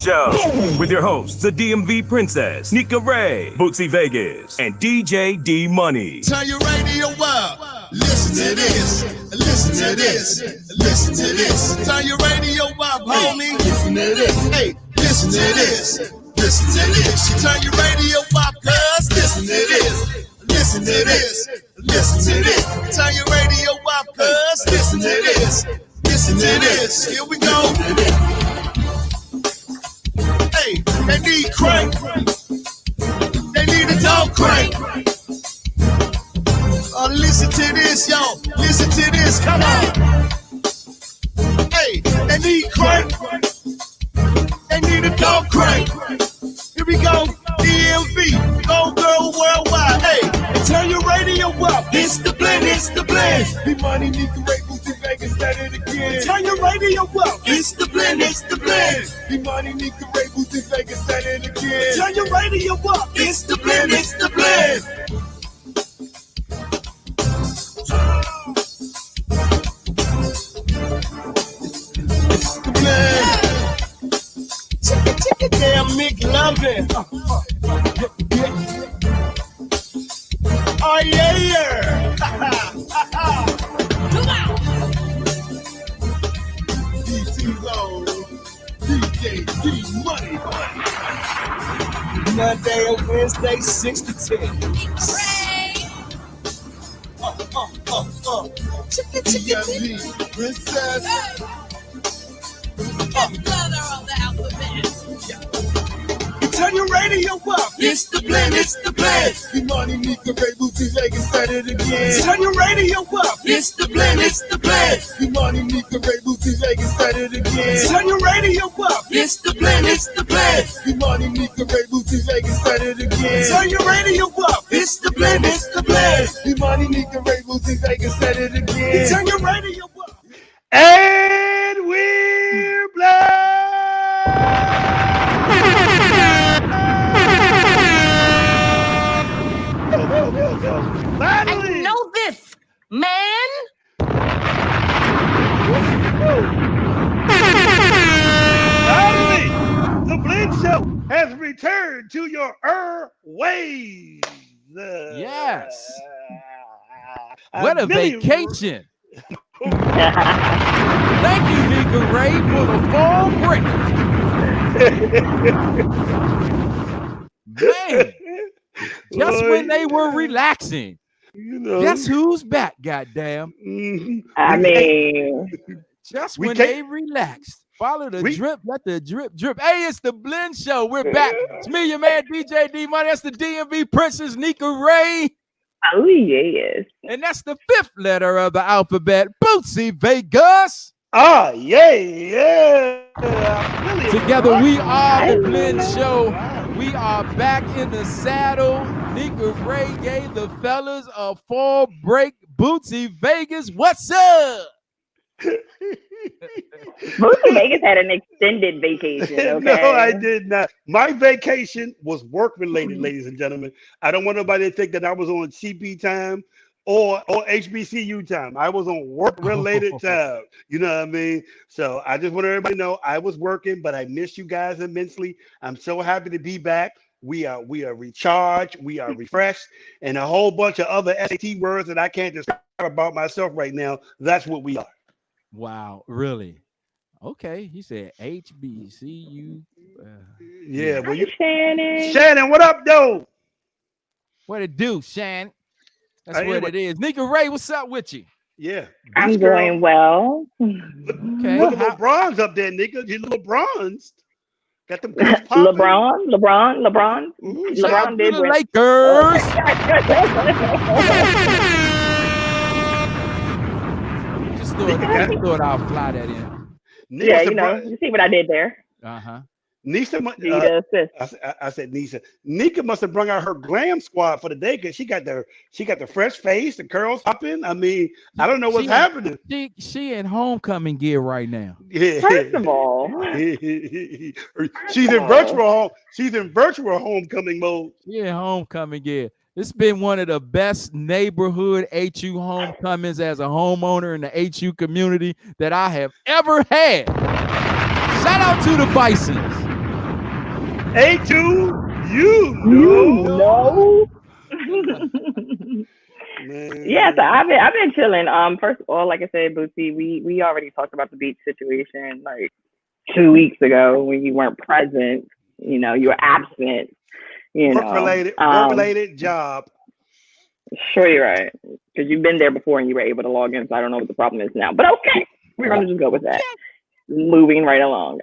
Show with your hosts, the DMV Princess, Nika Ray, Bootsy Vegas, and DJ D Money. Turn your radio up. Listen to this. Listen to this. Listen to this. Turn your radio up, homie. Listen to this. Hey, listen to this. Listen to this. You turn your radio up, cuz. Listen to this. Listen to this. Listen to this. Turn your radio up, cuz. Listen to this. Listen to this. Here we go. Hey, they need crank. They need a dog crank. Listen to this, yo. Listen to this. Come on. Hey, they need crank. They need a dog crank. Here we go. DMV. Go girl worldwide. Hey, and turn your radio up. It's the blend. It's the blend. The money need to rate Bootsy Vegas at it again. Turn your radio up. It's the blend. It's the blend. The money need to rate Bootsy Vegas at it again. Turn your radio up. It's the blend. It's the blend. It's the blend. Chicken, damn McLovin. Oh yeah, yeah. Come on. DC Low, DJ D Money. Monday and Wednesday, 6 to 10. Chicken, Princess. On the alphabet. Turn your radio up. It's the blend. It's the blend. The money need to rate Bootsy Vegas at it again. Turn your radio up. It's the blend. It's the blend. The money need to rate Bootsy Vegas at it again. Turn your radio up. It's the blend. It's the blend. The money need to rate Bootsy Vegas at it again. Turn your radio up. It's the blend. It's the blend. The money need to rate Bootsy Vegas at it again. Turn your radio up. And we're black. I know this, man. Finally, the Blend Show has returned to your ways. Yes. What a vacation. Thank you, Nika Ray, for the fall break. Man, just when they were relaxing, guess who's back, goddamn? I mean, just when they relaxed. Follow the drip, let the drip drip. Hey, it's the Blend Show. We're back. It's me, your man, DJ D Money. That's the DMV Princess, Nika Ray. Oh, yes. And that's the fifth letter of the alphabet, Bootsy Vegas. Ah, yeah. Really together, we are the Blend Show. We are back in the saddle. Nika Ray gave the fellas a fall break. Bootsy Vegas, what's up? Bootsy Vegas had an extended vacation. Okay? No, I did not. My vacation was work related, ladies and gentlemen. I don't want nobody to think that I was on CP time or HBCU time. I was on work related time. You know what I mean? So I just want everybody to know I was working, but I miss you guys immensely. I'm so happy to be back. We are recharged, we are refreshed, and a whole bunch of other SAT words that I can't describe about myself right now. That's what we are. Wow, really? Okay, he said HBCU. Yeah, well, you Shannon. Shannon, what up, though? What it do, Shannon? That's what it is. Nika Ray, what's up with you? Yeah, I'm doing well. Okay, look at little bronze up there, Nika. You little bronze. Got them LeBron. Mm-hmm. LeBron did the win. Lakers. Just thought I'll fly that in. Yeah, you see what I did there. Nisa, I said Nisa. Nika must have brought out her glam squad for the day because she got the fresh face, the curls popping. I mean, I don't know what's happening. She in homecoming gear right now. Yeah. First of all, she's in virtual homecoming mode. Yeah, homecoming gear. It's been one of the best neighborhood HU homecomings as a homeowner in the HU community that I have ever had. Shout out to the Bisons. A2, You know. Man. Yeah, so I've been chilling. First of all, like I said, Bootsy, we already talked about the beach situation like 2 weeks ago when you weren't present. You know, you were absent. You know, Work-related job. sure you're right because you've been there before and you were able to log in. So I don't know what the problem is now, but okay, we're gonna just go with that. Moving right along.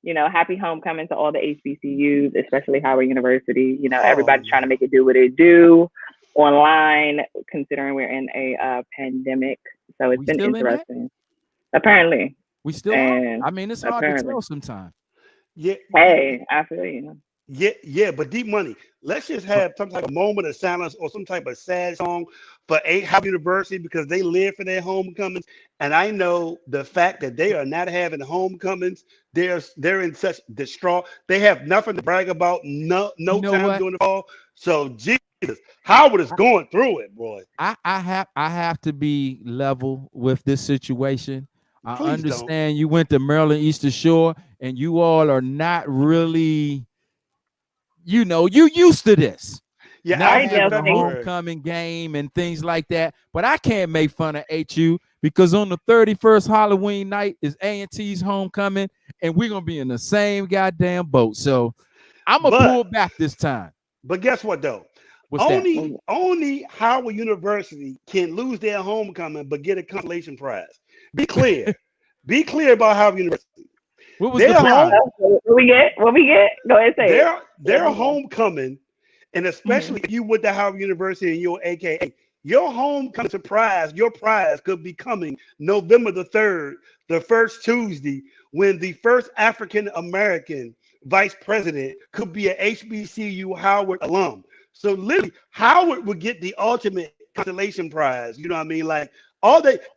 You know, happy homecoming to all the HBCUs, especially Howard University. You know, everybody's trying to make it do what it do online, considering we're in a pandemic. So it's been interesting. Apparently, we still. I mean, it's hard to tell sometimes. Yeah. Hey, I feel you. Yeah, but Deep Money, let's just have some type of moment of silence or some type of sad song for Howard University because they live for their homecomings. And I know the fact that they are not having homecomings, they're in such distraught. They have nothing to brag about, no time during the fall. So Jesus, Howard is going through it, boy. I have to be level with this situation. I Please understand you went to Maryland Eastern Shore and you all are not really, you know, you used to this. Yeah, not having a homecoming game and things like that. But I can't make fun of HU because on the 31st Halloween night is A&T's homecoming, and we're gonna be in the same goddamn boat. So I'm gonna pull back this time. But guess what though? Only Howard University can lose their homecoming but get a consolation prize. Be clear. Be clear about Howard University. What was the prize? What we get? Go ahead and say their homecoming, and especially if you went to Howard University and you're AKA, your homecoming surprise, your prize could be coming November the 3rd, the first Tuesday, when the first African American vice president could be an HBCU Howard alum. So literally, Howard would get the ultimate consolation prize. You know what I mean? Like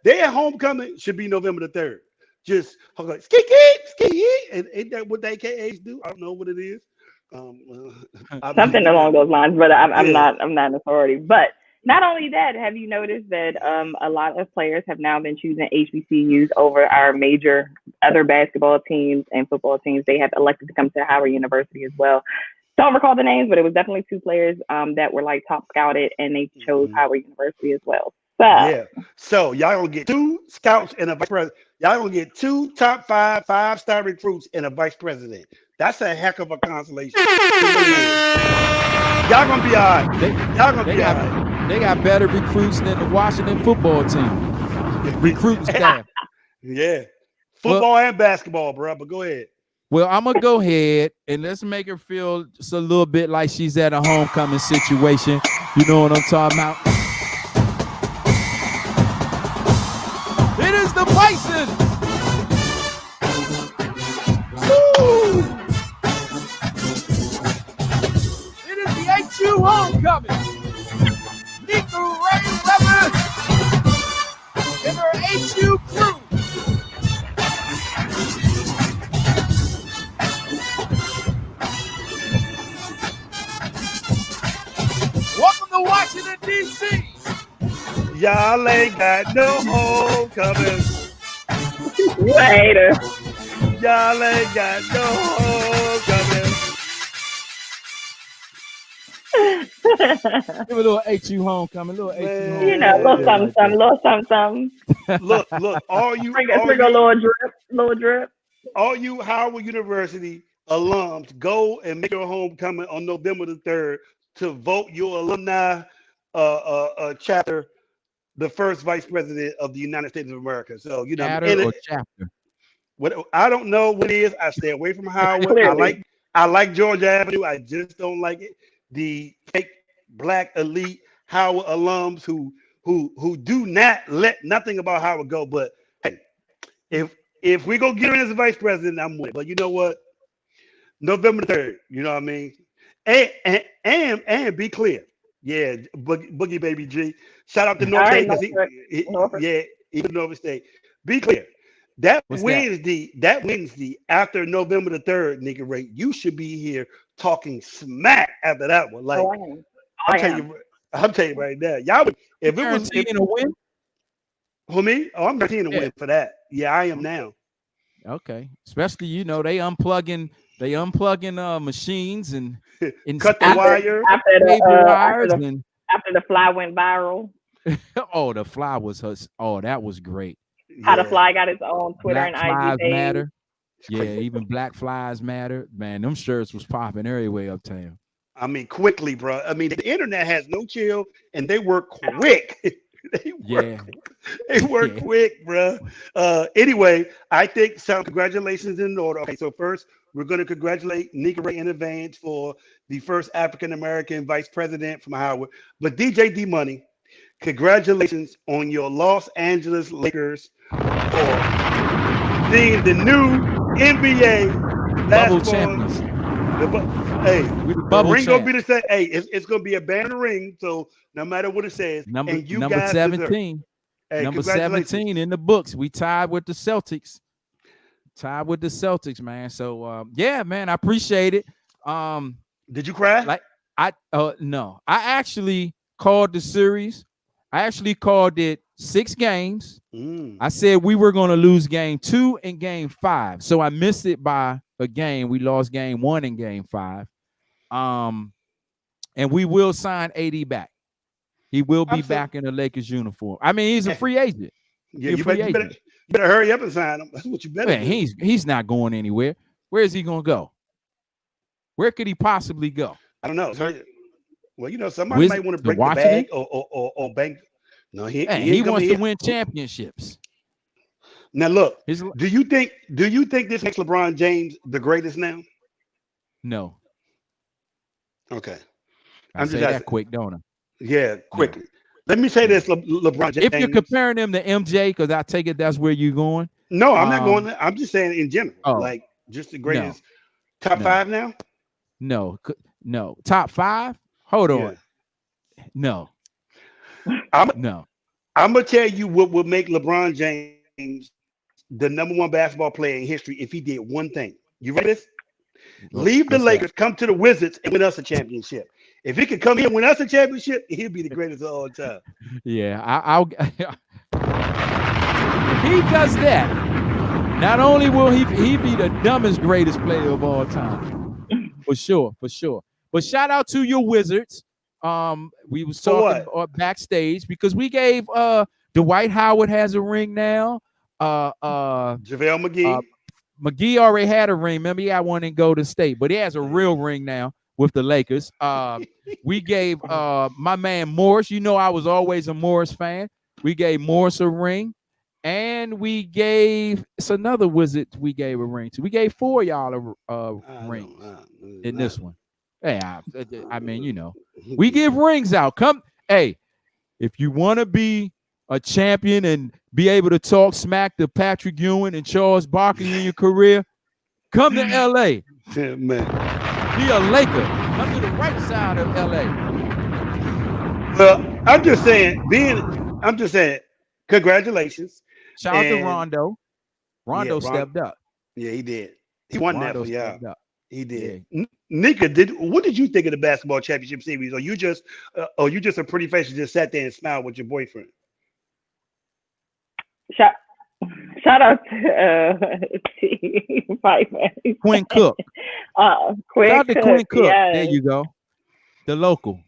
their homecoming should be November the 3rd. Just ski, and ain't that what the AKAs do? I don't know what it is. Something along those lines, but I'm not an authority. But not only that, have you noticed that a lot of players have now been choosing HBCUs over our major other basketball teams and football teams? They have elected to come to Howard University as well. Don't recall the names, but it was definitely 2 players that were like top scouted, and they chose Howard University as well. So yeah, so y'all gonna get 2 scouts and a vice president. Y'all gonna get 2 top 5-star recruits and a vice president. That's a heck of a consolation. Y'all gonna be all right. Y'all gonna be all right. They got better recruits than the Washington football team. Recruiting staff. Yeah, football and basketball, bro. But go ahead. Well, I'm gonna go ahead and let's make her feel just a little bit like she's at a homecoming situation. You know what I'm talking about? It is the Bisons. Woo! It is the HU homecoming. Nika Ray Rivers and her HU crew. Welcome to Washington, D.C. Y'all ain't got no homecoming. Later. Y'all ain't got no homecoming. Give a little HU homecoming, little HU homecoming. You know, little something. Look, all you, little drip. All you Howard University alums, go and make your homecoming on November the 3rd to vote your alumni chapter the first vice president of the United States of America. So you know, chapter. What I don't know what it is. I stay away from Howard. I like Georgia Avenue. I just don't like it. The fake black elite Howard alums who do not let nothing about Howard go. But hey, if we go get her as a vice president, I'm with it. But you know what? November 3rd, you know what I mean? And be clear. Yeah, Boogie Baby G. Shout out to North State. Even North State. Be clear. That Wednesday after November the 3rd, nigga Ray, you should be here talking smack after that one. Like I'm telling you right now. Y'all would, if it was a win. For me? Oh, I'm guaranteeing a win for that. Yeah, I am now. Okay. Especially, you know, they unplugging They unplugging machines and Cut the wire. After the fly went viral. Oh, the fly was her. Oh, that was great. How the fly got its own Twitter Black and flies IG page. matter. Yeah, even black flies matter. Man, them shirts was popping everywhere uptown. I mean, quickly, bro. I mean, the internet has no chill, and they work quick. They work quick, bro. Anyway, I think some congratulations in order. Okay, so first, we're going to congratulate Nika Ray in advance for the first African-American vice president from Howard. But DJ D Money, congratulations on your Los Angeles Lakers for being the new NBA bubble basketball champions. The bubble ring champs. gonna be the same. Hey, it's gonna be a banner ring. So no matter what it says, Number and you 17. Hey, number 17 in the books. We tied with the Celtics. Man. So yeah, man, I appreciate it. Did you cry? Like no. I actually called the series. I actually called it 6 games. I said we were going to lose game 2 and game 5. So I missed it by a game. We lost game 1 and game 5. And we will sign AD back. He will be back in the Lakers uniform. I mean, he's a free agent. Yeah, you better hurry up and sign him. That's what you better do. He's not going anywhere. Where is he going to go? Where could he possibly go? I don't know. Well, somebody might want to break the bag or bank. No, he wants to win championships. Now look, do you think this makes LeBron James the greatest now? No. Okay. I'm just that quick, don't I? Yeah, quickly. Let me say this, LeBron James. If you're comparing him to MJ, because I take it that's where you're going. No, I'm not going there. I'm just saying in general, like just the greatest. Top 5 now? No. Top 5? Hold on. No. I'm gonna tell you what would make LeBron James the number 1 basketball player in history if he did one thing. You ready? Leave the Lakers, come to the Wizards, and win us a championship. If he could come here and win us a championship, he'll be the greatest of all time. Yeah, I'll if he does that, not only will he be the dumbest greatest player of all time, for sure. But shout out to your Wizards. We was talking backstage because we gave Dwight Howard has a ring now. JaVale McGee. McGee already had a ring. Remember, he had one in Golden State, but he has a real ring now with the Lakers. We gave my man Morris. I was always a Morris fan. We gave Morris a ring, and we gave another Wizard. We gave a ring to. We gave 4 y'all a ring in this one. Hey, I mean, we give rings out. Come, hey, if you want to be a champion and be able to talk smack to Patrick Ewing and Charles Barkley in your career, come to LA. Yeah, man. Be a Laker. Come to the right side of LA. Well, I'm just saying, congratulations. Shout out to Rondo. Rondo stepped up. Yeah, he did. He won Rondo that, yeah. stepped up. He did. Yeah. Nika, what did you think of the basketball championship series? Or you just a pretty face and just sat there and smiled with your boyfriend? Shout out to Team Fight Man. Quinn Cook. Shout out to Quinn Cook. Yes. There you go. The local.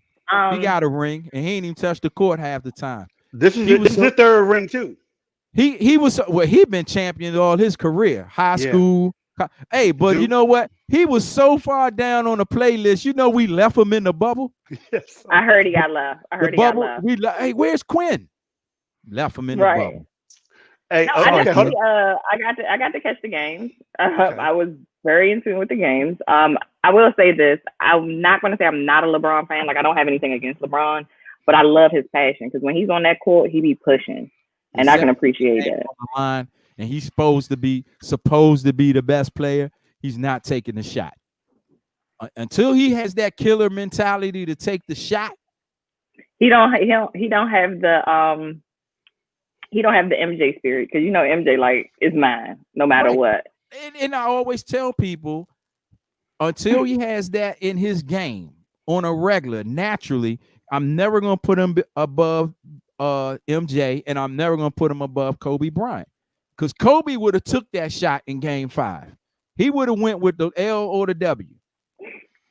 He got a ring and he ain't even touched the court half the time. This is his 3rd ring too. He was he'd been champion all his career, high school. Hey, but you know what? He was so far down on the playlist. We left him in the bubble. Yes. I heard he got left. He got left. Hey, where's Quinn? Left him in the bubble. Hey, no, I got to catch the games. I was very in tune with the games. I will say this: I'm not going to say I'm not a LeBron fan. Like I don't have anything against LeBron, but I love his passion because when he's on that court, he be pushing, and I can appreciate that. Line, and he's supposed to be the best player. He's not taking the shot until he has that killer mentality to take the shot. He don't have the MJ spirit because MJ like is mine no matter what. And I always tell people until he has that in his game on a regular, naturally, I'm never gonna put him above MJ, and I'm never gonna put him above Kobe Bryant because Kobe would have took that shot in Game 5. He would have went with the L or the W.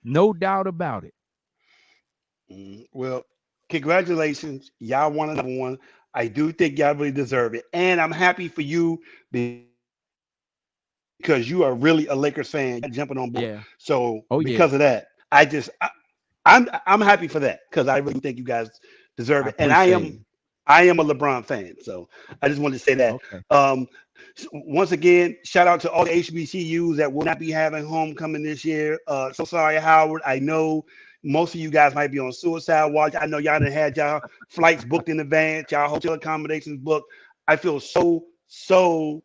No doubt about it. Well, congratulations. Y'all won another one. I do think y'all really deserve it. And I'm happy for you because you are really a Lakers fan. You're jumping on board. Yeah. So Oh, because of that, I'm happy for that because I really think you guys deserve it. And I am a LeBron fan. So I just wanted to say that. Okay. So once again, shout out to all the HBCUs that will not be having homecoming this year. So sorry, Howard. I know most of you guys might be on suicide watch. I know y'all done had y'all flights booked in advance, y'all hotel accommodations booked. I feel so sorry.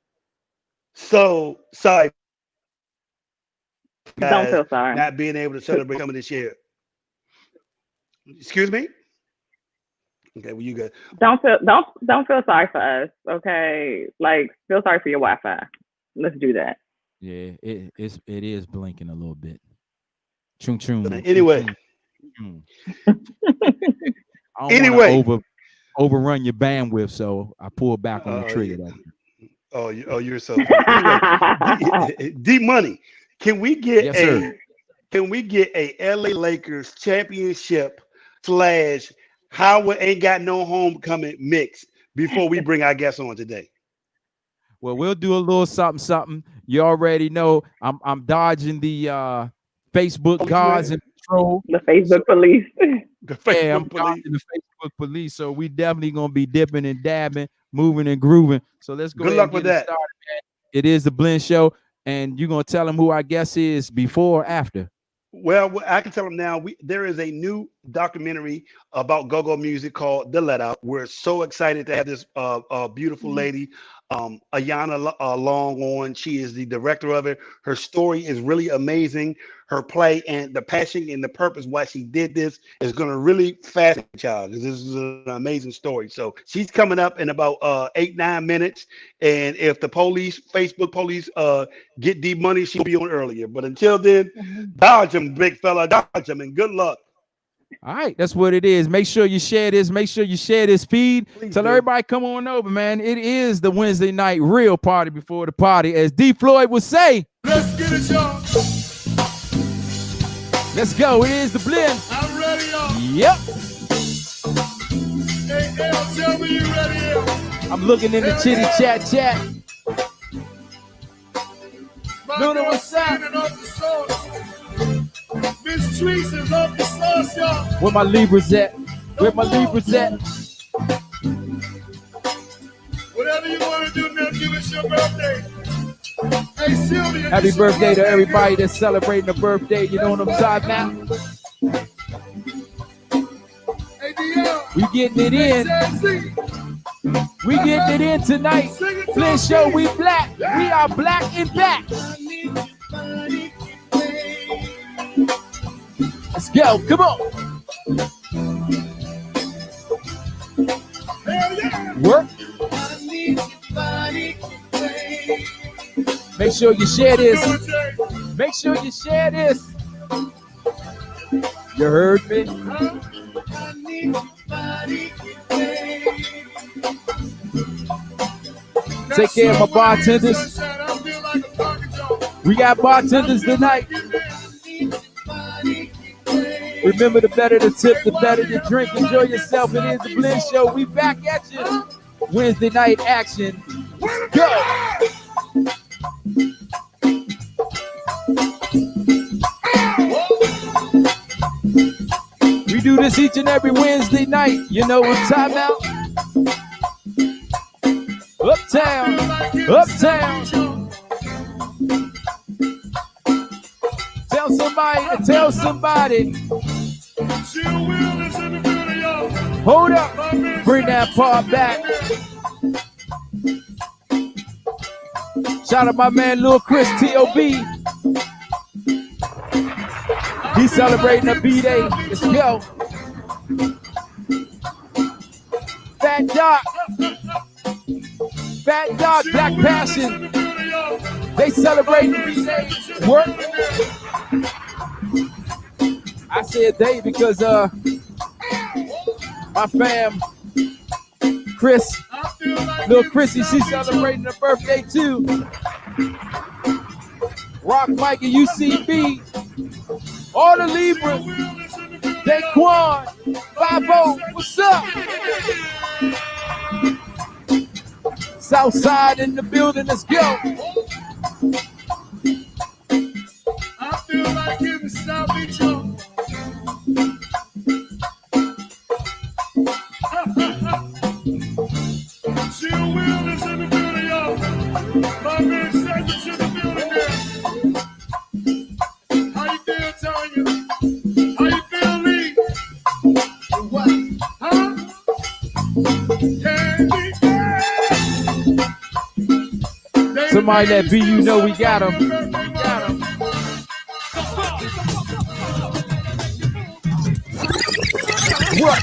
Don't feel sorry. Not being able to celebrate coming this year. Excuse me? Okay, well, you good. Don't feel sorry for us, okay? Like, feel sorry for your Wi-Fi. Let's do that. Yeah, it is blinking a little bit. Chung chung. Anyway. Chung, chung. I don't wanna overrun your bandwidth, so I pulled back on the trigger. Yeah. You're so anyway, D Money. Can we get a LA Lakers championship / Howard ain't got no homecoming mix before we bring our guests on today? Well, we'll do a little something. You already know I'm dodging the Facebook guards and patrol. The Facebook police. I'm dodging the Facebook police. So we definitely gonna be dipping and dabbing, moving and grooving. So let's go. Good luck with that. Started, man. It is the Blend Show, and you're gonna tell them who our guest is before or after. Well, I can tell them now. There is a new documentary about go-go music called The Let Out. We're so excited to have this beautiful lady, Ayanna Long on. She is the director of it. Her story is really amazing. Her play and the passion and the purpose why she did this is going to really fascinate y'all. This is an amazing story. So she's coming up in about 8-9 minutes. And if the Facebook police, get D Money, she'll be on earlier. But until then, dodge them, big fella, dodge them, and good luck. All right, that's what it is. Make sure you share this. Make sure you share this feed. Please Tell do. everybody come on over, man. It is the Wednesday night real party before the party, as D Floyd would say. Let's get it, y'all. Let's go. It is the Blend. I'm ready, y'all. Yep. Hey, L, tell me you ready, L. I'm looking in the chitty chat. Luna, what's up? Miss Teresa's off the sauce, y'all. Where my Libras at? Whatever you want to do now, give us your birthday. Hey, Sylvia. Happy birthday to everybody that's celebrating a birthday. You know what I'm talking about? Hey, DL. We getting it in. We getting it in tonight. Blend Show, we black. We are black and back. Let's go. Come on. Work. Make sure you share this. Make sure you share this. You heard me? Take care of my bartenders. We got bartenders tonight. Remember, the better the tip, the better the drink. Enjoy yourself. It is the Blend Show. We back at you. Wednesday night action. Go. We do this each and every Wednesday night. You know what time out? Uptown. Tell somebody. Hold up. Bring that part back. Shout out my man Lil Chris T.O.B. He's celebrating a B-Day. Let's go. Fat Dog, Black Passion. They celebrate the B-Day. Work. I said they because my fam, Chris, Lil Chrissy, she's celebrating her birthday too. Rock Mike and UCB. All the Libras. Daquan. 5-0. What's up? Southside in the building. Let's go. I feel like giving South Beach on. Chill Wheelers in the building, y'all. My man Segment's in the building there. How you feel, Tanya? How you feel, Lee? What? Huh? Candy. Somebody that be, you know we got him. What?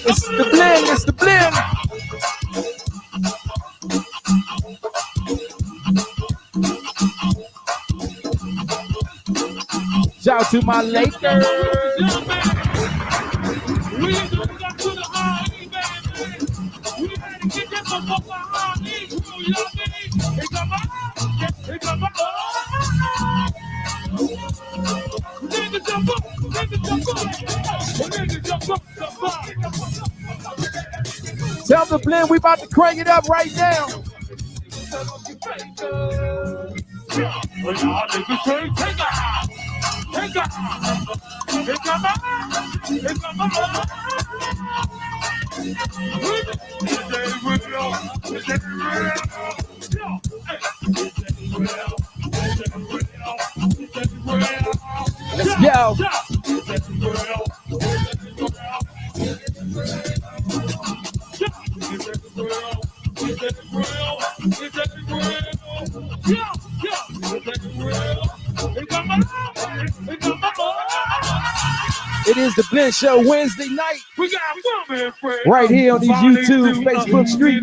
It's the blend, it's the blend. Shout out to my Lakers. Tell the blend we about to crank it up right now. Let's go. It is the Blend Show Wednesday night. We got Right here on these YouTube, Facebook streets.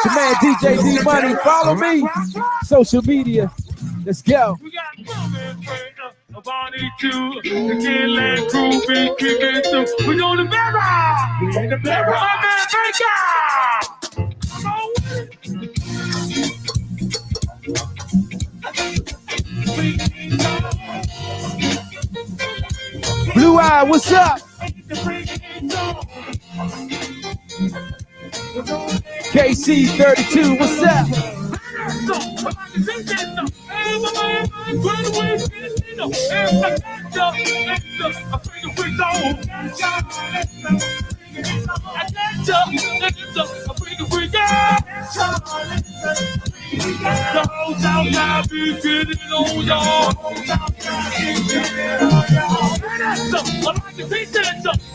The man DJ D Money. Follow me. Social media. Let's go. We got Bonnie too. The Kidland crew been kicking through. We go to Vera. We in the Vera. My man Baker. Come on with it. Blue Eye, what's up? KC32, what's up?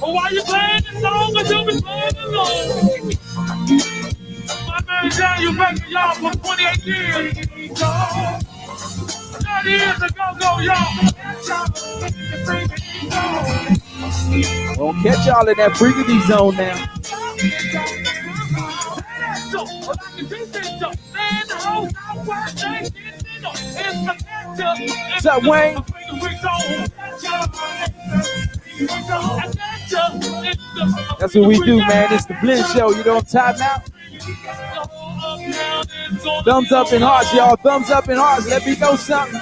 Why you playing this song until we playing along? My man John, you back to y'all for 28 years. 30 years ago, y'all. We'll catch y'all in that freaky zone now. What's up, Wayne? That's what we do, man. It's the Blend Show. You don't time out. Thumbs up and hearts, y'all. Thumbs up and hearts. Let me know something.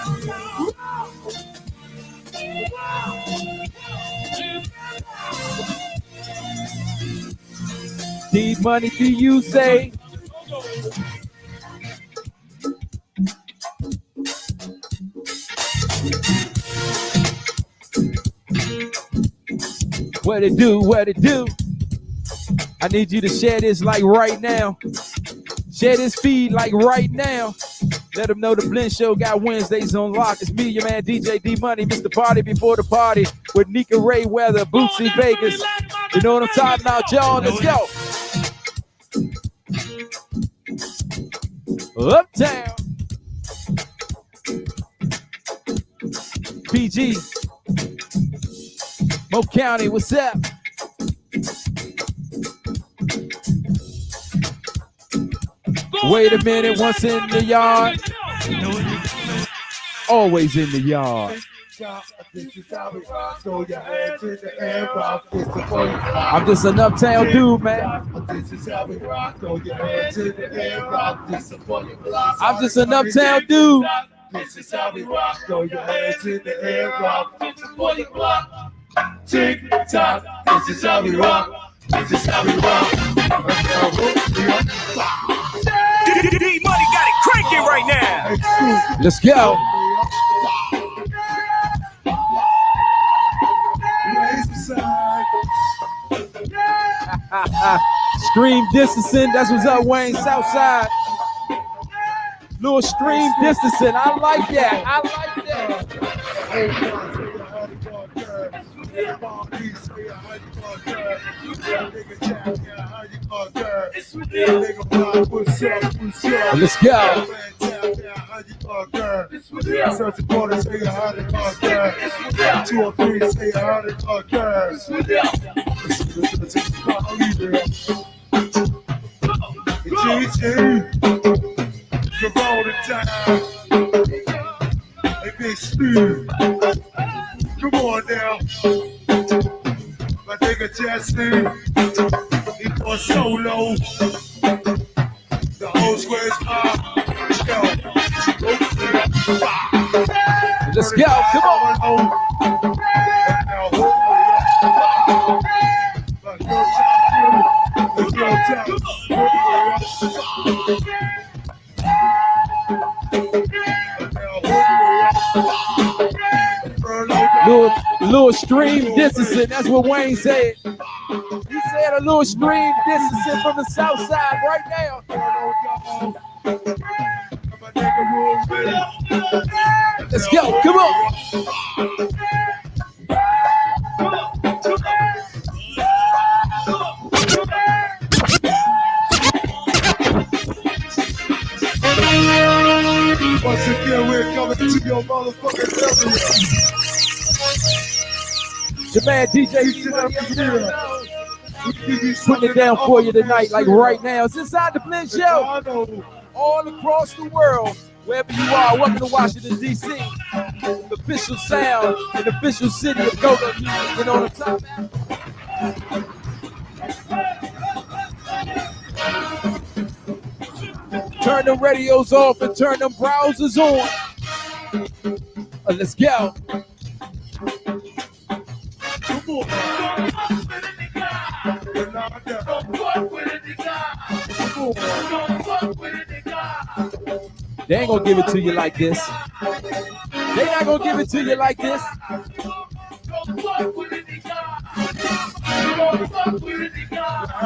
Need money, do you say? What it do, what it do? I need you to share this like right now. Share this feed like right now. Let them know the Blend Show got Wednesdays on lock. It's me, your man DJ D Money, Mr. Party Before the Party with Nika Ray Weather, Bootsy Vegas. You know what I'm talking about, y'all? Let's go. Uptown. PG. Mo County, what's up? Wait a minute, once in the yard, always in the yard. I'm just an uptown dude, man. I'm just an uptown dude. This is how we rock. Throw your hands in the air, rock. This is for your block. Tick tock. This is how we rock. This is how we rock. D-Money got it cranking right now. Let's go. Stream distancing. That's what's up, Wayne. Southside. Little stream distancing. I like that. I like that. Let's go. Come on in time. Hey, big Steve. Come on now. My nigga Justin. He going solo. The whole square's up. Let's go. Come on. Little stream distancing. That's what Wayne said. He said a little stream distancing from the south side right now. Let's go. Come on. Once again, we're coming to your motherfucking area. Your man DJ putting it down for you tonight, like right now. It's inside the Blend Show. All across the world, wherever you are. Welcome to Washington, D.C. The official sound and official city of go-go music. You know what I'm talking about? Turn the radios off and turn them browsers on. Let's go. They ain't gonna give it to you like this. They not gonna give it to you like this.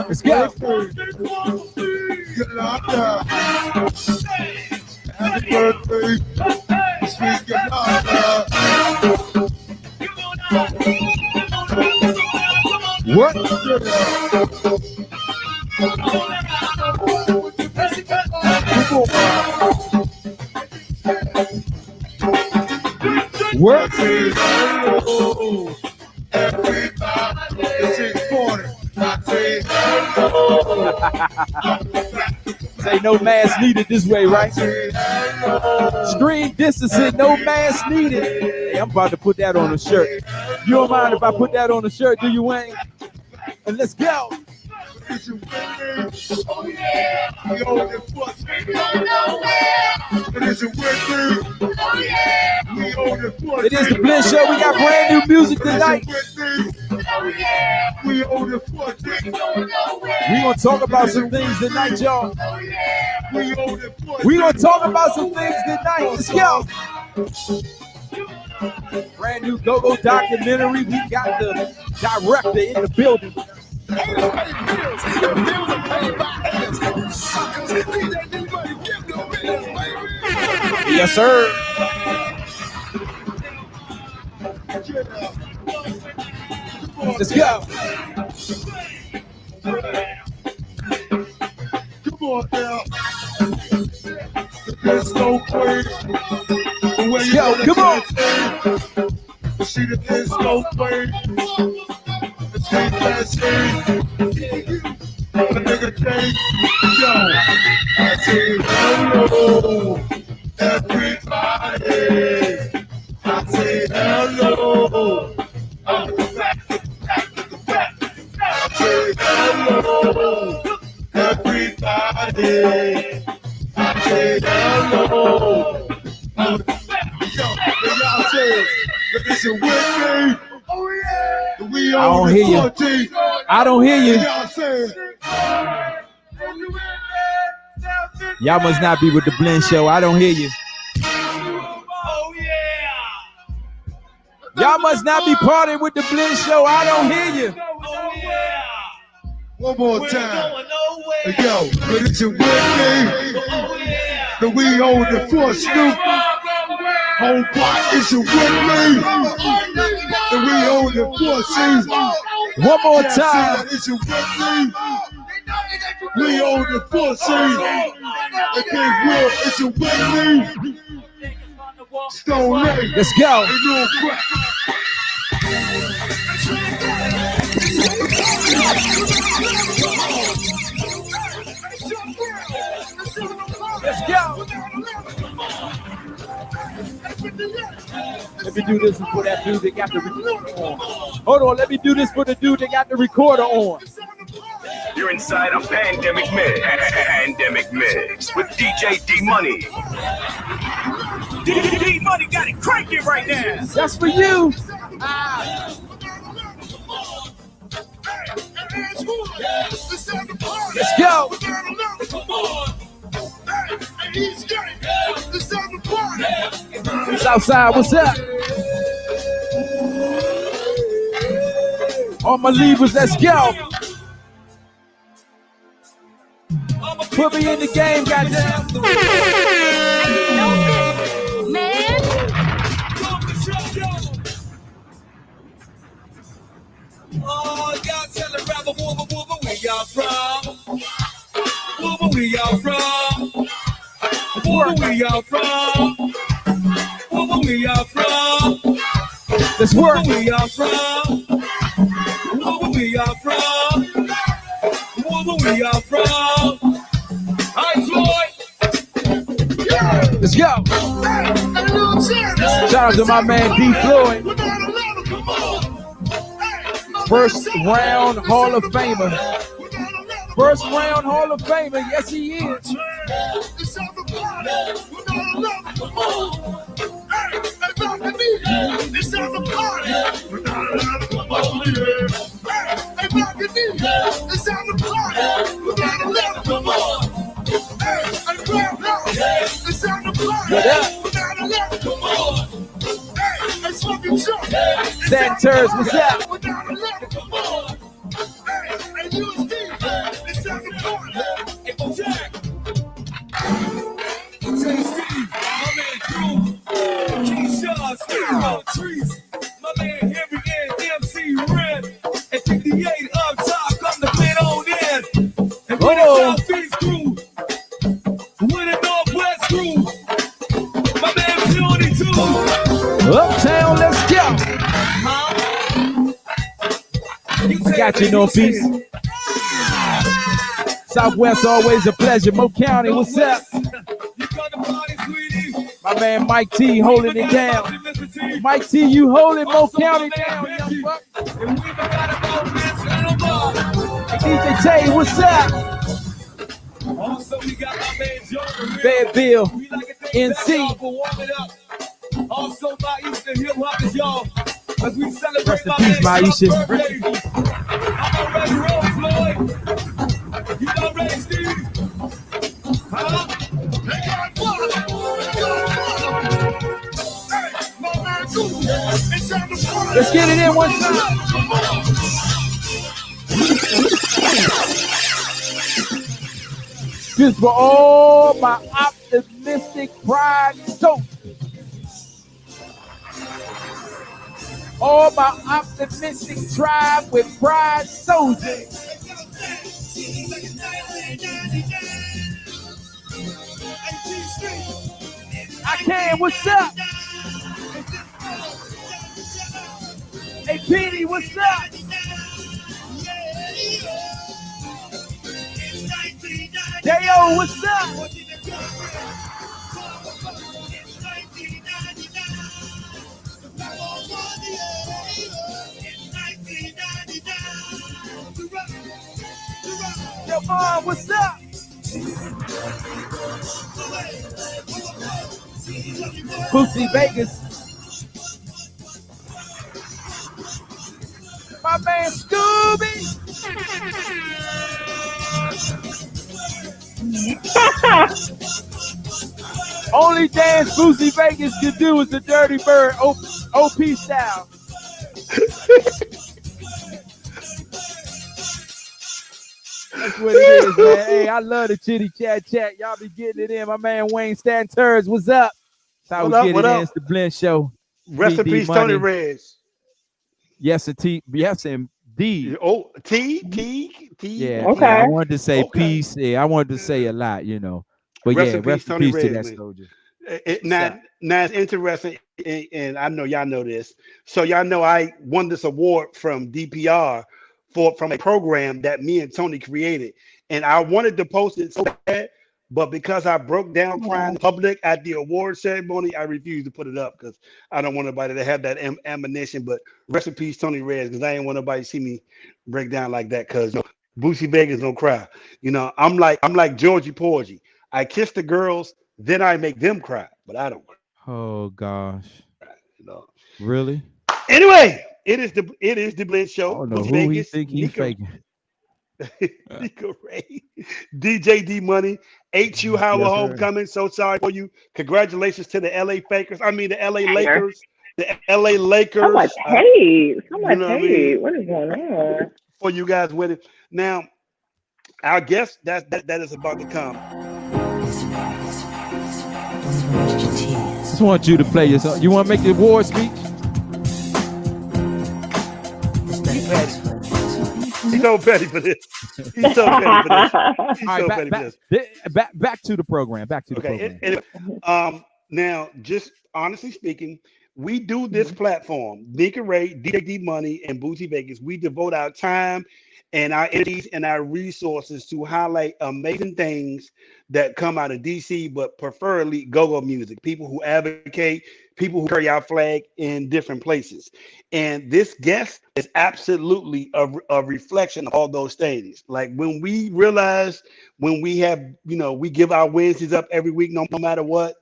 Let's go. Happy birthday, sweet Yolanda. What? What? Say no mask needed this way, right? Screen distancing, no mask needed. Hey, I'm about to put that on a shirt. You don't mind if I put that on a shirt, do you, Wayne? And let's go. It is the Blend Show. We got brand new music tonight. We gonna talk about some things tonight, y'all. We gonna talk about some things tonight. Let's go. Brand new go-go documentary. We got the director in the building. Yes, sir. Let's go. Come on now. There's no way. Yo, come on. See that there's no way. My nigga birthday. Yo, I say hello, everybody. I say hello. I say hello, everybody. I say hello. Yo, y'all say, it's a Wednesday. Oh yeah. We I don't on hear the you. 14th. I don't hear you. Y'all say. Y'all must not be with the Blend Show. I don't hear you. Oh yeah. Y'all must not be partying with the Blend Show. I don't hear you. Oh yeah. One more time. Yo, but it's a Wednesday. Oh yeah. The we on the floor, Snoop. Home part, it's a Wednesday. The we on the floor, see. One more time. It's a Wednesday. We on the floor, see. Okay, well, it's a Wednesday. Stone Lake. Let's go. Ain't no crack. Let's go. Let me do this for that dude that got the recorder on. Hold on, let me do this for the dude that got the recorder on. You're inside a pandemic mix. Pandemic mix with DJ D Money. D Money got it cranking right now. That's for you. Let's go. It's outside. What's up? All my levers, let's go. Put me in the game, goddamn. Man. Oh, y'all tell a rapper, where we y'all from? Where we y'all from? Where we y'all from? Where we y'all from? Let's work. Where we y'all from? Where we y'all from? Where we y'all from? Hi, Floyd. Let's go. Shout out to my man D Floyd. First round Hall of Famer. First round Hall of Famer. Yes, he is. Santers, what's up? My man Henry and MC Red at 58 up top, come to fit on in. And with the Southeast crew, with the Northwest crew, my man Purity too. Uptown, let's go. I got you, Northeast. Southwest, always a pleasure. Mo County, what's up? My man Mike T holding it down. Mike T, you holding Mo County down, young buck. DJ Tay, what's up? Also, we got my man Joe. Fayetteville, NC. Also, my Eastern hip hop is y'all. As we celebrate Rest in peace, Maisha. birthday. I'm already rolling, Floyd. You not ready, Steve? Huh? Let's get it in one time. This for all my optimistic pride soldiers. All my optimistic tribe with pride soldiers. I can, what's up? Hey, Petey, what's up? yo, what's up? Yo, mom, what's up? Bootsy Vegas. My man Scooby. Only dance Bootsy Vegas can do is the Dirty Bird OP style. That's what it is, man. Hey, I love the chitty chat. Y'all be getting it in. My man Wayne Stan Turds, what's up? That's how we get it in. It's the Blend Show. Rest in peace, Tony Reds. Yes, yes, and D. Oh, T. Yeah, Okay. I wanted to say peace. Yeah, I wanted to say a lot, you know. But rest yeah, in rest peace, in Tony peace to Reds, that soldier. Now it's interesting, and I know y'all know this. So y'all know I won this award from DPR from a program that me and Tony created, and I wanted to post it so bad, but because I broke down crying in public at the award ceremony, I refused to put it up because I don't want nobody to have that ammunition. But rest in peace, Tony Reds, because I ain't want nobody to see me break down like that. Because Bootsy Vegas don't cry. You know, I'm like Georgie Porgy. I kiss the girls, then I make them cry, but I don't cry. Oh gosh. You know. Really? Anyway, it is the Blend Show. I don't know Bootsy who Vegas, he think he's faking. Nika Ray, DJ D Money, HU Howard Yes, homecoming. So sorry for you. Congratulations to the LA Fakers. I mean the LA Lakers. The LA Lakers. So much hate. So much know hate. what What is going on? For you guys winning. Now, our guest that is about to come. Just want you to play yourself. You want to make the award speech? He's so petty for this. He's so petty for this. He's All so right, petty for this. back to the program. Back to the program. And, now, just honestly speaking, we do this platform, Nika Ray, DJ D Money, and Bootsy Vegas. We devote our time and our energies and our resources to highlight amazing things that come out of DC, but preferably go-go music. People who advocate, people who carry our flag in different places. And this guest is absolutely a reflection of all those things. Like when we realize, when we have, we give our Wednesdays up every week, no matter what,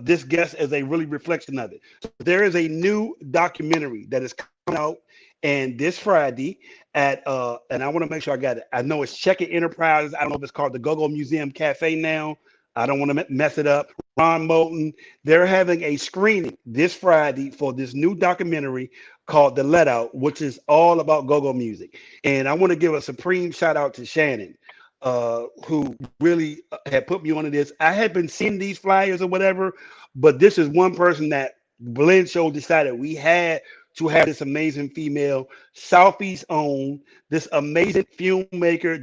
this guest is a really reflection of it. So there is a new documentary that is coming out, and this Friday at and I want to make sure I got it. I know it's Check It Enterprises. I don't know if it's called the Go-Go Museum Cafe now. I don't want to mess it up. Ron Moulton. They're having a screening this Friday for this new documentary called The Let Out, which is all about go-go music. And I want to give a supreme shout out to Shannon, who really had put me onto this. I had been seeing these flyers or whatever, but this is one person that Blend Show decided we had to have this amazing female, Southeast owned, this amazing filmmaker,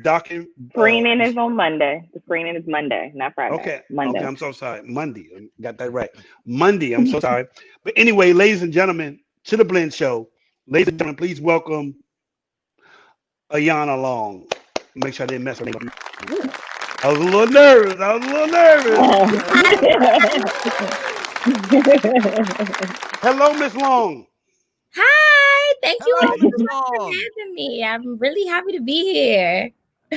Screening is on Monday. The screening is Monday, not Friday. Okay. Monday. Okay, I'm so sorry. Monday. Got that right. Monday. I'm so sorry. But anyway, ladies and gentlemen, to the Blend Show. Ladies and gentlemen, please welcome Ayanna Long. Make sure I didn't mess her name up. I was a little nervous. Hello, Miss Long. Hi, thank you all Hello, so much for having me. I'm really happy to be here.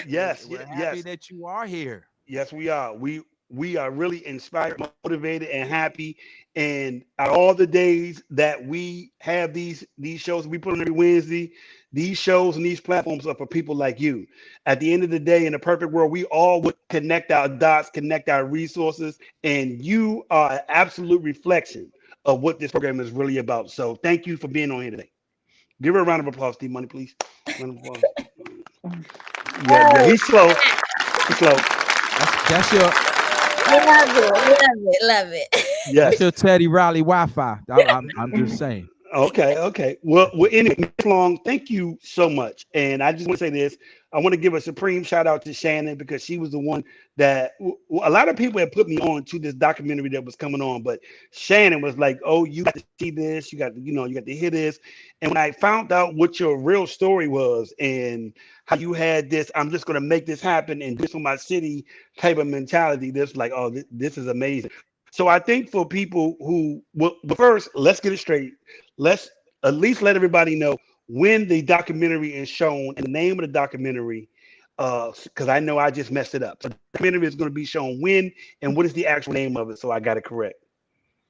Yes, We're happy that you are here. Yes, we are. We are really inspired, motivated, and happy. And out of all the days that we have these shows we put on every Wednesday, these shows and these platforms are for people like you. At the end of the day, in a perfect world, we all would connect our dots, connect our resources, and you are an absolute reflection of what this program is really about. So thank you for being on here today. Give her a round of applause, Steve Money, please. Round of applause. Yeah, he's slow. He's slow. That's your Love it. Yes. That's your Teddy Riley Wi-Fi. I'm just saying. Okay. Well, anyway, Miss Long, thank you so much. And I just want to say this. I want to give a supreme shout out to Shannon because she was the one that a lot of people had put me on to this documentary that was coming on, but Shannon was like, "Oh, you got to see this. You got to, you got to hear this." And when I found out what your real story was and how you had this, I'm just going to make this happen and do this for my city type of mentality. This like, oh, this is amazing. So I think for people who, well, first, let's get it straight. Let's at least let everybody know when the documentary is shown and the name of the documentary, because I know I just messed it up. So the documentary is going to be shown when and what is the actual name of it? So I got it correct.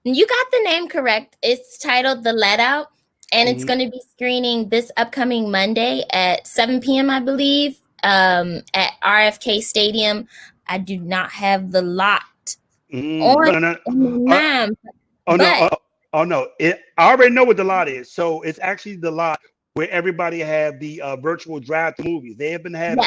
You got the name correct. It's titled The Let Out, and it's going to be screening this upcoming Monday at 7 p.m., I believe, at RFK Stadium. I do not have the lot on no. I already know what the lot is. So it's actually the lot where everybody have the virtual drive-through movies. They have been having,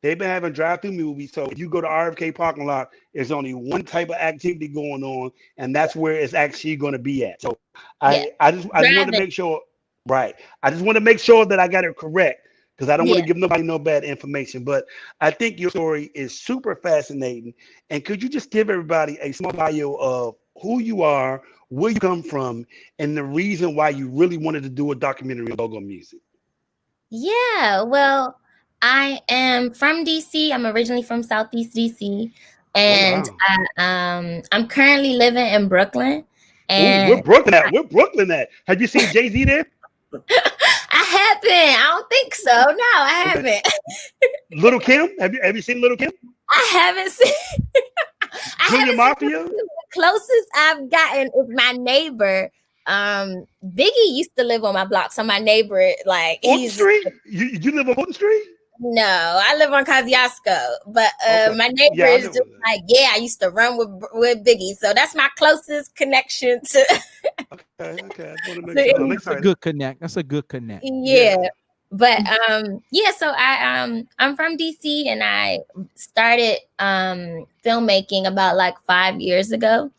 they've been having drive-through movies. So if you go to RFK parking lot, there's only one type of activity going on, and that's where it's actually going to be at. So I just want to make sure, right? I just want to make sure that I got it correct because I don't want to give nobody no bad information. But I think your story is super fascinating. And could you just give everybody a small bio of who you are, where you come from, and the reason why you really wanted to do a documentary on go-go music? Yeah, well, I am from DC. I'm originally from Southeast DC, and I'm currently living in Brooklyn. And where Brooklyn at? Where Brooklyn at? Have you seen Jay-Z there? I haven't. I don't think so. No, I haven't. Little Kim? Have you seen Little Kim? I haven't seen. Junior Mafia? The closest I've gotten is my neighbor. Biggie used to live on my block, so my neighbor, like, Fulton Street? You live on Fulton Street? No, I live on Kosciuszko, but my neighbor is just like, I used to run with Biggie, so that's my closest connection to. Okay. That's a good connect. That's a good connect. Yeah. But so I'm from DC, and I started filmmaking about like 5 years ago.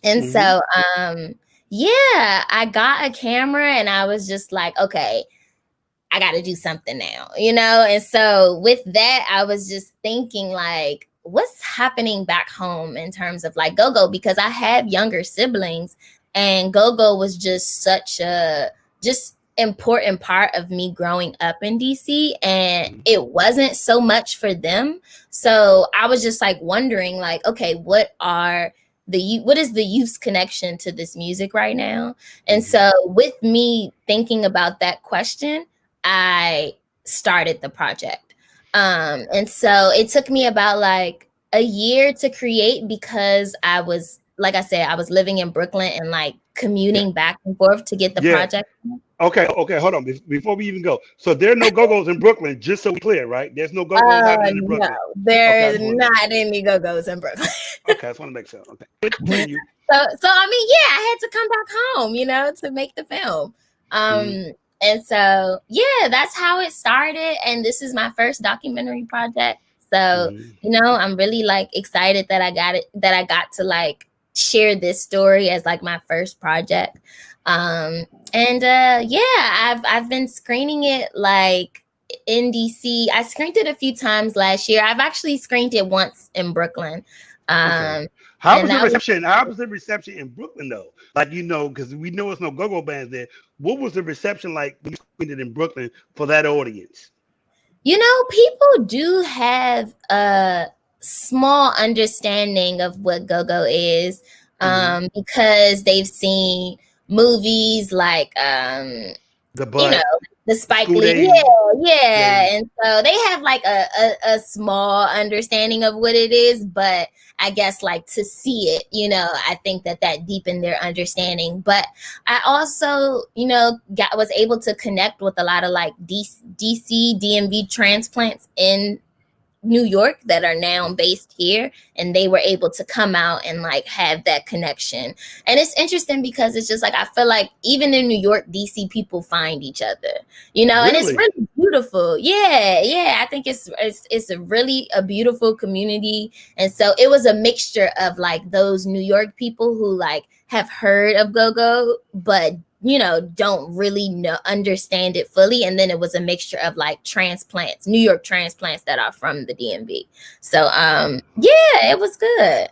And so I got a camera and I was just like, okay, I got to do something now, And so with that, I was just thinking like, what's happening back home in terms of like go-go, because I have younger siblings, and go-go was just such a important part of me growing up in DC, and it wasn't so much for them. So I was just like wondering like, okay, what is the youth's connection to this music right now? And so with me thinking about that question, I started the project. And so it took me about like a year to create, because I was, like I said, I was living in Brooklyn and like commuting back and forth to get the project. Okay, hold on. Before we even go, so there are no go-go's in Brooklyn, just so we're clear, right? There's no go-go's happening in Brooklyn. No, there is not any go-go's in Brooklyn. Okay, I just want to make sure. Okay. So I mean, I had to come back home, to make the film. And so, that's how it started. And this is my first documentary project. So, I'm really like excited that I got to like share this story as like my first project. I've been screening it like in DC. I screened it a few times last year. I've actually screened it once in Brooklyn. How was the reception? How was the reception in Brooklyn though? Like, because we know it's no go-go bands there. What was the reception like when you screened it in Brooklyn for that audience? People do have a small understanding of what go-go is, because they've seen movies like the Spike Lee, and so they have like a small understanding of what it is, but I guess like to see it, I think that deepened their understanding. But I also, was able to connect with a lot of like DC DMV transplants in New York that are now based here, and they were able to come out and like have that connection. And it's interesting because it's just like I feel like even in New York, DC people find each other, and it's really beautiful. I think it's a really a beautiful community. And so it was a mixture of like those New York people who like have heard of go-go but don't really understand it fully. And then it was a mixture of like transplants, New York transplants that are from the DMV. So yeah, it was good.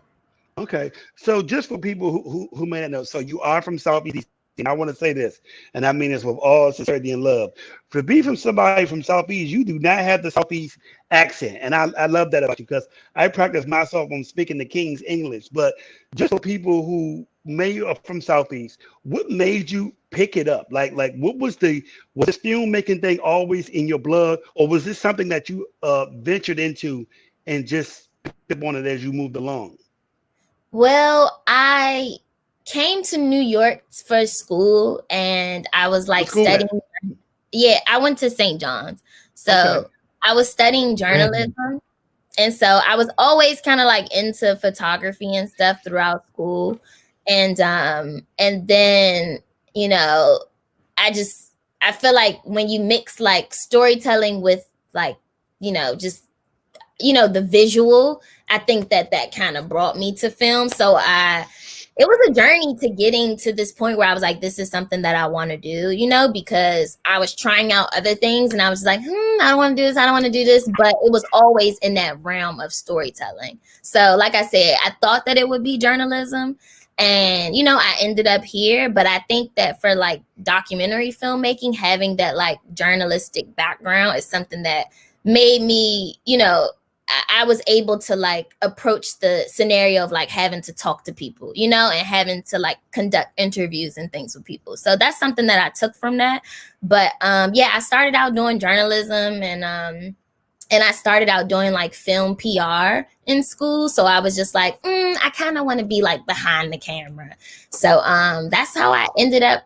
Okay, so just for people who may not know, so you are from Southeast, and I want to say this, and I mean this with all sincerity and love. To be from somebody from Southeast, you do not have the Southeast accent, and I love that about you because I practice myself on speaking the King's English. But just for people who may are from Southeast, what made you pick it up? Like what was this film making thing always in your blood, or was this something that you ventured into and just picked up on it as you moved along? Well, I came to New York for school, and I was like studying. Yeah, I went to St. John's. So okay. I was studying journalism. And so I was always kind of like into photography and stuff throughout school. And then, I feel like when you mix like storytelling with like, just the visual, I think that kind of brought me to film. So it was a journey to getting to this point where I was like, this is something that I want to do, because I was trying out other things and I was like, I don't want to do this. I don't want to do this. But it was always in that realm of storytelling. So like I said, I thought that it would be journalism. And, I ended up here. But I think that for like documentary filmmaking, having that like journalistic background is something that made me, I was able to like approach the scenario of like having to talk to people, and having to like conduct interviews and things with people. So that's something that I took from that. But yeah, I started out doing journalism and I started out doing like film PR in school. So I was just like, I kind of want to be like behind the camera. So that's how I ended up,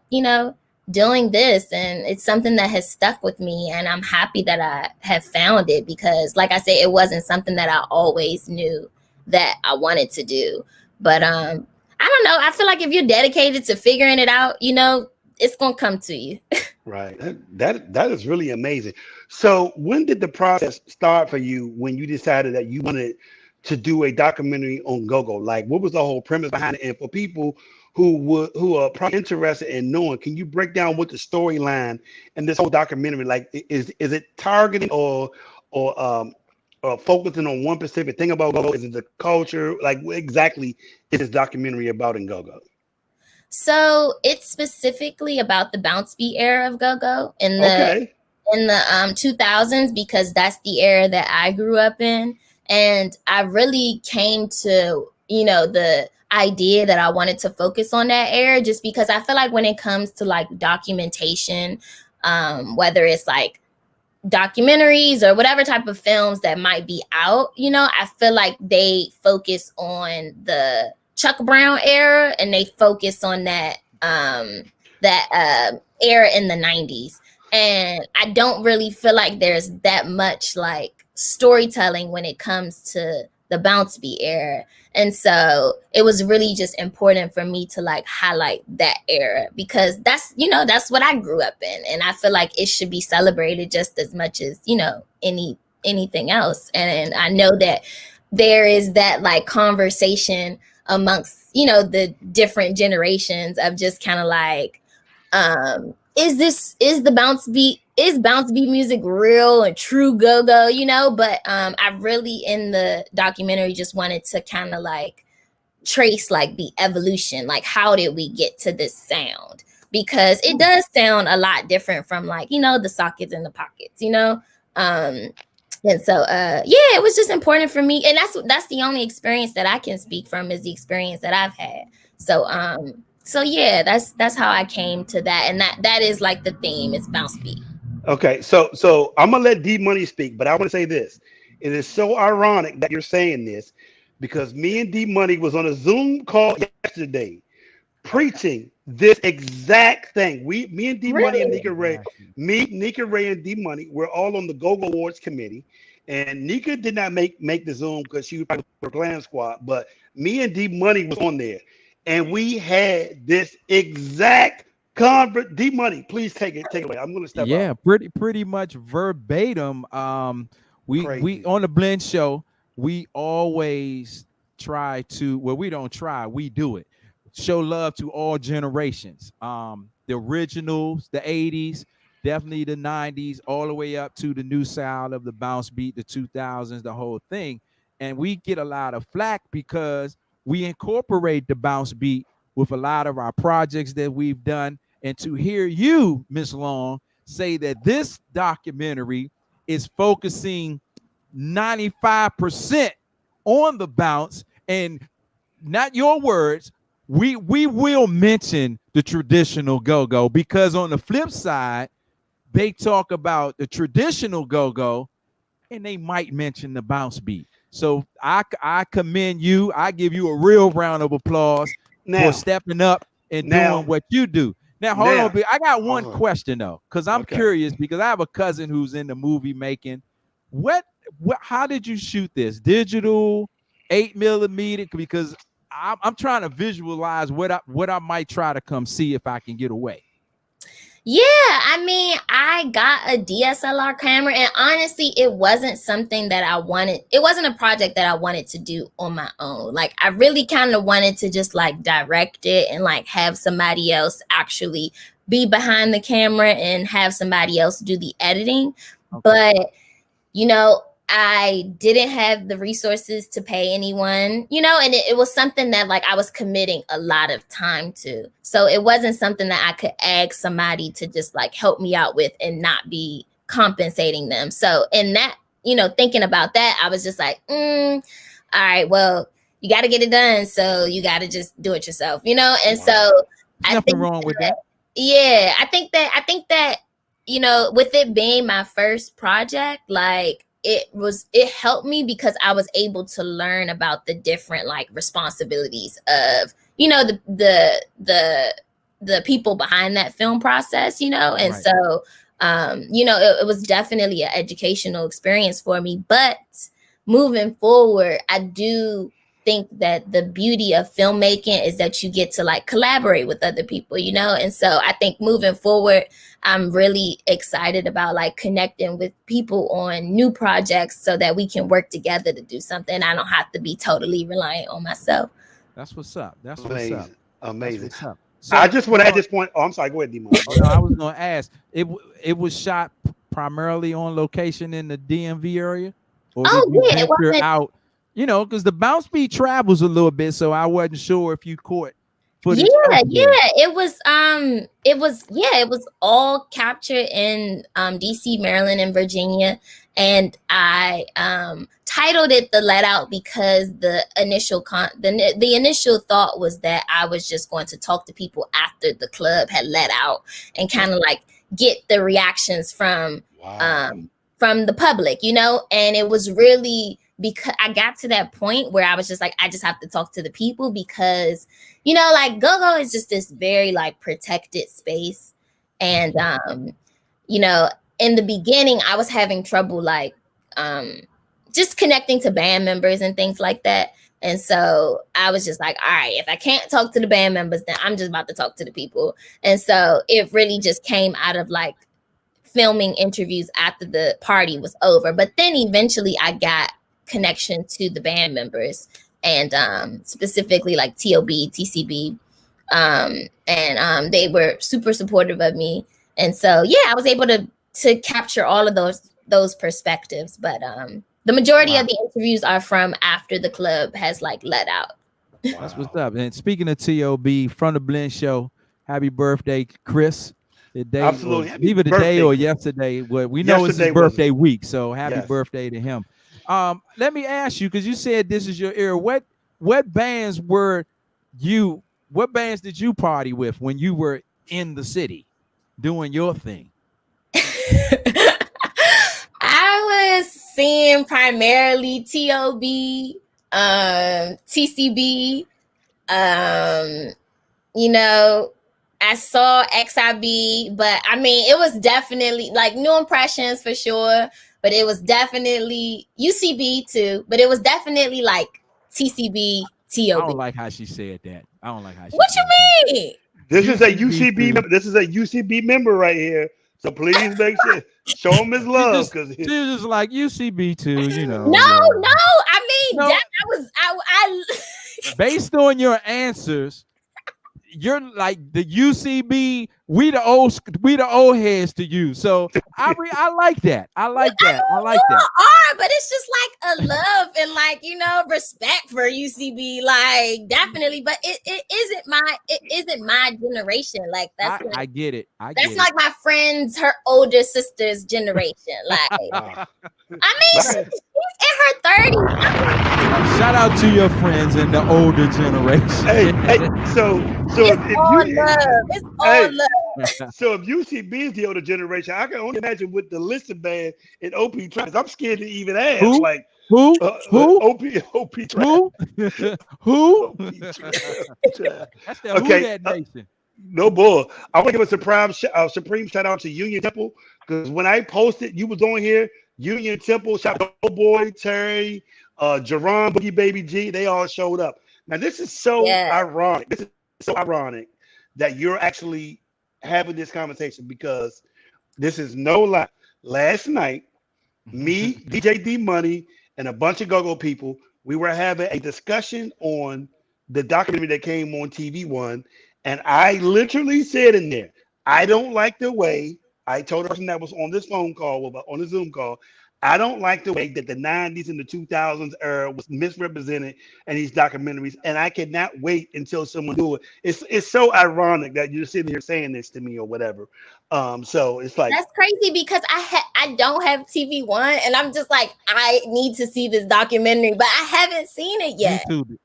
doing this, and it's something that has stuck with me, and I'm happy that I have found it because like I said, it wasn't something that I always knew that I wanted to do. But I don't know, I feel like if you're dedicated to figuring it out, it's gonna come to you. Right. That is really amazing. So when did the process start for you when you decided that you wanted to do a documentary on go-go? Like what was the whole premise behind it? And for people who are probably interested in knowing, can you break down what the storyline and this whole documentary, like is it targeting or focusing on one specific thing about go-go? Is it the culture? Like what exactly is this documentary about in go-go? So it's specifically about the bounce beat era of go-go in the 2000s, because that's the era that I grew up in. And I really came to, the idea that I wanted to focus on that era, just because I feel like when it comes to like documentation, whether it's like documentaries or whatever type of films that might be out, I feel like they focus on the Chuck Brown era and they focus on that era in the 90s. And I don't really feel like there's that much like storytelling when it comes to the bounce beat era. And so it was really just important for me to like highlight that era because that's what I grew up in. And I feel like it should be celebrated just as much as, anything else. And I know that there is that like conversation amongst, the different generations of just kind of like, is bounce beat music real and true go-go, but I really in the documentary just wanted to kind of like trace like the evolution, like how did we get to this sound, because it does sound a lot different from like the sockets and the pockets, and so it was just important for me, and that's the only experience that I can speak from is the experience that I've had. So yeah, that's how I came to that, and that is like the theme. It's bounce beat. Okay, so I'm gonna let D Money speak, but I want to say this: it is so ironic that you're saying this because me and D Money was on a Zoom call yesterday, preaching this exact thing. Me and D Money and Nika Ray, Nika Ray and D Money, we're all on the Go-Go Awards committee, and Nika did not make the Zoom because she was part of the Glam Squad, but me and D Money was on there. And we had this exact convert. D Money, please take it away. I'm going to step out. Yeah, pretty much verbatim. We on the Blend Show, we always try to. Well, we don't try. We do it. Show love to all generations. the originals, the 80s, definitely the 90s, all the way up to the new sound of the bounce beat, the 2000s, the whole thing. And we get a lot of flack because we incorporate the bounce beat with a lot of our projects that we've done. And to hear you, Miss Long, say that this documentary is focusing 95% on the bounce, and not your words, we will mention the traditional go-go, because on the flip side, they talk about the traditional go-go and they might mention the bounce beat. So I commend you. I give you a real round of applause for stepping up and doing what you do. Now, hold on. I got one question, though, because I'm curious, because I have a cousin who's in the movie making. How did you shoot this? Digital, 8mm? Because I'm trying to visualize what I might try to come see if I can get away. Yeah, I mean, I got a DSLR camera, and honestly, it wasn't something that I wanted. It wasn't a project that I wanted to do on my own. Like, I really kind of wanted to just like direct it and like have somebody else actually be behind the camera and have somebody else do the editing. Okay. But, you know, I didn't have the resources to pay anyone, you know, and it was something that like I was committing a lot of time to. So it wasn't something that I could ask somebody to just like help me out with and not be compensating them. So in that, you know, thinking about that, I was just like, all right, well, you got to get it done. So you got to just do it yourself, you know? And so there's nothing wrong with that. Yeah, I think that, you know, with it being my first project, like, it helped me because I was able to learn about the different like responsibilities of, you know, the people behind that film process, you know. And right. So you know, it was definitely an educational experience for me. But moving forward, I do think that the beauty of filmmaking is that you get to like collaborate with other people, you know. And so I think moving forward, I'm really excited about like connecting with people on new projects so that we can work together to do something. I don't have to be totally reliant on myself. That's what's up. That's amazing. What's up. Amazing. That's what's up. So, I just want to at this point. Oh, I'm sorry. Go ahead, Demo. No, I was going to ask. It was shot primarily on location in the DMV area, or did you venture out? You know, because the bounce beat travels a little bit, so I wasn't sure if you caught footage. Yeah, it was all captured in DC, Maryland, and Virginia, and I titled it "The Let Out" because the initial the initial thought was that I was just going to talk to people after the club had let out and kind of like get the reactions from the public, you know. And it was really because I got to that point where I was just like, I just have to talk to the people because, you know, like go-go is just this very like protected space. And, you know, in the beginning, I was having trouble like just connecting to band members and things like that. And so I was just like, all right, if I can't talk to the band members, then I'm just about to talk to the people. And so it really just came out of like filming interviews after the party was over. But then eventually I got connection to the band members and specifically like TOB, TCB, and they were super supportive of me. And so yeah, I was able to capture all of those perspectives. But the majority of the interviews are from after the club has like let out. That's what's up. And speaking of TOB, from the Blend Show, happy birthday, Chris. Absolutely. Either today or yesterday. Well, we know it's his birthday week, so happy birthday to him. Let me ask you, because you said this is your era. What bands did you party with when you were in the city doing your thing? I was seeing primarily TOB, TCB, you know, I saw XIB, but I mean, it was definitely like New Impressions for sure. But it was definitely UCB too. But it was definitely like TCB, TOB. I don't like how she said that. I don't like how she What said you mean? This is a UCB. This is a UCB member right here. So please make sure show him his love because she was just like UCB too. You know. No. I mean, that was I based on your answers. you're like the UCB. We the old heads to you. So I like that. I like that. I like that. Are, but it's just like a love and like respect for UCB, like definitely. But it isn't my generation. Like I get it. That's like my friend's her older sister's generation. Like I mean, she's in her 30s. Shout out to your friends in the older generation. Hey, so it's all love. It's all love. So if UCB is the older generation, I can only imagine with the Listen Band and OP Tracks. I'm scared to even ask. Who? Like Who? OP Tracks. Who? Who? That's the Who that nation. No bull. I want to give a supreme shout out to Union Temple, because when I posted, you was on here. Union Temple, shout out to Boy, Terry, Jerron, Boogie Baby G. They all showed up. Now this is so ironic. This is so ironic that you're actually having this conversation, because this is no lie. Last night, me, DJ D Money, and a bunch of go-go people, we were having a discussion on the documentary that came on TV One, and I literally said in there, I don't like the way, I told a person that was on this phone call, on the Zoom call, I don't like the way that the 90s and the 2000s era was misrepresented in these documentaries, and I cannot wait until someone do it. It's so ironic that you're sitting here saying this to me or whatever. So it's like, that's crazy, because I don't have TV One, and I'm just like, I need to see this documentary, but I haven't seen it yet. YouTube it.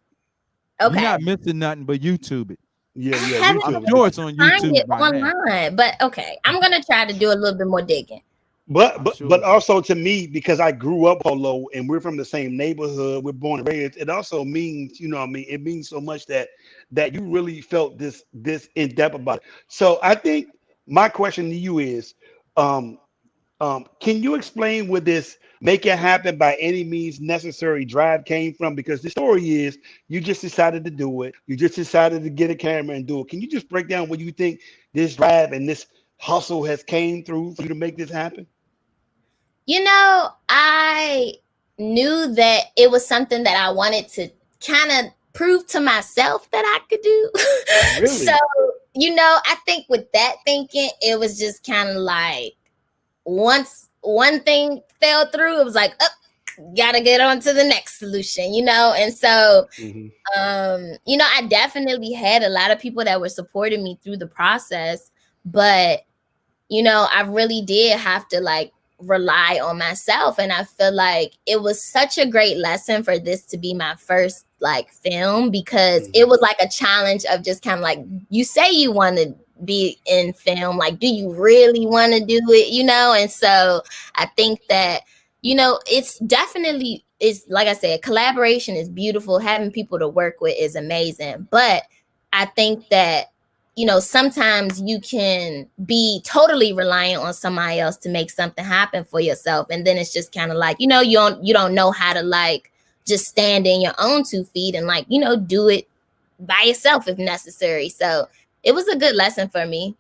Okay, you're not missing nothing but YouTube it. Yeah. I'm sure it's on YouTube online, but okay, I'm gonna try to do a little bit more digging. But also to me, because I grew up Polo and we're from the same neighborhood, we're born and raised, it also means, it means so much that you really felt this in depth about it. So I think my question to you is, can you explain where this make it happen by any means necessary drive came from? Because the story is you just decided to do it. You just decided to get a camera and do it. Can you just break down what you think this drive and this hustle has came through for you to make this happen? I knew that it was something that I wanted to kind of prove to myself that I could do. Really? So, I think with that thinking, it was just kind of like, once one thing fell through, it was like, gotta get on to the next solution, And so, I definitely had a lot of people that were supporting me through the process, but, I really did have to rely on myself. And I feel like it was such a great lesson for this to be my first film, because it was like a challenge of just kind of you say you want to be in film, do you really want to do it, And so I think that, it's definitely, like I said, collaboration is beautiful. Having people to work with is amazing. But I think that, sometimes you can be totally reliant on somebody else to make something happen for yourself. And then it's just kind of you don't know how to just stand in your own 2 feet and do it by yourself if necessary. So it was a good lesson for me,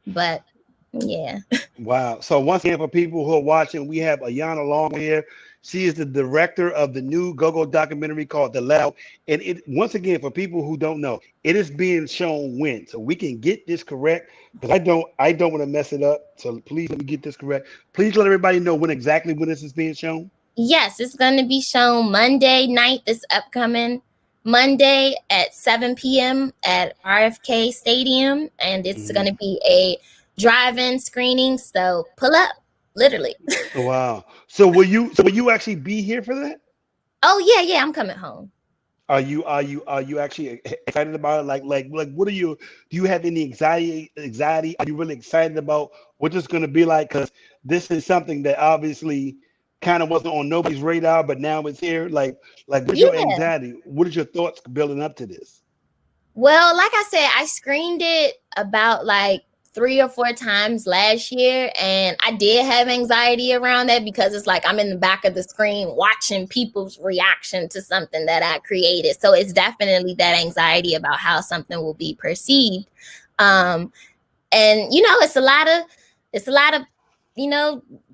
but yeah. Wow. So once again, for people who are watching, we have Ayanna Long here. She is the director of the new go-go documentary called The Loud. And it, once again, for people who don't know, it is being shown when, so we can get this correct, because I don't want to mess it up. So please let me get this correct. Please let everybody know when this is being shown. Yes, it's going to be shown Monday night, this upcoming Monday at 7 p.m. at RFK Stadium. And it's going to be a drive-in screening. So pull up. Literally. Wow. So will you actually be here for that? Oh yeah, I'm coming home. Are you actually excited about it? Like what do you have any anxiety? Are you really excited about what it's going to be like? Because this is something that obviously kind of wasn't on nobody's radar, but now it's here. Like what's your anxiety? What is your thoughts building up to this? Well, like I said, I screened it about 3 or 4 times last year, and I did have anxiety around that, because it's I'm in the back of the screen watching people's reaction to something that I created. So it's definitely that anxiety about how something will be perceived. And it's a lot of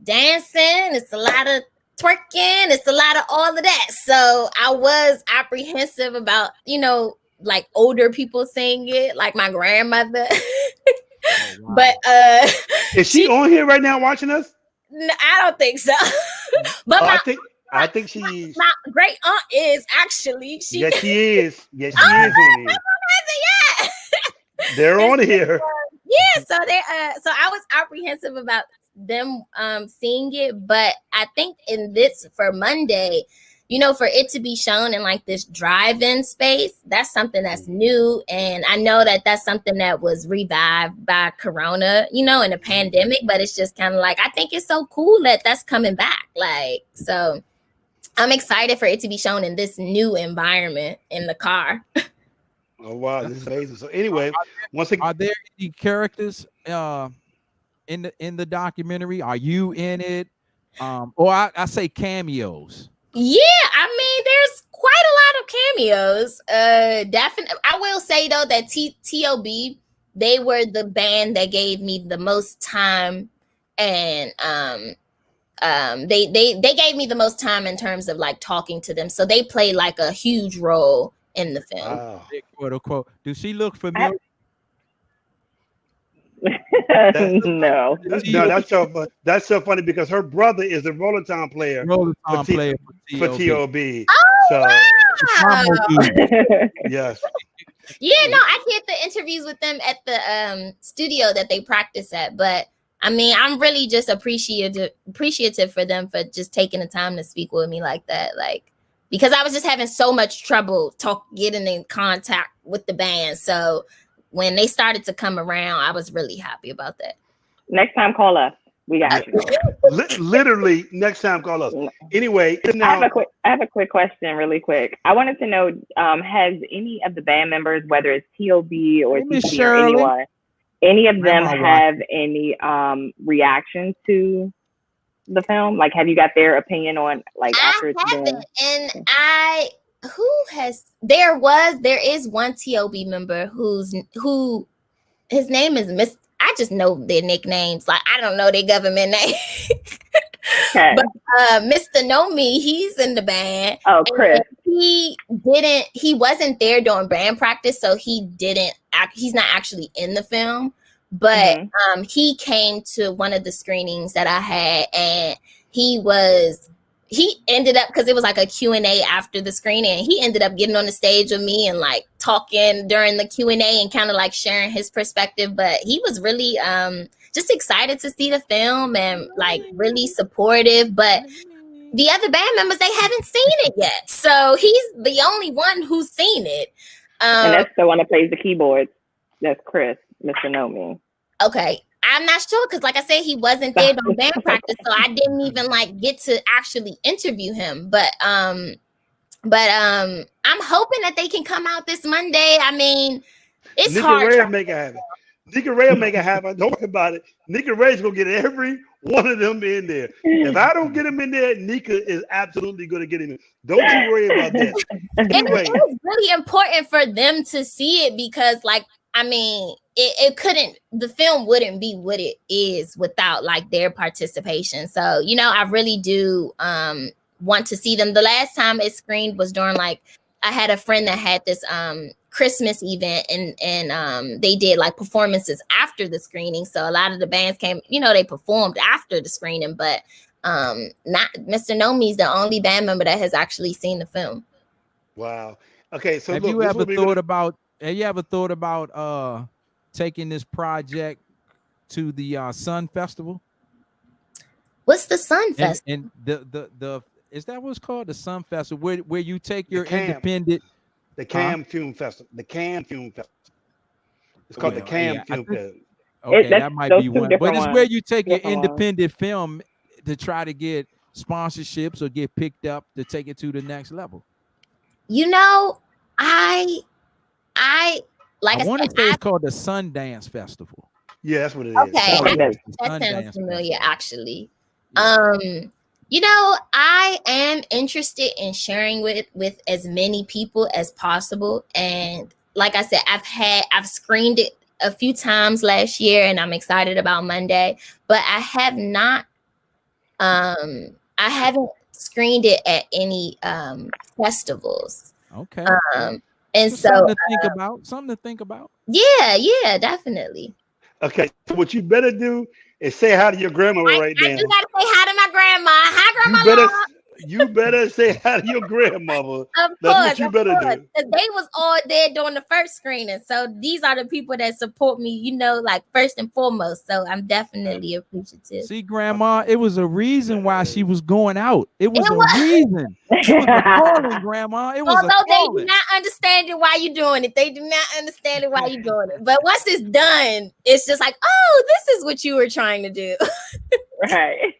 dancing, it's a lot of twerking, it's a lot of all of that. So I was apprehensive about like older people sing it, like my grandmother. Oh, wow. But Is she on here right now watching us? I don't think so. But Oh, my I think she is. my great aunt is actually. She Yes, she is. Yes, she is on here. yeah. They're on here. Yeah, so they so I was apprehensive about them seeing it, but I think in this for Monday, you know, for it to be shown in like this drive-in space, that's something that's new, and I know that that's something that was revived by Corona, you know, in the pandemic, but it's just kind of like I think it's so cool that that's coming back, like, so I'm excited for it to be shown in this new environment in the car. Oh wow, this is amazing. So anyway, once again, Are there any characters in the documentary? Are you in it? Or I say cameos. Yeah, I mean, there's quite a lot of cameos. Definitely, I will say though that T.O.B. they were the band that gave me the most time, and they gave me the most time in terms of like talking to them. So they played like a huge role in the film. wow. Quote unquote. Does she look familiar? No. No, that's so funny because her brother is the Rolling Tom player Rolling Tom for player for TOB. Oh, So wow. yes, Yeah, no, I did the interviews with them at the studio that they practice at, but I mean, I'm really just appreciative for them for just taking the time to speak with me like that, like, because I was just having so much trouble getting in contact with the band. So when they started to come around, I was really happy about that. Next time, call us. We got you. literally next time call us. Anyway, now I have a quick question, really quick. I wanted to know, has any of the band members, whether it's TOB or Miss TC or Shirley. anyone, any of them Grandma have any reactions to the film? Like, have you got their opinion on like after it's I been? haven't, and there is one TOB member who his name is Miss. I just know their nicknames. Like I don't know their government name. Okay. But Mr. Know Me, he's in the band. Oh, Chris. He wasn't there during band practice, so he's not actually in the film. But he came to one of the screenings that I had, and he ended up, because it was like a Q&A after the screening, he ended up getting on the stage with me and like talking during the Q&A and kind of like sharing his perspective. But he was really just excited to see the film and like really supportive. But the other band members, they haven't seen it yet, so he's the only one who's seen it. And that's the one that plays the keyboards. That's Chris, Mr. Know Me. Okay, I'm not sure because, like I said, he wasn't there during band practice, so I didn't even like get to actually interview him. But I'm hoping that they can come out this Monday. I mean, it's Nika hard. Ray will make it happen. Nika Ray will make it happen. Don't worry about it. Nika Ray's gonna get every one of them in there. If I don't get him in there, Nika is absolutely gonna get him in. Don't you worry about that. Anyway, It was really important for them to see it because, like, I mean, the film wouldn't be what it is without like their participation. So, you know, I really do want to see them. The last time it screened was during like, I had a friend that had this Christmas event and they did like performances after the screening. So a lot of the bands came, you know, they performed after the screening, but not Mr. Know Me's the only band member that has actually seen the film. wow. Okay, so Have look, you ever thought about taking this project to the Sun Festival? What's the Sun Festival? And the is that what's called, the Sun Festival, where you take your CAM. independent the CAM Film Festival. The CAM Film Festival. It's called the CAM Film Festival. Okay, That's that might those be two one. different But it's ones. where you take your Different ones. independent film to try to get sponsorships or get picked up to take it to the next level. You know, I like I want to said, say it's called the Sundance Festival. Yeah, that's what it is. okay, Oh, yes. that Sundance sounds familiar Festival. actually. Yeah. You know, I am interested in sharing with as many people as possible. And like I said, I've screened it a few times last year and I'm excited about Monday, but I haven't screened it at any festivals. Okay. And And so something to think about. Something to think about. yeah, definitely. Okay, so what you better do is say hi to your grandmother right I now. do gotta say hi to my grandma. Hi, You grandma. better, you better say hi to your grandmother. Of That's course, what you better do. because they was all there during the first screening. So these are the people that support me, you know, like first and foremost. So I'm definitely appreciative. See, Grandma, it was a reason why she was going out. It was It a was. reason. It was a calling, Grandma. It was a Although they do calling. not understand it why you're doing it. They do not understand it why you're doing it. But once it's done, it's just like, oh, this is what you were trying to do. Right.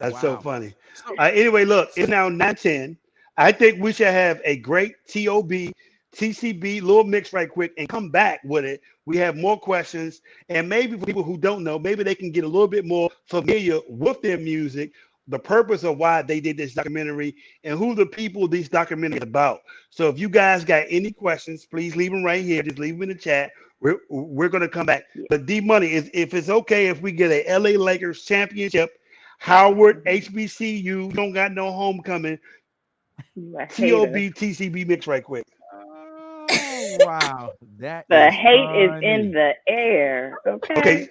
That's Wow. so funny. Anyway, look, it's now 9:10. I think we should have a great TCB little mix right quick and come back with it. We have more questions, and maybe for people who don't know, maybe they can get a little bit more familiar with their music, the purpose of why they did this documentary, and who the people this documentary is about. So if you guys got any questions, please leave them right here. Just leave them in the chat. We're going to come back. But D Money, if it's okay if we get a LA Lakers championship, Howard, HBCU, don't got no homecoming, TOB, TCB mix right quick. Oh, wow. That The is hate funny. is in the air. Okay.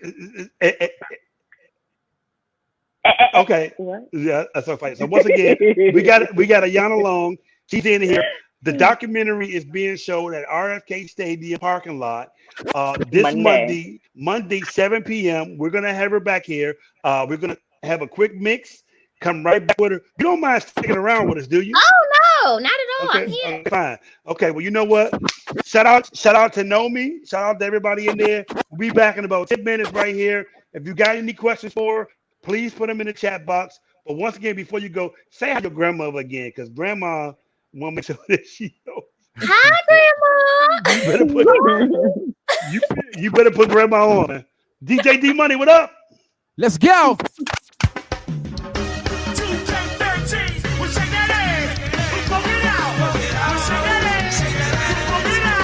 Okay. What? Yeah, that's so funny. So once again, we got Ayanna Long. She's in here. The documentary is being shown at RFK Stadium parking lot this Monday, 7 p.m. We're gonna have her back here. We're gonna have a quick mix. Come right back with her. You don't mind sticking around with us, do you? Oh no, not at all. Okay, I'm here. okay, fine. Okay, well, you know what? Shout out to Nomi. Shout out to everybody in there. We'll be back in about 10 minutes right here. If you got any questions for her, please put them in the chat box. But once again, before you go, say hi to your grandmother again, because grandma want to make sure that she knows. Hi, Grandma. You better put grandma on. DJ D Money, what up? Let's go.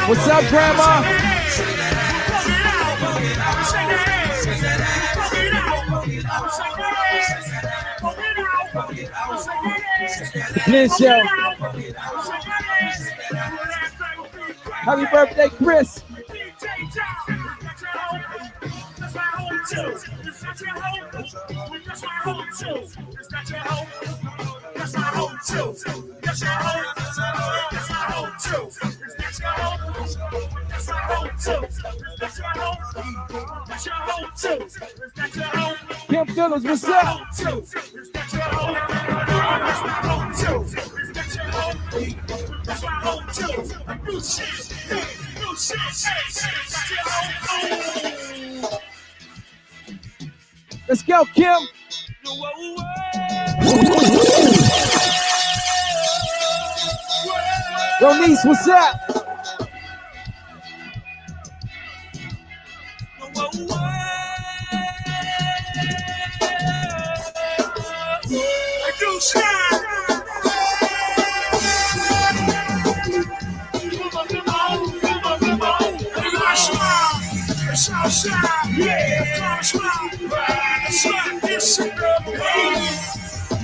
What's up, Grandma? Blend Show. Happy birthday, Chris. Kim Phillips, what's up? Let's go, Kim. Ronice, what's up?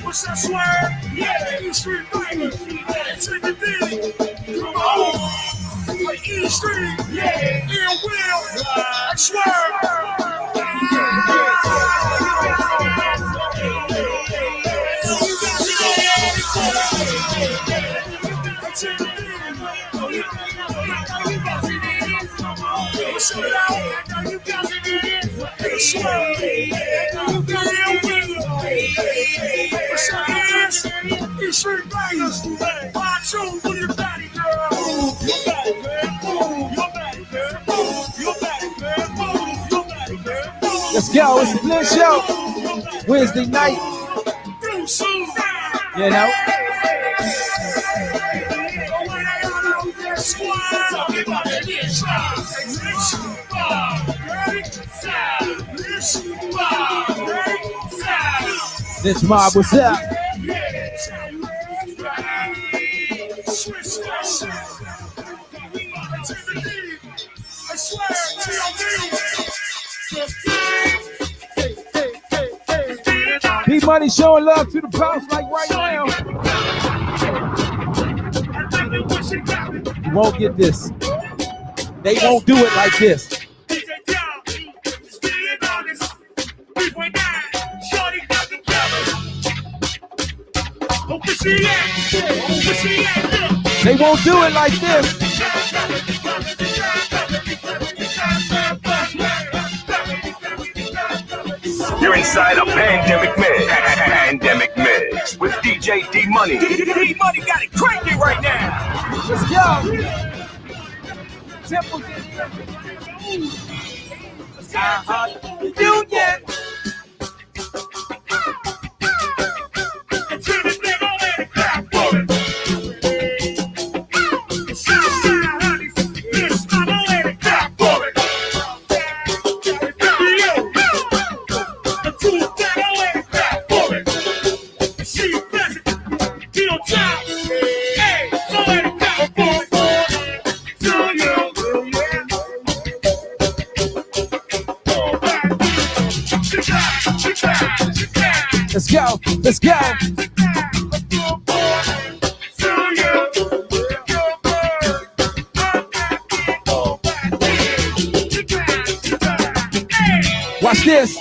What's that swear? Yeah, East Street baby. Take the D. Come on. Like East Street. Yeah, ill will. I swear. Let's go. It's the Blend Show. Wednesday night. You know. This mob, what's up? B-Money showing love to the bounce like right now. You won't get this. They won't do it like this. They won't do it like this. You're inside a pandemic mix. Pandemic mix with DJ D Money. D Money got it cranking right now. Let's go. Temple's in here. Union. Let's go. Let's go. Watch this.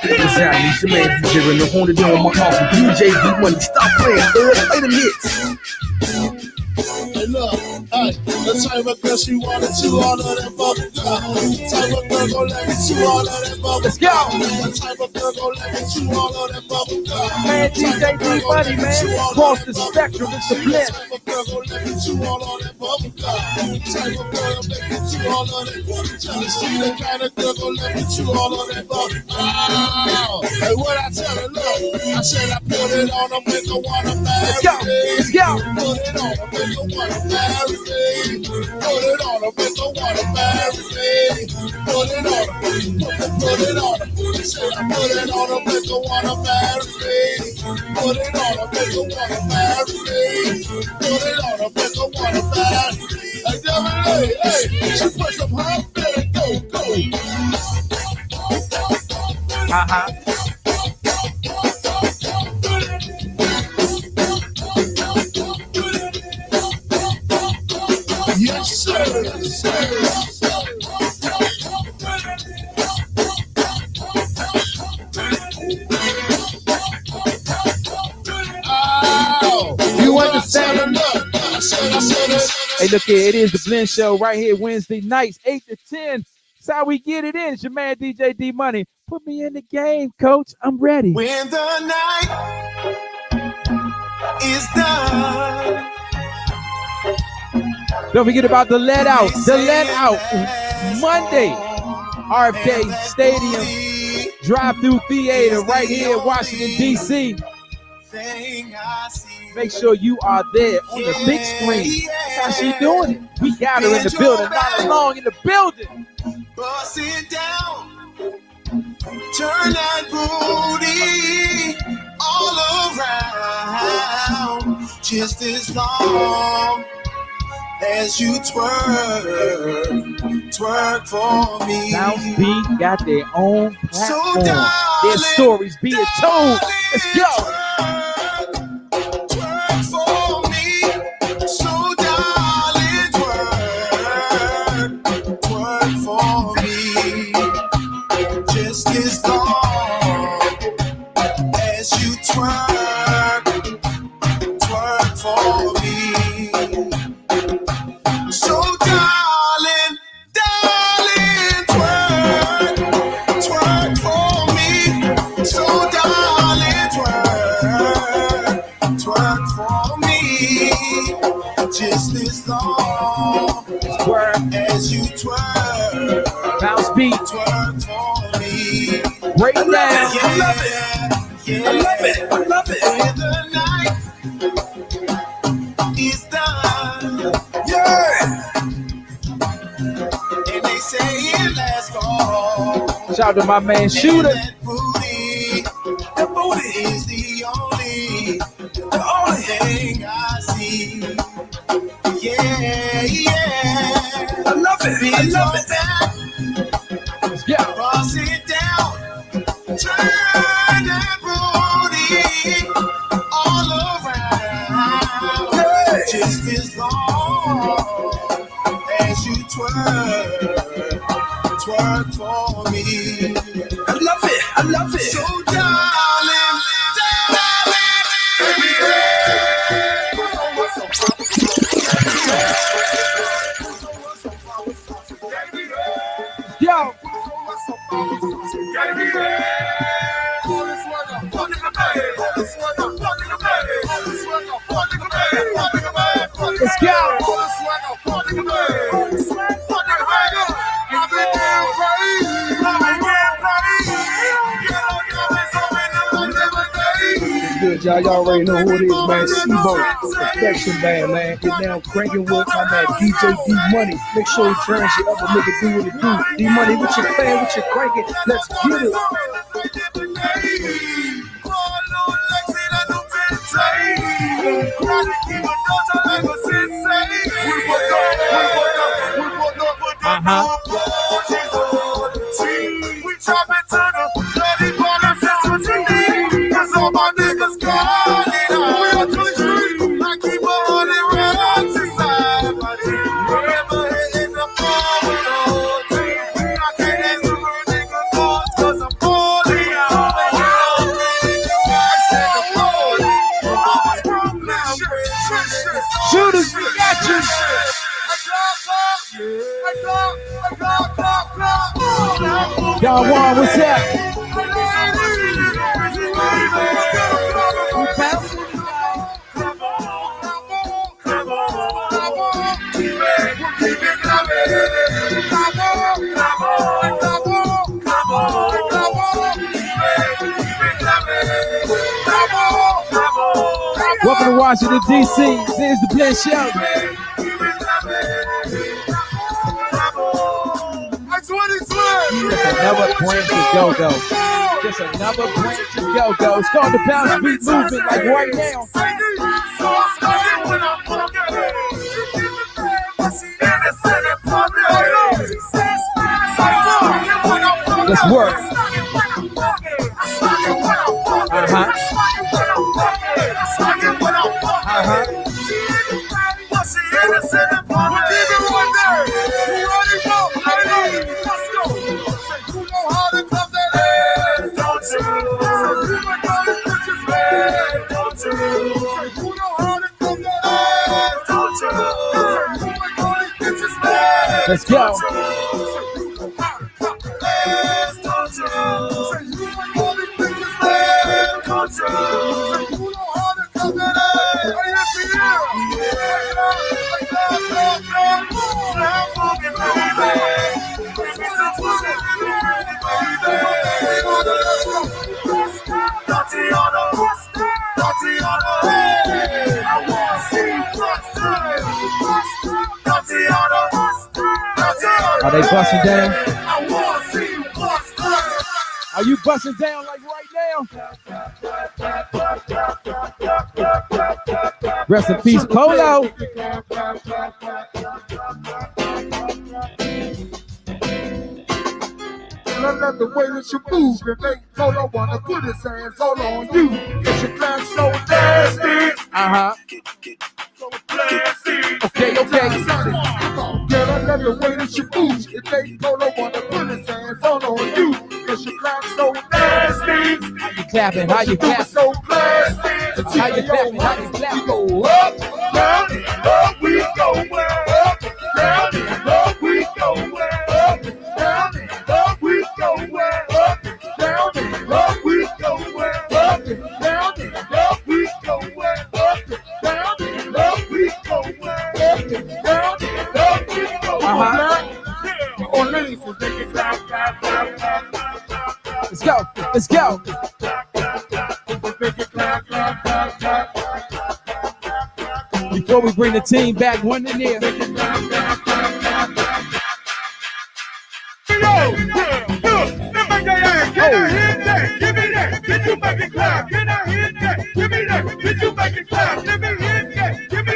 Exactly, it's your man DJ Ray, the Honda doing my awesome DJ D Money. Stop playing, play the hits. Hey, look, hey, the type of girl she wanted to all of that bubble gum. The type of girl gon' let me to all of that bubble. Let's go. The type of girl gon' let me to all of that bubble gum. Man, DJ D Money, man. Across the spectrum, it's a blend. The type of girl gon' let me to all of that bubble gum. The type of girl gon' let me to all of that bubble gum. See the kind of girl gon' let me to all of that bubble gum. Hey, what I tell her, look, I said I put it on her, make her wanna marry. Let's go. Let's go. Put it on her, make her wanna marry me. Put it on her, make her wanna marry me. Put it on her, put it on her. She said I put it on her, make her wanna marry me. Put it on her, make her wanna marry me. Put it on her, make her wanna marry me. Hey, Devin, hey, she puts up her better go, go. Yes, sir. Yes, sir. Oh, You understand? Hey, look here. It is the Blend Show right here Wednesday nights, 8 to 10. That's how we get it in. It's your man, DJ D Money. Put me in the game, coach. I'm ready. When the night is done. Don't forget about the Let Out. The Let Out. Monday. RFK Stadium. Drive-through theater right here in Washington, D.C. Make sure you are there on the big screen. That's how she doing it. We got her in the building, not along in the building. Bust it down. Turn that booty all around. Just as long as you twerk for me. Bounce Beat got their own platform. So darling, their stories being told. Let's go. Twerk for me. So darling, twerk for me. Just as long as you twerk for me. So darling, twerk for me. So darling, twerk for me. Just as long as you twerk. Bounce Beat. Twerk for me. Break it down. I love it. I love it. When the night is done. Yeah. And they say it lasts long. Shout out to my man Shooter. That booty is the only thing I see. Yeah. I love it. I love it. Let's go. Cross it down. Turn that booty all around. Yeah. Just as long twerk for me. I love it, I love it. So darling, baby, Yo. Let's go. Good, y'all. Y'all already know who it is, man. Sibo, Perfection Band, man. Get down cranking with my man DJ D Money. Make sure he turns you up and make it do what it do. D Money, what you playing, what you cranking? Let's get it. We chop it to the bloody bottom, that's what you need. Cause all my niggas calling out. We are 23. I keep 100 rounds inside my team. Forever hitting the ball with the whole team. I can't answer her nigga calls cause I'm falling out. Shooters, we got you. Y'all want what's up? Welcome to Washington, D.C. This is DaBlendShow. Just another branch to go-go. Just another branch to go-go. It's called the bounce beat movement, like right now. Let's work. Let's go. Are they busting down? Are you busting down like right now? Rest in peace, Polo. I love the way that you move and make Polo wanna put his hands all on you. Cause your class so nasty. So classy. Okay. Girl, I love the way that you move and make Polo wanna put his hands all on you. Cause your class so nasty. How you clapping? How you clapping? So classy. How you clapping? How you clapping? We go up, down, up, we go up, down, up, we go up, down, up, we go up, down, up, we go up, down, up, we go up, down, up, we go Let's go. Let's go. Before we bring the team back, one in there.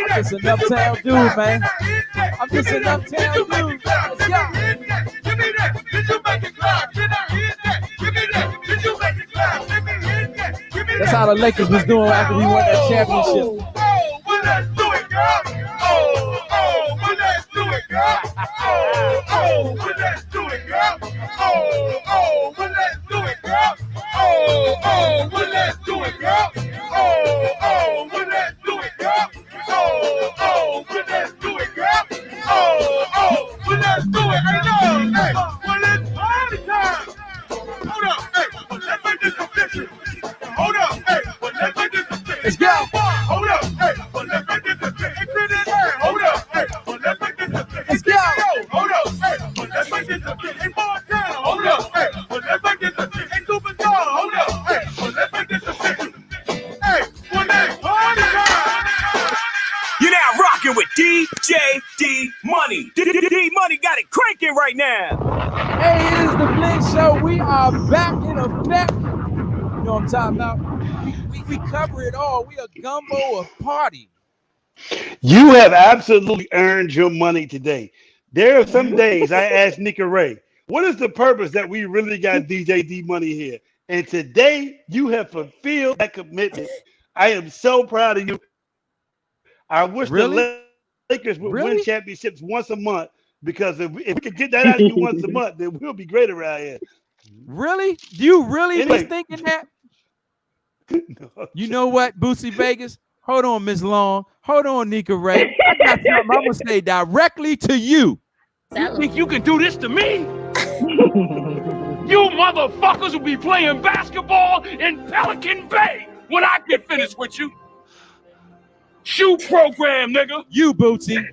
I'm just an uptown dude, man. I'm just an uptown dude. Let's go. That's how the Lakers was doing after we won that championship. Let's do it, girl. Let's do it, girl. oh, well, let's do it, girl. Oh, well, let's do it, girl. Oh, well, let's do it, girl. Oh, well, let's do it, girl. Oh, well, let's do it, girl. Oh, well, let's do it. Hey, no, hey, well, it's party time. Hold up, hey, well, let's make this official. Hold up, hey, well, let's make this official. Let's go. Hold up, hey, well, let's make this official. Hold up, hey, well, let's make this official. Let's go. Hold up, hey, well, let's make this official. Hey, Montana, hold up, hey, well, let's make this official. Hey, Superstar, hold up, hey, well, let's make this official. Hey, well, let's party time. You're now rocking with DJ D Money. D Money got it cranking right now. Hey, it is the Blend Show. We are back in effect. You know what I'm talking about? We cover it all. We a gumbo of party. You have absolutely earned your money today. There are some days I asked Nika Ray, what is the purpose that we really got DJ D Money here? And today you have fulfilled that commitment. I am so proud of you. I wish the Lakers would win championships once a month, because if we could get that out of you once a month, then we'll be great around here. Really? You really Anyway. was thinking that? You know what, Boosie Vegas? Hold on, Miss Long. Hold on, Nika Ray. I got something I'm going to say directly to you. You think you can do this to me? You motherfuckers will be playing basketball in Pelican Bay when I get finished with you. Shoe program, nigga. You, Bootsy.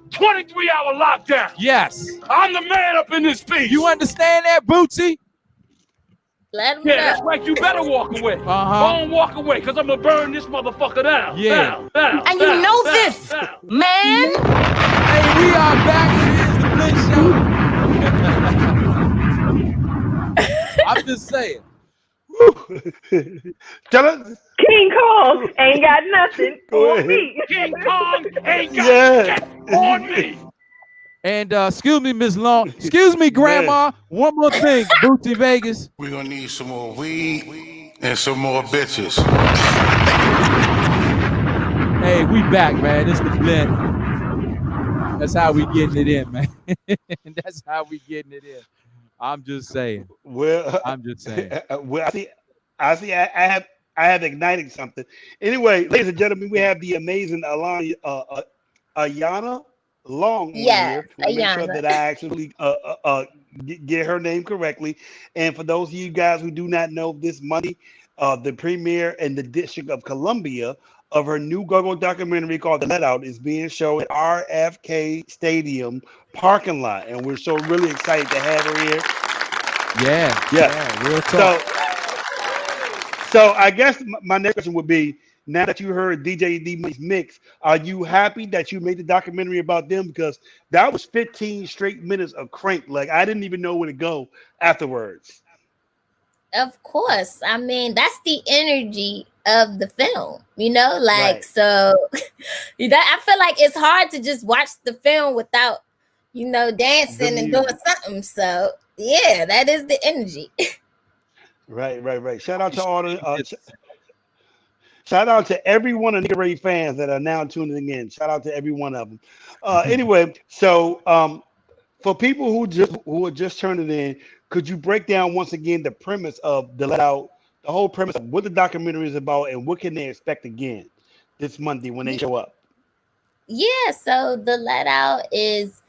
23-hour lockdown. Yes. I'm the man up in this piece. You understand that, Bootsy? Let him Yeah, know. that's right. You better walk away. Don't walk away, because I'm going to burn this motherfucker down. Yeah. Down, And you know this, man. Hey, we are back. It is the Blend Show. I'm just saying. King Kong ain't got nothing on me. King Kong ain't got shit on me. And excuse me, Miss Long. Excuse me, Grandma. One more thing, Bootsy Vegas. We're gonna need some more weed and some more bitches. Hey, we back, man. It's the Blend. That's how we getting it in, man. That's how we getting it in. I'm just saying. Well, I'm just saying. Well, I have ignited something. Anyway, ladies and gentlemen, we have the amazing Ayanna Long here. Make sure that I actually get her name correctly. And for those of you guys who do not know, this Monday, the premiere in the District of Columbia of her new Go-Go documentary called The Let Out is being shown at RFK Stadium parking lot, and we're so really excited to have her here. Yeah, real talk. So I guess my next question would be, now that you heard DJ D Money's mix, are you happy that you made the documentary about them? Because that was 15 straight minutes of crank. Like, I didn't even know where to go afterwards. Of course. I mean, that's the energy of the film, you know, like, right. So I feel like it's hard to just watch the film without, you know, dancing and doing something. So yeah, that is the energy. Right. Shout out to all the shout out to every one of the Ray fans that are now tuning in. Shout out to every one of them. Anyway, so for people who are just turning in, could you break down once again the premise of The Let Out, the whole premise of what the documentary is about, and what can they expect again this Monday when they show up? Yeah, so The Let Out is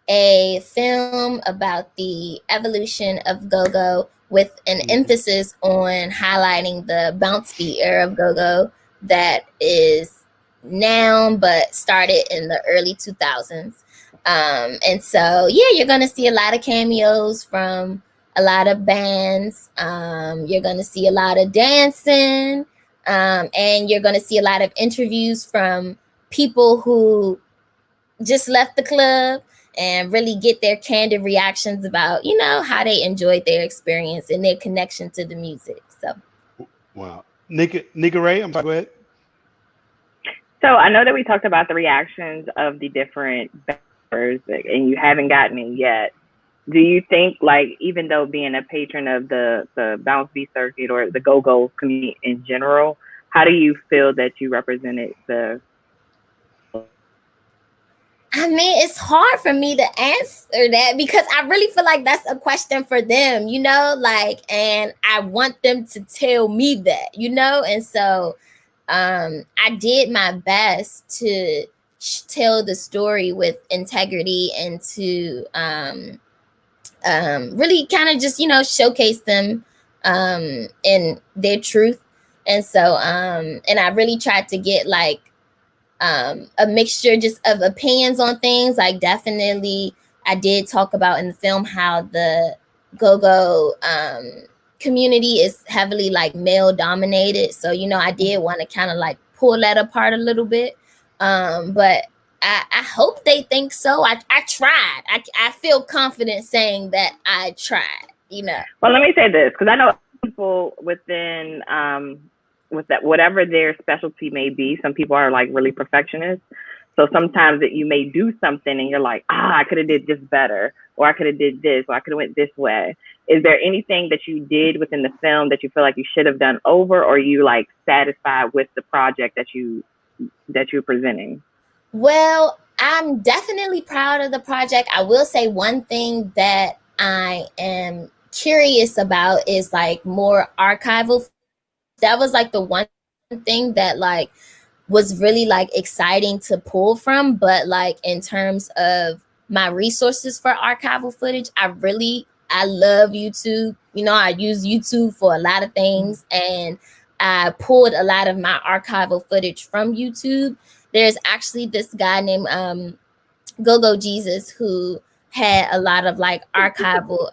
a film about the evolution of go-go with an emphasis on highlighting the bounce beat era of go-go that is now but started in the early 2000s. And so, yeah, you're going to see a lot of cameos from a lot of bands. You're going to see a lot of dancing. And you're going to see a lot of interviews from people who just left the club and really get their candid reactions about, you know, how they enjoyed their experience and their connection to the music. So, wow. Nika Ray, I'm sorry, go ahead. So I know that we talked about the reactions of the different members, and you haven't gotten it yet. Do you think, like, even though being a patron of the bounce beat circuit or the go-go community in general, how do you feel that you represented the I mean, it's hard for me to answer that because I really feel like that's a question for them, like, and I want them to tell me that, and so I did my best to tell the story with integrity and to really kind of just, showcase them in their truth. And so, and I really tried to get like, a mixture just of opinions on things. Like definitely I did talk about in the film how the go-go community is heavily like male dominated. So, I did want to kind of like pull that apart a little bit. But I hope they think so. I tried. I feel confident saying that I tried, Well, let me say this, because I know people within with that, whatever their specialty may be, some people are like really perfectionists. So sometimes that you may do something and you're like, I could have did this better, or I could have did this, or I could have went this way. Is there anything that you did within the film that you feel like you should have done over, or are you like satisfied with the project that you're presenting? Well, I'm definitely proud of the project. I will say one thing that I am curious about is like more archival. That was like the one thing that like was really like exciting to pull from. But like in terms of my resources for archival footage, I love YouTube. I use YouTube for a lot of things, and I pulled a lot of my archival footage from YouTube. There's actually this guy named Go-Go Jesus who had a lot of like archival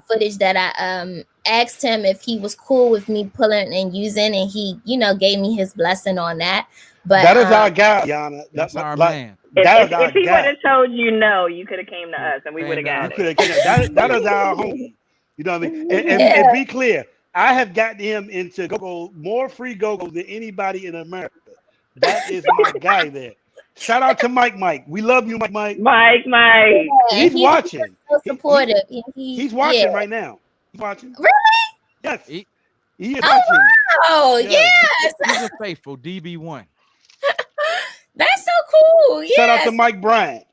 footage that I asked him if he was cool with me pulling and using, and he, gave me his blessing on that. But that is our guy, Ayanna. That's our man. If he would have told you no, you could have came to us and we would have got it. That is our homie. You know what I mean? And be clear, I have gotten him into go-go, more free go-go than anybody in America. That is my guy there. Shout out to Mike. We love you, Mike. Yeah, he's watching. So supportive. He's watching right now. He's watching. Really? Yes. He is watching. Oh, yes. He's a faithful DB1. That's so cool. Yes. Shout out to Mike Bryant.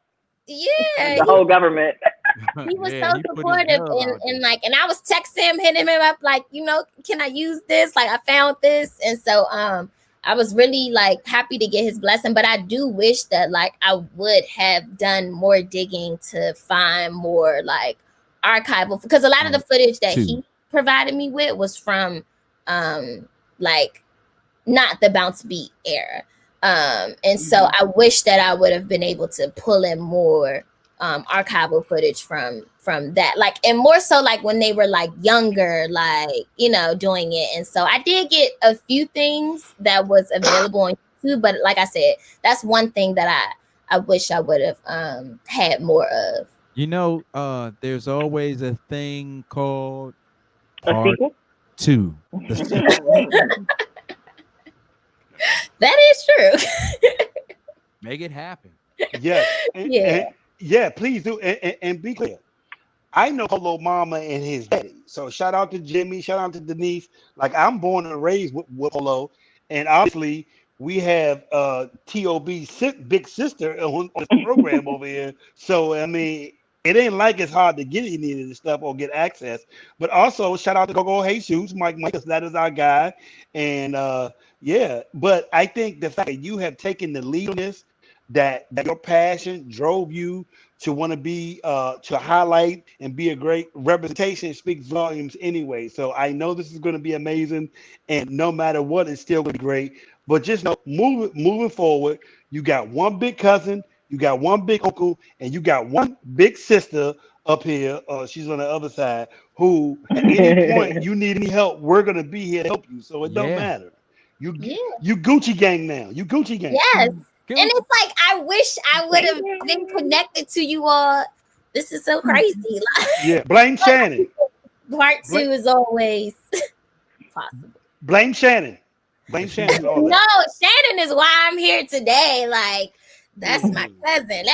Yeah. The whole government. He was so supportive, and I was texting him, hitting him up like, can I use this? Like I found this. And so I was really like happy to get his blessing, but I do wish that like I would have done more digging to find more like archival, because a lot of the footage that he provided me with was from like not the bounce beat era. And so I wish that I would have been able to pull in more archival footage from that, like, and more so like when they were like younger, like, doing it. And so I did get a few things that was available on YouTube, but like I said, that's one thing that I wish I would have had more of. There's always a thing called a sequel? 2. That is true. Make it happen. Yes. Please do. And be clear. I know Polo Mama and his daddy. So shout out to Jimmy. Shout out to Denise. Like, I'm born and raised with Polo. And obviously, we have T.O.B.'s big sister on the program over here. So, I mean, it ain't like it's hard to get any of this stuff or get access. But also, shout out to Go-Go Jesus, Mike, because that is our guy. And, but I think the fact that you have taken the lead on this, that your passion drove you to want to be to highlight and be a great representation, speaks volumes anyway. So I know this is going to be amazing, and no matter what, it's still going to be great. But just know, moving forward, you got one big cousin, you got one big uncle, and you got one big sister up here. She's on the other side, who at any point you need any help, we're going to be here to help you. So it don't matter. You Gucci gang now. You Gucci gang. Yes. And it's like, I wish I would have been connected to you all. This is so crazy. Blame Shannon. Part 2 is always possible. Blame Shannon. Blame Shannon. No, Shannon is why I'm here today. Like, that's my cousin.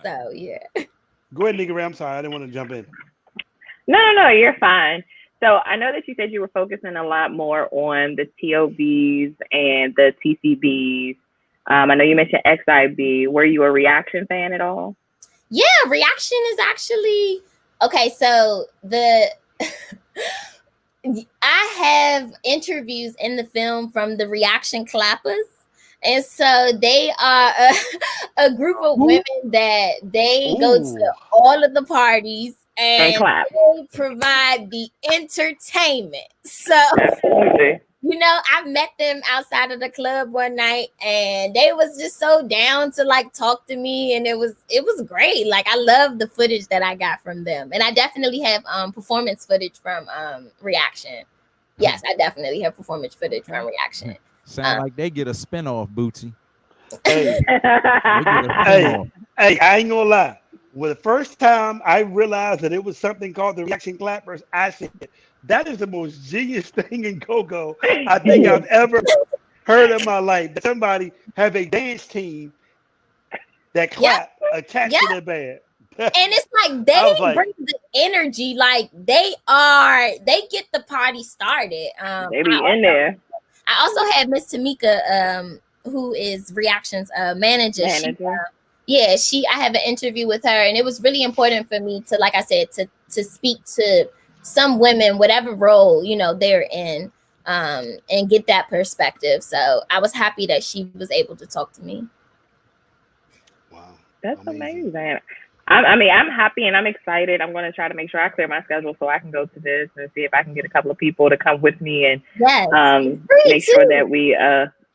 So, yeah. Go ahead, Nigga Ray. I'm sorry. I didn't want to jump in. No, you're fine. So I know that you said you were focusing a lot more on the TOBs and the TCBs I know you mentioned XIB. Were you a Reaction fan at all? Yeah, Reaction is actually okay. So I have interviews in the film from the Reaction Clappers. And so they are a group of women that they go to all of the parties and clap. they provide the entertainment. So Absolutely. you know, I met them outside of the club one night and they was just so down to like talk to me, and it was great. Like I love the footage that I got from them. And I definitely have performance footage from Reaction. Yes, I definitely have performance footage from Reaction. Sound like they get a spinoff, Bootsy. Hey, hey, I ain't gonna lie. Well, the first time I realized that it was something called the Reaction Clappers, I said, that is the most genius thing in go-go I think I've ever heard in my life. That somebody have a dance team that clap attached to their band. And it's like they bring the energy, like they get the party started. They be in there. I also had Miss Tamika, who is Reaction's manager. I have an interview with her, and it was really important for me to, like I said, to speak to some women, whatever role, you know, they're in, and get that perspective. So I was happy that she was able to talk to me. Wow. That's amazing. I'm happy and I'm excited. I'm going to try to make sure I clear my schedule so I can go to this and see if I can get a couple of people to come with me and make sure that we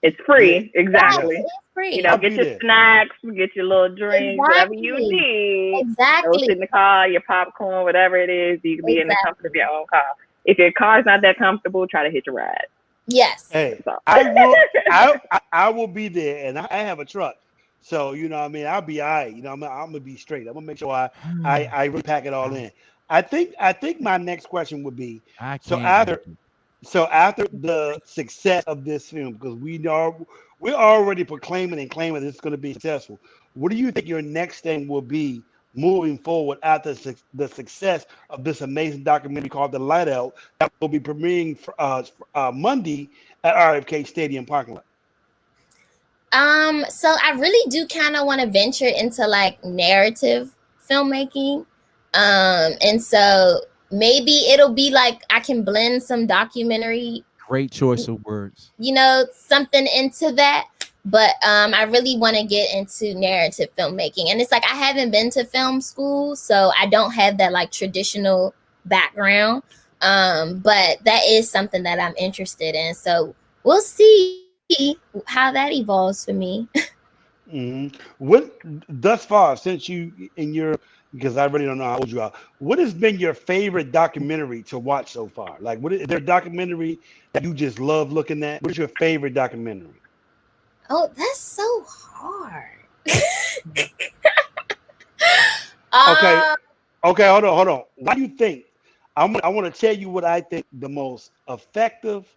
it's free. Exactly. Yes, it's free. You know, get your snacks, get your little drinks, whatever you need. Go sit in the car, your popcorn, whatever it is. You can be in the comfort of your own car. If your car's not that comfortable, try to hitch a ride. Yes. Hey, I will be there, and I have a truck. So, you know what I mean? I'll be all right. You know, I'm going to be straight. I'm going to make sure I really pack it all in. I think my next question would be, after the success of this film, because we're already proclaiming and claiming this is going to be successful, what do you think your next thing will be moving forward after the success of this amazing documentary called The Light Out that will be premiering Monday at RFK Stadium parking lot? So I really do kind of want to venture into like narrative filmmaking. And so maybe it'll be like I can blend some documentary. Great choice of words. You know, something into that. But I really want to get into narrative filmmaking. And it's like I haven't been to film school, so I don't have that like traditional background. But that is something that I'm interested in. So we'll see how that evolves for me. Mm-hmm. What thus far, since you in your, because I really don't know how old you are, what has been your favorite documentary to watch so far? Like, is there a documentary that you just love looking at? What is your favorite documentary? Oh, that's so hard. Okay, hold on. What do you think? I want to tell you what I think the most effective,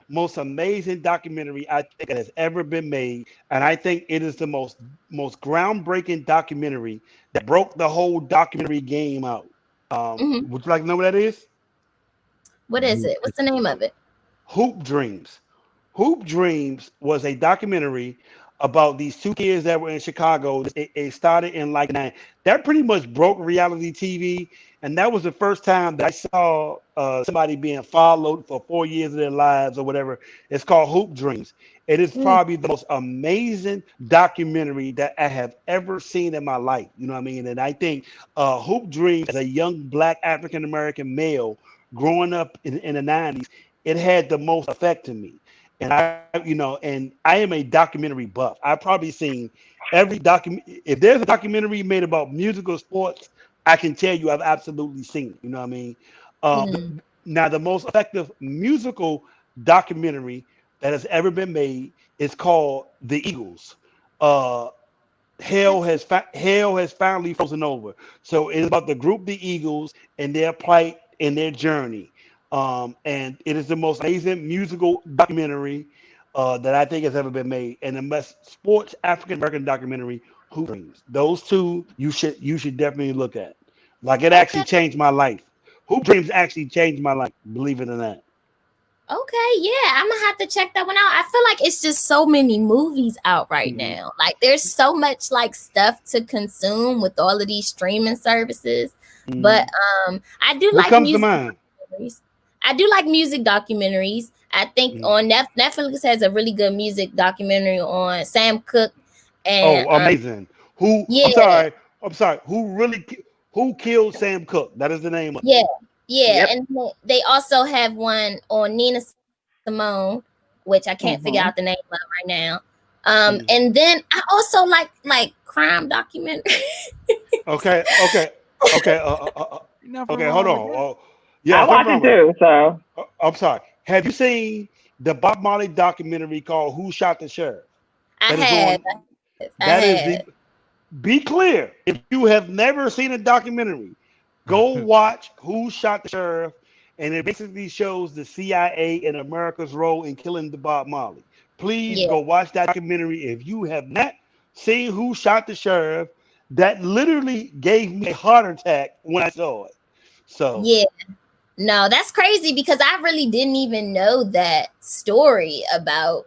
most amazing documentary I think that has ever been made, and I think it is the most groundbreaking documentary that broke the whole documentary game out. Would you like to know what that is? What is it? What's the name of it? Hoop Dreams. Hoop Dreams was a documentary about these two kids that were in Chicago. It started in like 9. That pretty much broke reality TV, and that was the first time that I saw somebody being followed for 4 years of their lives or whatever. It's called Hoop Dreams. It is probably the most amazing documentary that I have ever seen in my life. You know what I mean? And I think Hoop Dreams, as a young Black African American male growing up in the 90s, it had the most effect on me. And I am a documentary buff. I've probably seen every document. If there's a documentary made about musical sports, I can tell you I've absolutely seen it. You know what I mean? Now, the most effective musical documentary that has ever been made is called The Eagles. Hell has finally frozen over. So it's about the group The Eagles and their plight and their journey. And it is the most amazing musical documentary that I think has ever been made, and the best sports African American documentary, Hoop Dreams. Those two you should definitely look at. Like, it actually changed my life. Hoop Dreams actually changed my life, believe it or not. Okay, yeah, I'm gonna have to check that one out. I feel like it's just so many movies out right now. Like there's so much like stuff to consume with all of these streaming services. But I do What like comes to music mind? documentaries. I do like music documentaries. I think on Netflix has a really good music documentary on Sam Cooke and Oh, amazing. Who? yeah, I'm sorry. I'm sorry. Who killed Sam Cooke? That is the name of it. yeah, yeah. Yep. And they also have one on Nina Simone, which I can't figure out the name of right now. And then I also like crime documentary. Okay. Okay. Okay. Nothing Okay. Hold wrong with on. that. Oh, yeah. I watch Something it wrong with too. So it. I'm sorry. Have you seen the Bob Marley documentary called "Who Shot the Sheriff"? I That is have, on. I That is had. the. Be clear. If you have never seen a documentary, go watch "Who Shot the Sheriff," and it basically shows the CIA and America's role in killing the Bob Marley. Please Yeah, go watch that documentary. If you have not seen "Who Shot the Sheriff," that literally gave me a heart attack when I saw it. So, yeah. No, that's crazy because I really didn't even know that story about,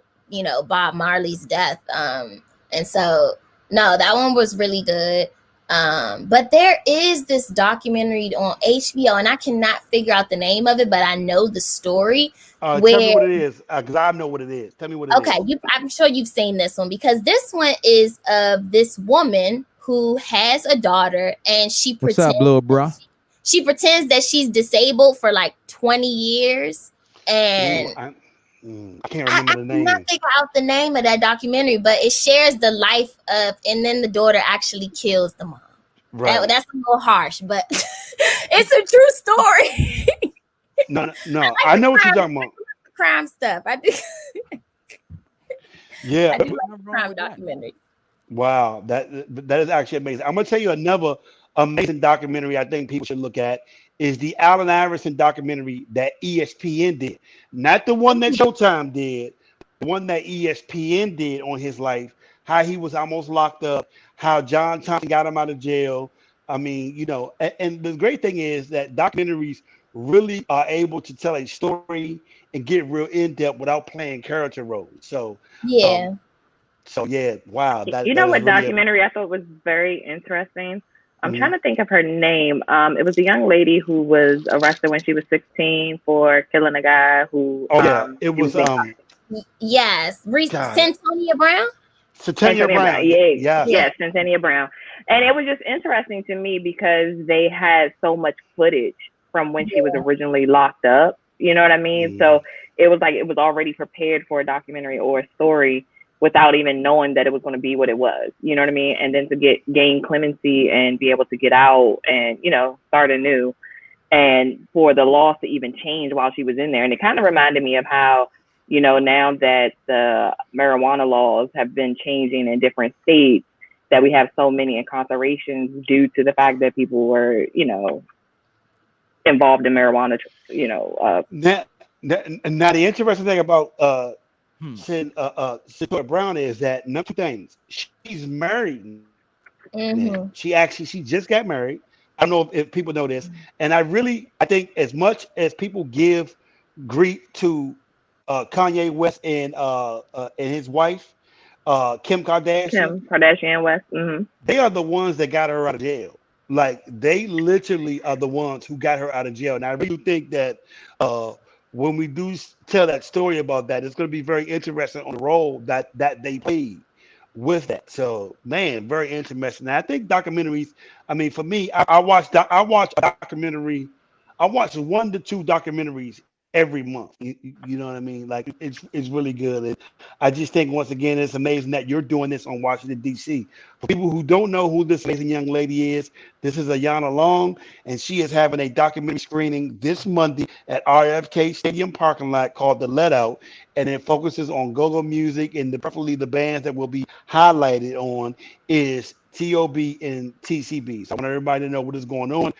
Bob Marley's death. And so no, that one was really good. But there is this documentary on HBO and I cannot figure out the name of it, but I know the story tell me where what it is, because I know what it is. Tell me what it okay, is. I'm sure you've seen this one because this one is of this woman who has a daughter and she What's up, pretends little bro? she pretends that she's disabled for like 20 years. Ooh, And I can't I remember the cannot name. figure out the name of that documentary, but it shares the life of, and then the daughter actually kills the mom. Right. That's a little harsh, but it's a true story. No. I I like know what you're crime, talking about. crime stuff. I do. Yeah. I do like Nothing wrong crime with that. documentaries. Wow, that is actually amazing. I'm gonna tell you another amazing documentary I think people should look at is the Allen Iverson documentary that ESPN did. Not the one that Showtime did, the one that ESPN did on his life, how he was almost locked up, how John Thompson got him out of jail. I mean, and the great thing is that documentaries really are able to tell a story and get real in depth without playing character roles. Um, Yeah. so yeah, wow, you that know is what really documentary I thought was very interesting? I'm mhm. trying to think of her name. It was a young lady who was arrested when she was 16 for killing a guy who Oh yeah, it she was was being Yes. God, Santonia Brown? Satania Antonia Brown. Brown. Yeah, Yes. Yeah. yes, Antonia Brown. And it was just interesting to me because they had so much footage from when she was Yeah. originally locked up. You know what I mean? Mm. So it was like it was already prepared for a documentary or a story without even knowing that it was going to be what it was. You know what I mean? And then to gain clemency and be able to get out and, start anew and for the laws to even change while she was in there. And it kind of reminded me of how, now that the marijuana laws have been changing in different states, that we have so many incarcerations due to the fact that people were, involved in marijuana, Now, now the interesting thing about Hmm. Satania Brown is that number two things. She's married now. Mm-hmm. She just got married. I don't know if people know this, and I think as much as people give grief to Kanye West and his wife Kim Kardashian, Kim Kardashian West. they are the ones that got her out of jail. Like they literally are the ones who got her out of jail. And I really think that uh, when we do tell that story about that, it's going to be very interesting on the role that they played with that. So man, very interesting. And I think documentaries. I mean, for me, I watch a documentary. I watch 1 to 2 documentaries every month. You know what I mean? Like it's really good. And I just think once again it's amazing that you're doing this on Washington D.C. For people who don't know who this amazing young lady is, this is Ayanna Long, and she is having a documentary screening this Monday at RFK Stadium parking lot called The Let Out, and it focuses on go-go music, and preferably the bands that will be highlighted on is T.O.B. and TCB. So I want everybody to know what is going on.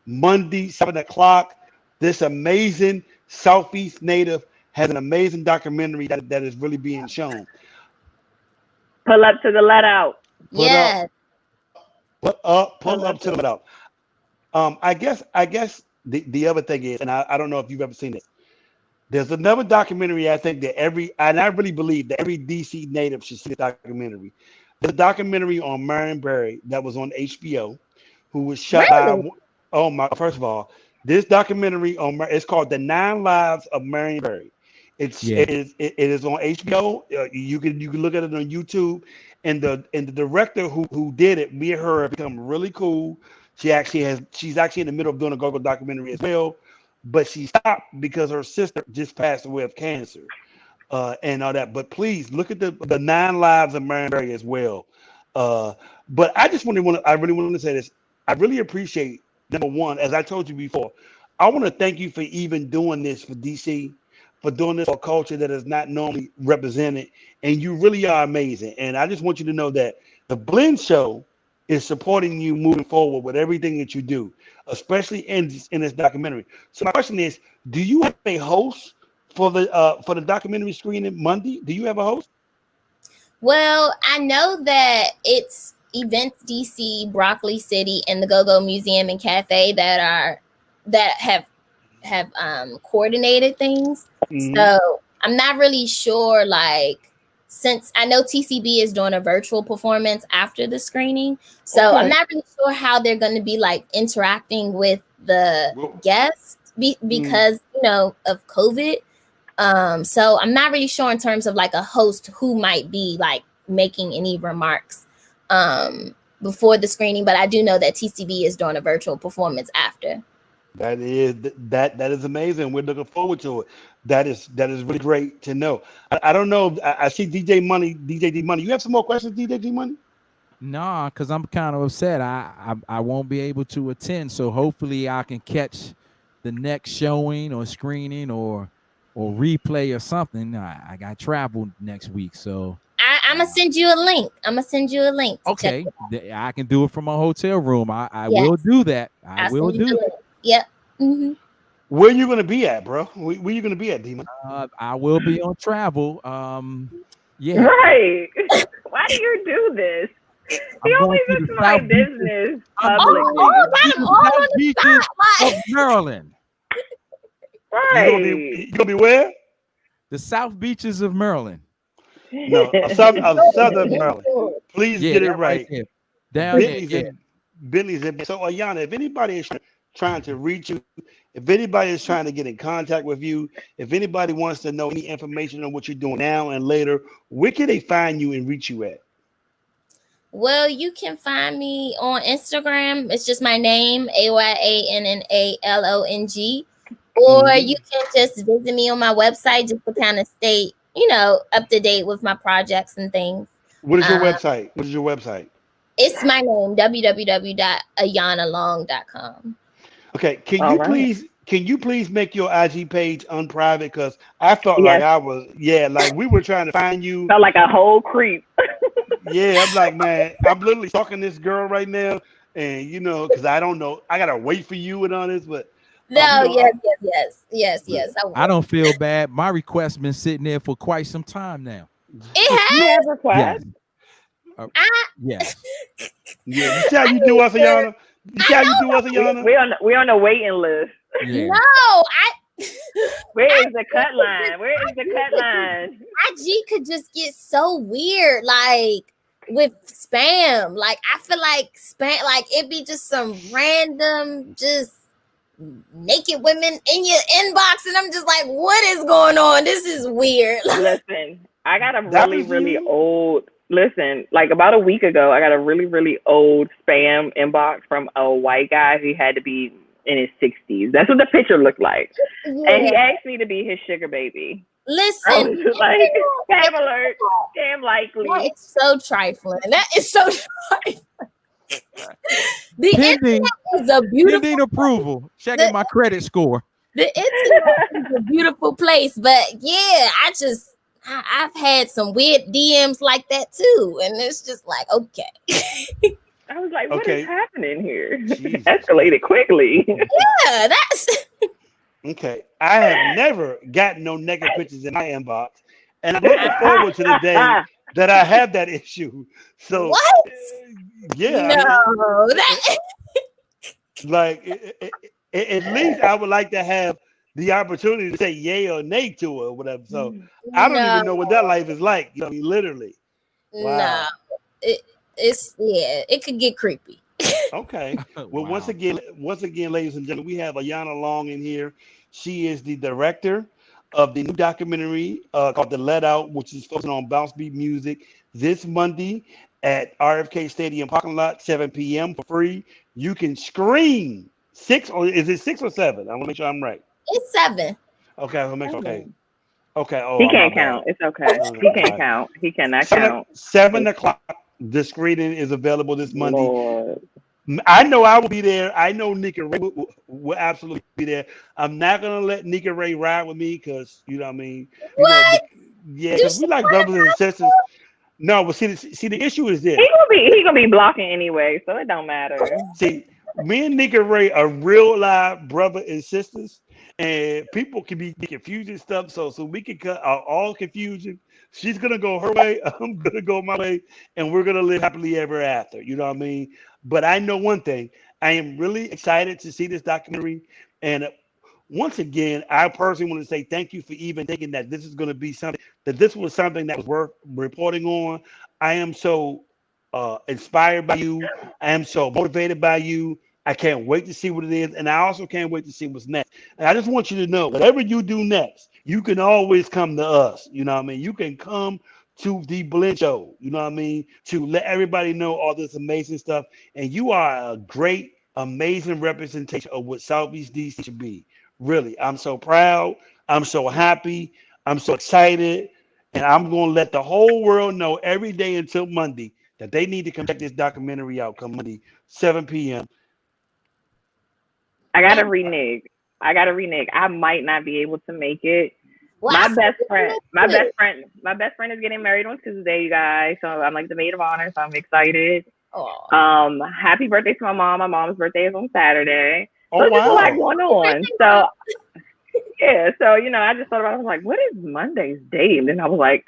Monday, 7 o'clock. This amazing Southeast native has an amazing documentary that is really being shown. Pull up to the let out. Put up, Yes. Pull pull up up to to the out. I guess the other thing is, and I don't know if you've ever seen this. There's another documentary I think that I really believe that every DC native should see the documentary. There's a documentary on Marion Barry that was on HBO, who was shot by. Really? Oh my! First of all, this documentary it's called The 9 Lives of Marion Barry. Yeah. It is on HBO. You can look at it on YouTube. And the director who did it, me and her have become really cool. She's actually in the middle of doing a Google documentary as well, but she stopped because her sister just passed away of cancer, and all that. But please look at the 9 Lives of Marion Barry as well. But I really want to say this. I really appreciate, number one, as I told you before, I want to thank you for even doing this for DC, for doing this for a culture that is not normally represented, and you really are amazing. And I just want you to know that the Blend Show is supporting you moving forward with everything that you do, especially in this documentary. So my question is, do you have a host for the documentary screening Monday? Do you have a host? Well, I know that it's Events DC, Broccoli City, and the Go-Go Museum and Cafe that have coordinated things. Mhm. So I'm not really sure, like, since I know TCB is doing a virtual performance after the screening. So Okay. I'm not really sure how they're going to be like interacting with the Well, guests because, of COVID. So I'm not really sure in terms of like a host who might be like making any remarks before the screening, but I do know that TCB is doing a virtual performance after. That is amazing. We're looking forward to it. That is really great to know. I don't know. I see DJ D Money. You have some more questions, DJ D Money? Nah, because I'm kind of upset. I won't be able to attend. So hopefully I can catch the next showing or screening or replay or something. I got travel next week, so I'm gonna send you a link. To okay, check it out. I can do it from my hotel room. I Yes. will do that. I I'll will send you do the that. link. Yep. Mm-hmm. Where you gonna be at, bro? Where you gonna be at, D Money? I will be on travel. Yeah. Right. Why do you do this? He I'm always going to is the my South business I'm publicly. Oh, got him all on the beaches spot. of Maryland. Right. You gonna be where? The South Beaches of Maryland. No, Southern Maryland. Please Yeah, get it that right. there. Down there. Bentley's Yeah. in Bentley's in. So Ayanna, if anybody is trying to reach you, if anybody is trying to get in contact with you, if anybody wants to know any information on what you're doing now and later, where can they find you and reach you at? Well, you can find me on Instagram. It's just my name, AYANNALONG. Or you can just visit me on my website just to kind of stay, up to date with my projects and things. What is your website? What is your website? It's my name, www.ayannalong.com. Okay, can you please make your IG page unprivate? Because I felt Yes. like we were trying to find you. Felt like a whole creep. Yeah, I'm like, man, I'm literally talking to this girl right now, and because I don't know, I gotta wait for you and all this, but No, yes. I don't feel bad. My request's been sitting there for quite some time now. It You has. have requests? Yes. Yeah, you see how you do us, Ayanna? You see how you do us, Ayanna? We're on the waiting list. Yeah. No, Where is the cut line? Where is the cut line? IG could just get so weird, like with spam. Like I feel like spam, like it'd be just some random, just naked women in your inbox, and I'm just like, what is going on? This is weird. Listen, I got a That really, was really you? old. Listen, like about a week ago, I got a really, really old spam inbox from a white guy who had to be in his 60s. That's what the picture looked like. Yeah. And he asked me to be his sugar baby. I Listen, was just like, scam alert, scam likely. that is so trifling. That is so trifling. The Pending, internet is a beautiful. pending approval. Checking my credit score. The internet is a beautiful place, but yeah, I've had some weird DMs like that too, and it's just like, okay. I was like, what is happening here? Jesus. Escalated quickly. Yeah, that's Okay, I have never gotten no naked pictures in my inbox, and I'm looking forward to the day that I have that issue. So what? Yeah, No, that like at least I would like to have the opportunity to say yay or nay to her or whatever. So I don't even know what that life is like. You know, I mean, literally. No, Wow. it's it could get creepy. Okay. Well, Wow. once again, ladies and gentlemen, we have Ayanna Long in here. She is the director of the new documentary called The Let Out, which is focusing on bounce beat music this Monday at RFK Stadium parking lot, 7 p.m. for free. You can scream six, or is it 6 or 7? I want to make sure I'm right. It's 7. Okay, I'll make sure. Okay. Okay. Oh, He my can't bad. count. It's okay. No, He I'm can't sorry. count. He cannot 7, count. 7 o'clock. The screening is available this Monday. Lord. I know I will be there. I know Nika Ray will absolutely be there. I'm not gonna let Nika Ray ride with me because you know what I mean. You know, What? yeah, You because we should like put brothers and sisters. it No, but see, the issue is this. He gonna be blocking anyway, so it don't matter. See, me and Nika Ray are real live brother and sisters, and people can be confusing stuff. So we can cut out all confusion. She's gonna go her way. I'm gonna go my way, and we're gonna live happily ever after. You know what I mean? But I know one thing. I am really excited to see this documentary, and once again, I personally want to say thank you for even thinking that this is going to be something that this was something that was worth reporting on. I am so inspired by you. I am so motivated by you. I can't wait to see what it is, and I also can't wait to see what's next. And I just want you to know, whatever you do next, you can always come to us. You know what I mean? You can come to the Blend Show. You know what I mean? To let everybody know all this amazing stuff. And you are a great, amazing representation of what Southeast DC should be. Really, I'm so proud. I'm so happy. I'm so excited. And I'm going to let the whole world know every day until Monday that they need to come check this documentary out come Monday, 7 p.m. I gotta renege. I might not be able to make it. Well, My I best said friend, you make it. my best friend is getting married on Tuesday, you guys. So I'm like the maid of honor, so I'm excited. Oh. Happy birthday to my mom. My mom's birthday is on Saturday. So Oh, it's just a lot wow. going on. So yeah, so I just thought about it. I was like, what is Monday's date? And then I was like,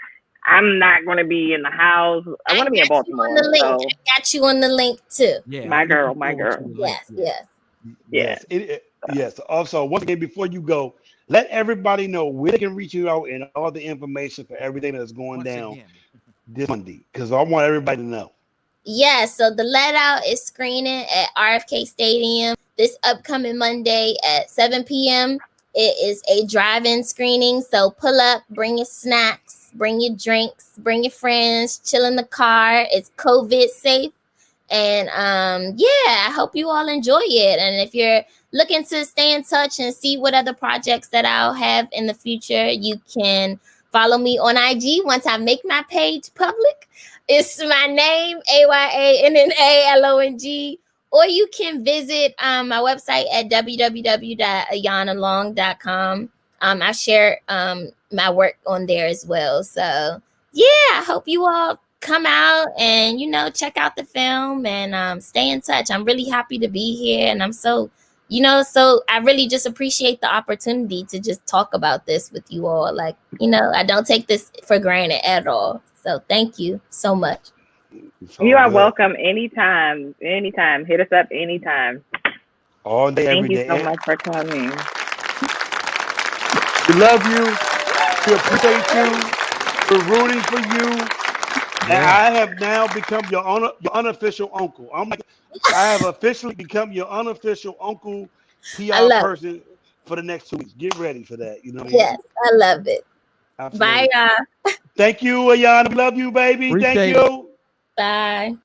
I'm not gonna be in the house. I want to be in got you on Baltimore. the link. So I got you on the link too. Yeah, my I'm looking girl. forward to the link. Yes. Yeah. Yes. Also, once again, before you go, let everybody know where they can reach you out and all the information for everything that's going Once down again. this Monday, because I want everybody to know. Yeah, so the Let Out is screening at RFK Stadium this upcoming Monday at 7 p.m. It is a drive-in screening, so pull up, bring your snacks, bring your drinks, bring your friends, chill in the car. It's COVID safe. And yeah, I hope you all enjoy it. And if you're looking to stay in touch and see what other projects that I'll have in the future, you can follow me on IG once I make my page public. It's my name, AYANNALONG. Or you can visit my website at www.ayannalong.com. I share my work on there as well. So yeah, I hope you all come out and check out the film and stay in touch. I'm really happy to be here, and I'm so I really just appreciate the opportunity to just talk about this with you all. Like, I don't take this for granted at all. So thank you so much. You are welcome anytime. Anytime. Hit us up anytime. All day, every day. Thank you so much for coming. We love you. We appreciate you. We're rooting for you. And I have now become your unofficial uncle. I have officially become your unofficial uncle PR person for the next 2 weeks. Get ready for that. You know what I mean? Yes, I love it. Absolutely. Bye, y'all. Thank you, Ayanna. We love you, baby. Appreciate Thank you. Bye.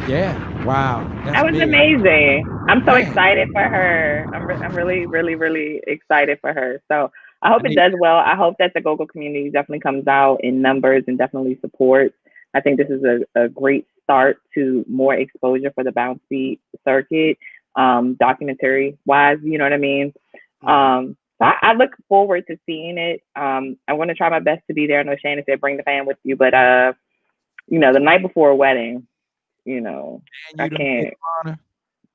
Yeah. Wow. That was amazing. I'm so excited for her. I'm really, really, really excited for her. So I hope it does well. I hope that the go-go community definitely comes out in numbers and definitely supports. I think this is a great start to more exposure for the bounce beat circuit, documentary-wise, you know what I mean? So I look forward to seeing it. I want to try my best to be there. I know Shannon said bring the fan with you, but the night before a wedding, I can't.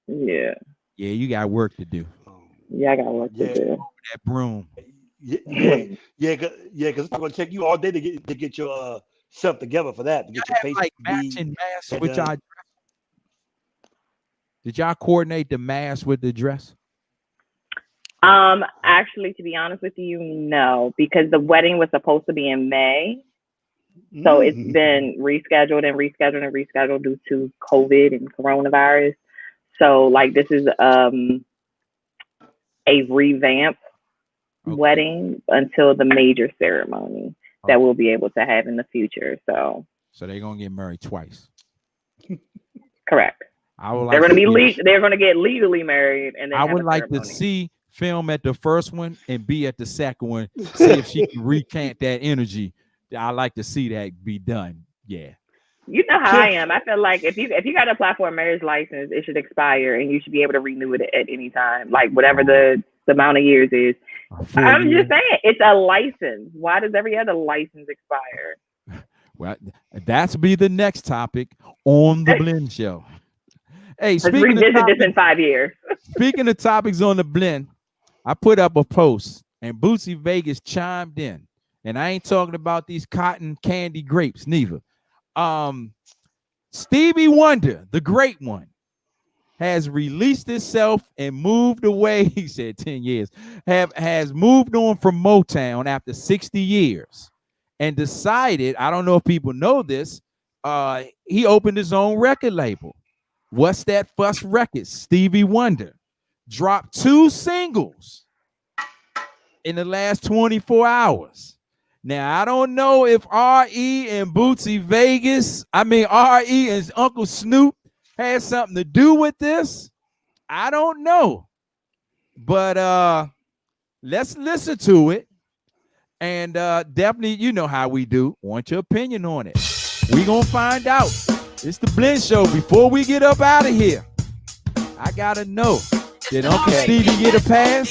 Yeah. Yeah, you got work to do. Yeah, I got work to do. That broom. Because it's not gonna take you all day to get your self together for that. To get your face like matching masks with y'all. Did y'all coordinate the mask with the dress? Actually, to be honest with you, no, because the wedding was supposed to be in May. So it's been rescheduled and rescheduled and rescheduled due to COVID and coronavirus. So like this is a revamp wedding until the major ceremony that we'll be able to have in the future. So they're gonna get married twice. Correct. They're gonna they're gonna get legally married, and then I would like to see film at the first one and be at the second one. See if she can recant that energy. I like to see that be done. Yeah. You know how I am. I feel like if you got to apply for a marriage license, it should expire, and you should be able to renew it at any time, like whatever the amount of years is. I'm just saying, it's a license. Why does every other license expire? Well, that's be the next topic on the Blend Show. Hey, let's revisit this in 5 years. Speaking of topics on the Blend, I put up a post, and Bootsy Vegas chimed in, and I ain't talking about these cotton candy grapes neither. Stevie Wonder, the great one, has released itself and moved away. He said 10 years, has moved on from Motown after 60 years and decided, I don't know if people know this, he opened his own record label. What's That Fuss Records? Stevie Wonder dropped 2 singles in the last 24 hours. Now, I don't know if R.E. and Bootsy Vegas, R.E. and Uncle Snoop had something to do with this. I don't know. But let's listen to it. And definitely, you know how we do. Want your opinion on it. We're going to find out. It's the Blend Show. Before we get up out of here, I got to know, did Uncle Stevie get a pass?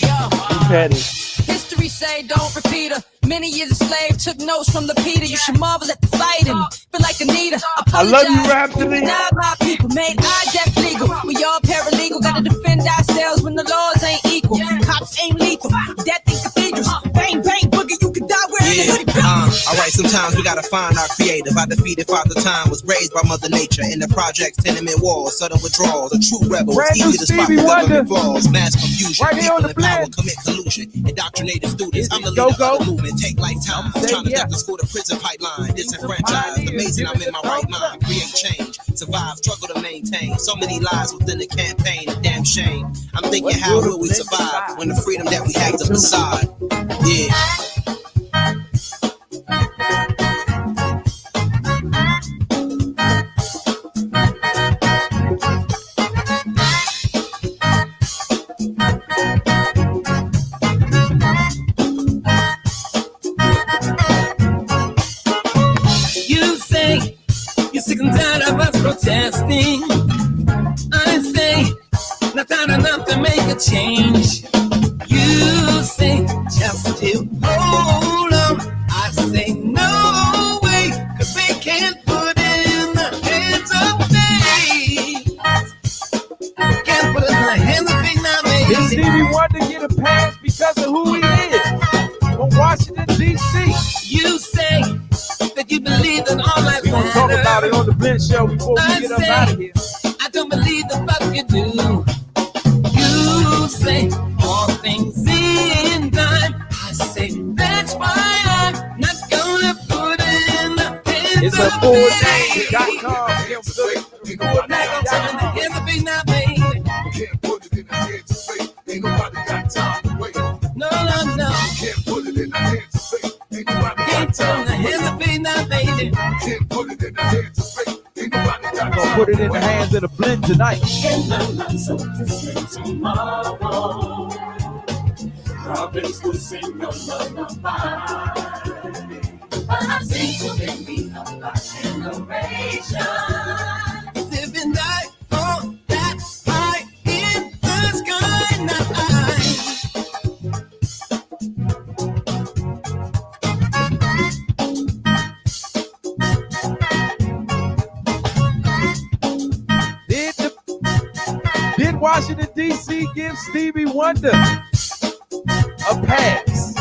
History say don't repeat her. Many years a slave, took notes from the Peter. You should marvel at the fighting. Feel like Anita. I love you, Rhapsody. Now my people made death legal. We all paralegal. Gotta defend ourselves when the laws ain't equal. Cops ain't lethal. Death in cathedrals. Bang, bang, boogie. You can die wearing a hoodie. Alright, sometimes we gotta find our creative. I defeated Father Time, was raised by Mother Nature. In the projects, tenement walls, sudden withdrawals. A true rebel. It's easy to spot the government flaws. Mass confusion. People in power commit collusion. Indoctrinated students. I'm the leader of the movement. Take lifetime. Trying to duck the school to prison pipeline. Disenfranchised. Amazing I'm in my right mind. Create change. Survive. Struggle to maintain. So many lies within the campaign. A damn shame. I'm thinking, how will we survive when the freedom that we have to decide? Yeah. Protesting, I say, not enough to make a change. You say, just still hold on. I say, no way, cause they can't put it in the hands of me. Can't put it in the hands of me now, baby. Did Stevie Wonder get a pass because of who he is from Washington, D.C.? You say that you believe that all life matters. We're going to talk about it on the Blend Show before we get up out of here. I don't believe the fuck you do. You say all things in time. I say that's why I'm not gonna put it in the hands it's of a full day. .com. Now, baby. Can't put it in the hands of fate. Ain't nobody got time to wait. No. Can't put it in the hands of fate. Ain't nobody got time to wait. Now, baby. Can't put it in the hands of fate. Ain't nobody got time to wait. Gonna put it in the hands of the Blend tonight. Tomorrow, Robin's gonna sing no lullaby. But I sing to make me of my generation. Living life on that high in the sky now. Did Washington, D.C. give Stevie Wonder a pass?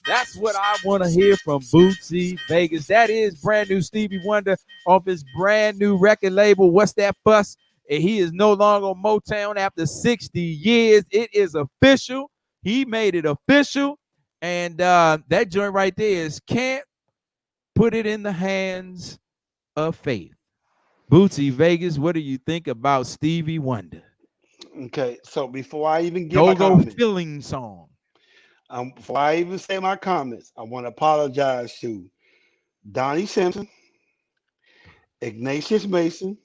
That's what I want to hear from Bootsy Vegas. That is brand new Stevie Wonder off his brand new record label, What's That Fuss? He is no longer on Motown after 60 years. It is official. He made it official. And that joint right there is Can't Put It in the Hands of Faith. Bootsy Vegas, what do you think about Stevie Wonder? Okay, so before I even give my Go-Go comments, Feeling Song. before I even say my comments, I want to apologize to Donnie Simpson, Ignatius Mason,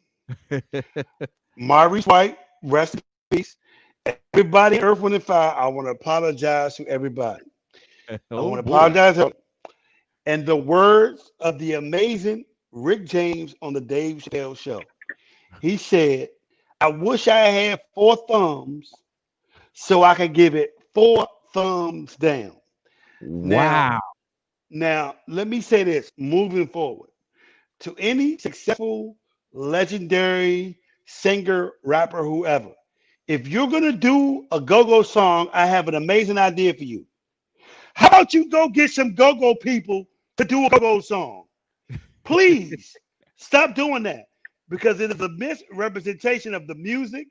Maurice White, rest in peace. Everybody, Earth, Wind, and Fire, I want to apologize to everybody. I want to apologize. And the words of the amazing Rick James on the Dave Chappelle Show. He said, I wish I had 4 thumbs so I could give it 4 thumbs down. Wow. Now, let me say this moving forward. To any successful, legendary singer, rapper, whoever, if you're going to do a go-go song, I have an amazing idea for you. How about you go get some go-go people to do a go-go song? Please stop doing that, because it is a misrepresentation of the music,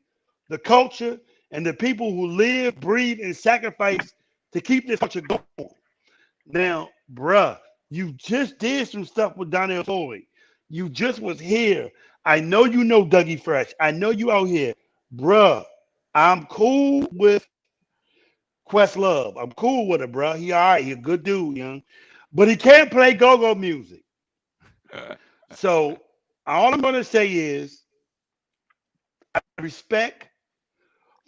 the culture, and the people who live, breathe, and sacrifice to keep this culture going. Now, bruh, you just did some stuff with Donnell Floyd. You just was here. I know you know Dougie Fresh. I know you out here. Bruh, I'm cool with Questlove. I'm cool with it, bruh. He all right. He a good dude, young. But he can't play go-go music. So all I'm going to say is I respect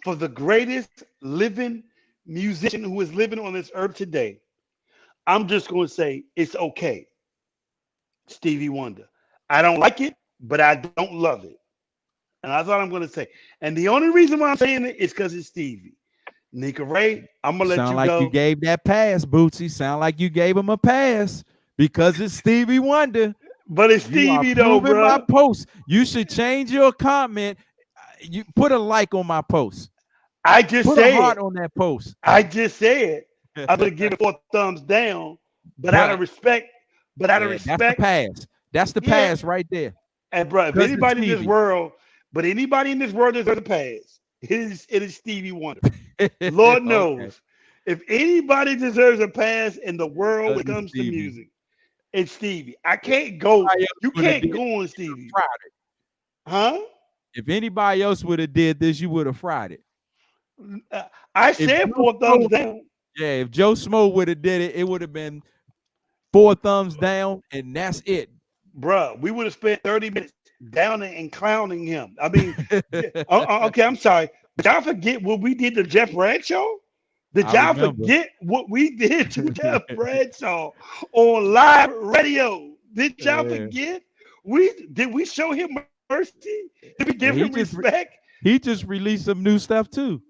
for the greatest living musician who is living on this earth today. I'm just going to say it's okay. Stevie Wonder. I don't like it, but I don't love it. And that's all I'm going to say. And the only reason why I'm saying it is because it's Stevie. Nika Ray, I'm going to let Sound you like go. you gave that pass, Bootsy. Sound like you gave him a pass because it's Stevie Wonder. But it's Stevie though, bro. My post. You should change your comment. You put a like on my post. I just put said a heart on that post. I just said I'm gonna give it 4 thumbs down, but out of respect. But out of respect, that's the pass. That's the pass right there. And bro, if anybody in this world, anybody in this world deserves a pass, it is Stevie Wonder. Lord knows, if anybody deserves a pass in the world when it comes to music, it's Stevie. I can't go. You can't go on Stevie. Huh? If anybody else would have did this, you would have fried it. I said 4 thumbs down. Yeah, if Joe Smo would have did it, it would have been 4 thumbs down, and that's it. Bruh, we would have spent 30 minutes downing and clowning him. I mean, okay, I'm sorry. Did y'all forget what we did to Jeff Bradshaw? Did y'all forget what we did to Jeff Bradshaw on live radio? Did y'all forget? Did we show him mercy? Did we give him respect? He just released some new stuff too.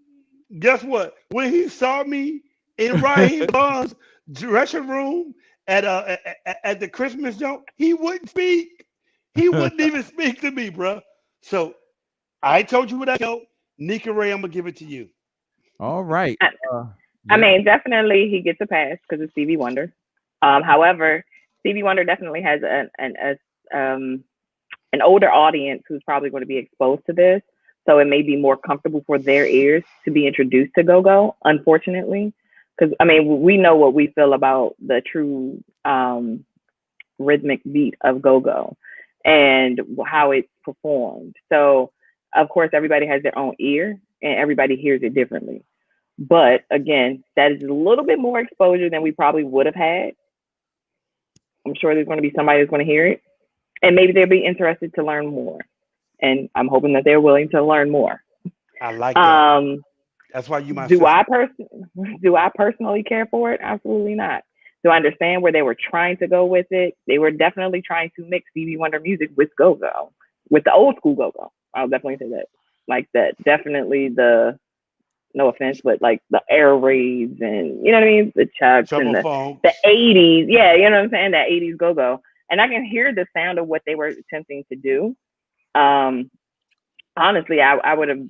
Guess what? When he saw me in Raheem Bond's dressing room at the Christmas joke, he wouldn't speak. He wouldn't even speak to me, bro. So I told you what I know. Nika Ray, I'm gonna give it to you. All right. I mean, definitely he gets a pass because it's Stevie Wonder. However, Stevie Wonder definitely has an older audience who's probably going to be exposed to this, so it may be more comfortable for their ears to be introduced to go-go. Unfortunately, because I mean, we know what we feel about the true rhythmic beat of go-go and how it's performed. So, of course, everybody has their own ear and everybody hears it differently. But again, that is a little bit more exposure than we probably would have had. I'm sure there's going to be somebody who's going to hear it, and maybe they'll be interested to learn more. And I'm hoping that they're willing to learn more. I like that. That's why you my do I personally care for it? Absolutely not. Do I understand where they were trying to go with it? They were definitely trying to mix Stevie Wonder music with go-go, with the old school go-go. I'll definitely say that. Like that, definitely the, no offense, but like the air raids and, you know what I mean? The chucks and the 80s. Yeah, you know what I'm saying? That 80s go-go. And I can hear the sound of what they were attempting to do. Honestly, I would have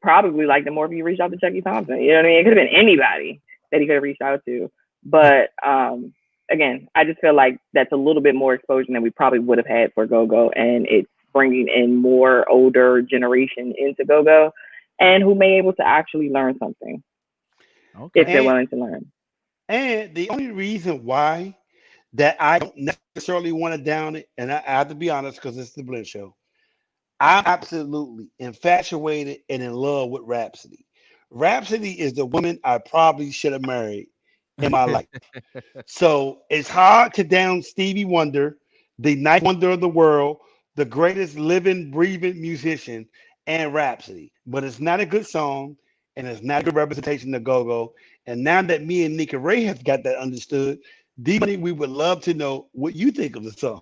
probably liked it more if you reached out to Chucky Thompson. You know what I mean? It could have been anybody that he could have reached out to. But again, I just feel like that's a little bit more exposure than we probably would have had for go-go. And it's bringing in more older generation into go-go, and who may be able to actually learn something if they're willing to learn. And the only reason why that I don't necessarily want to down it, and I have to be honest because it's the Blend Show, I'm absolutely infatuated and in love with Rhapsody. Rhapsody is the woman I probably should have married in my life. So it's hard to down Stevie Wonder, the ninth wonder of the world, the greatest living, breathing musician, and Rhapsody. But it's not a good song, and it's not a good representation of go-go. And now that me and Nika Ray have got that understood, D-Money, we would love to know what you think of the song.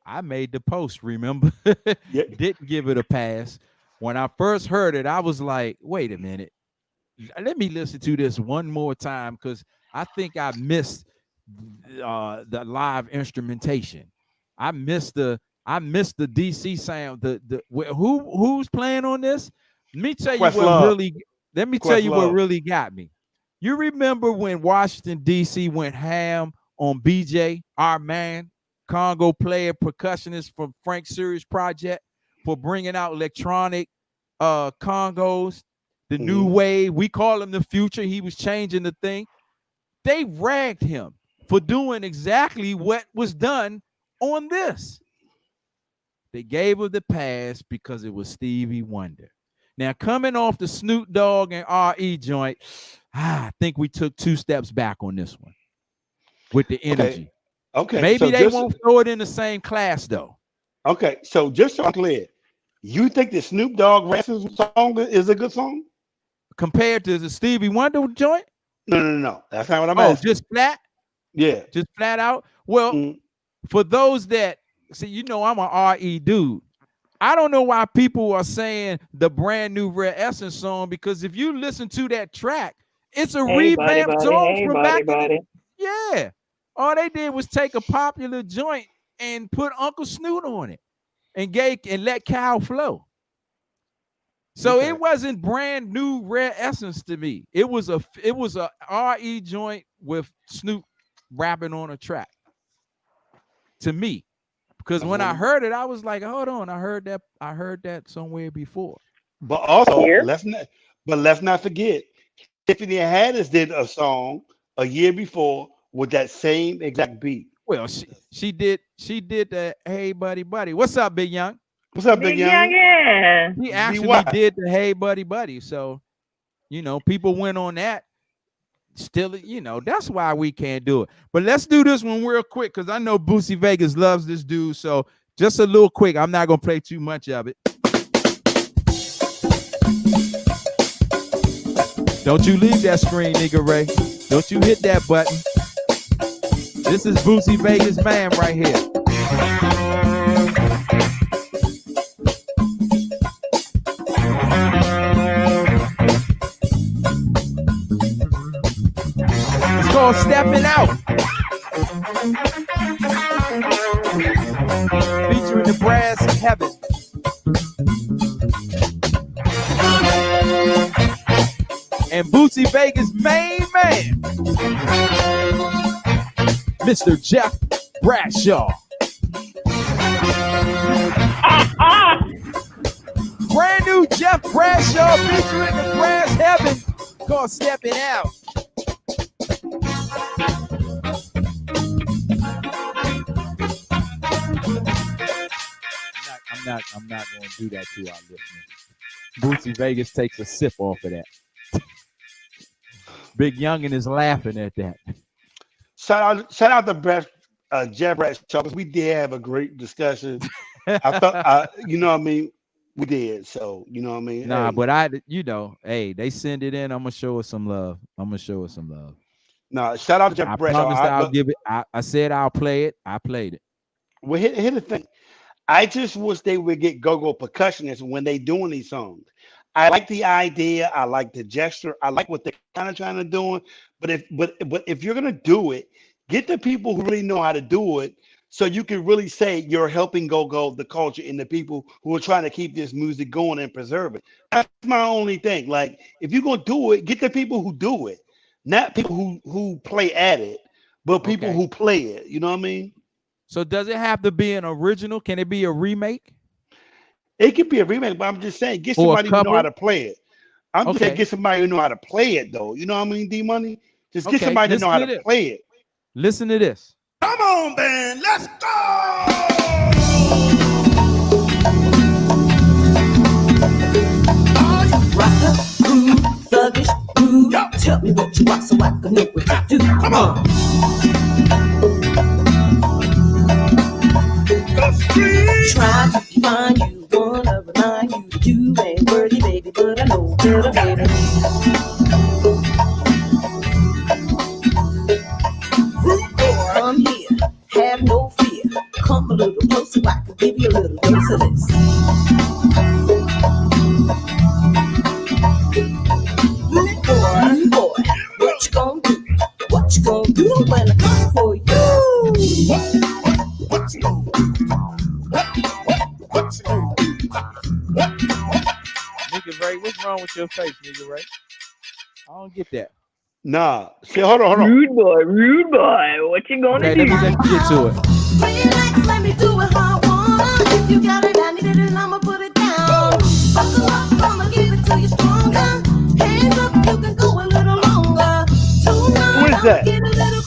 I made the post, remember? Yeah. Didn't give it a pass. When I first heard it, I was like, wait a minute. Let me listen to this one more time because I think I missed the live instrumentation. I missed the DC sound. Who's playing on this? Let me tell you what really got me. You remember when Washington DC went ham on BJ, our man, Congo player, percussionist from Frank Series Project, for bringing out electronic congos, the new wave. We call him the future. He was changing the thing. They ragged him for doing exactly what was done on this. They gave him the pass because it was Stevie Wonder. Now, coming off the Snoop Dogg and R.E. joint, I think we took 2 steps back on this one with the energy. Okay. Maybe so they won't throw it in the same class, though. Okay. So just so I'm clear, you think the Snoop Dogg Ransom song is a good song? Compared to the Stevie Wonder joint? No. That's not what I'm asking. Just flat? Yeah. Just flat out? Well, for those that, see, I'm an R.E. dude. I don't know why people are saying the brand new Rare Essence song, because if you listen to that track, it's a revamped song from back in. Yeah. All they did was take a popular joint and put Uncle Snoot on it and let Cal flow. So it wasn't brand new Rare Essence to me. It was a R.E. joint with Snoop rapping on a track. To me. Because when I heard it, I was like, hold on, I heard that somewhere before. But also, let's not forget, Tiffany Haddish did a song a year before with that same exact beat. Well, she did the Hey Buddy Buddy. What's up, Big Young? What's up, Big Young? Yeah. He actually did the Hey Buddy Buddy. So, people went on that. Still, that's why we can't do it. But let's do this one real quick because I know Boosie Vegas loves this dude. So just a little quick. I'm not gonna play too much of it. Don't you leave that screen, nigga Ray. Don't you hit that button. This is Boosie Vegas man right here. Called Stepping Out. Featuring the Brass Heaven. And Boosie Vegas' main man, Mr. Jeff Bradshaw. Brand new Jeff Bradshaw featuring the Brass Heaven called Stepping Out. I'm not going to do that to our listeners. Boosie Vegas takes a sip off of that. Big Youngin is laughing at that. Shout out to Jeff Bradshaw, because we did have a great discussion. I thought, we did. So, Nah, but hey, they send it in. I'm going to show us some love. No, shout out to Jeff Bradshaw. I'll give it. I said I'll play it. I played it. Well, here's the thing. I just wish they would get go-go percussionists when they doing these songs. I like the idea. I like the gesture. I like what they're kind of trying to do. But if you're gonna do it, get the people who really know how to do it, so you can really say you're helping go-go the culture and the people who are trying to keep this music going and preserve it. That's my only thing. Like, if you're gonna do it, get the people who do it, not people who play at it, but people who play it. You know what I mean? So does it have to be an original? Can it be a remake? It could be a remake, but I'm just saying, get or a somebody who know how cover? to play it. I'm just saying, Okay, get somebody who know how to play it, though. You know what I mean, D Money? Just get okay. somebody that know Listen how to to this. play it. Listen to this. Come on, band. Let's go. Rocker, groove, thuggish, groove. Tell me what you want so I can know what to do. Come on. Try to find you, wanna remind you that you ain't worthy, baby, but I know better, baby. Come here, have no fear. Come a little closer, so I can give you a little dose of this. Rude boy, what you gonna do? What you gonna do when I come for you? What you gonna do? What you gonna do? Nigga Ray, what's wrong with your face, nigga Ray? I don't get that. Nah. See, hold on. Rude boy, what you gonna Okay, do? let's get to it. Relax, let me do it how I want. If you got it, I need it, and I'ma put it down. Buckle up, I'ma give it to you stronger. Hands up, you can go a little longer. Tonight, Who is I'ma that? get a little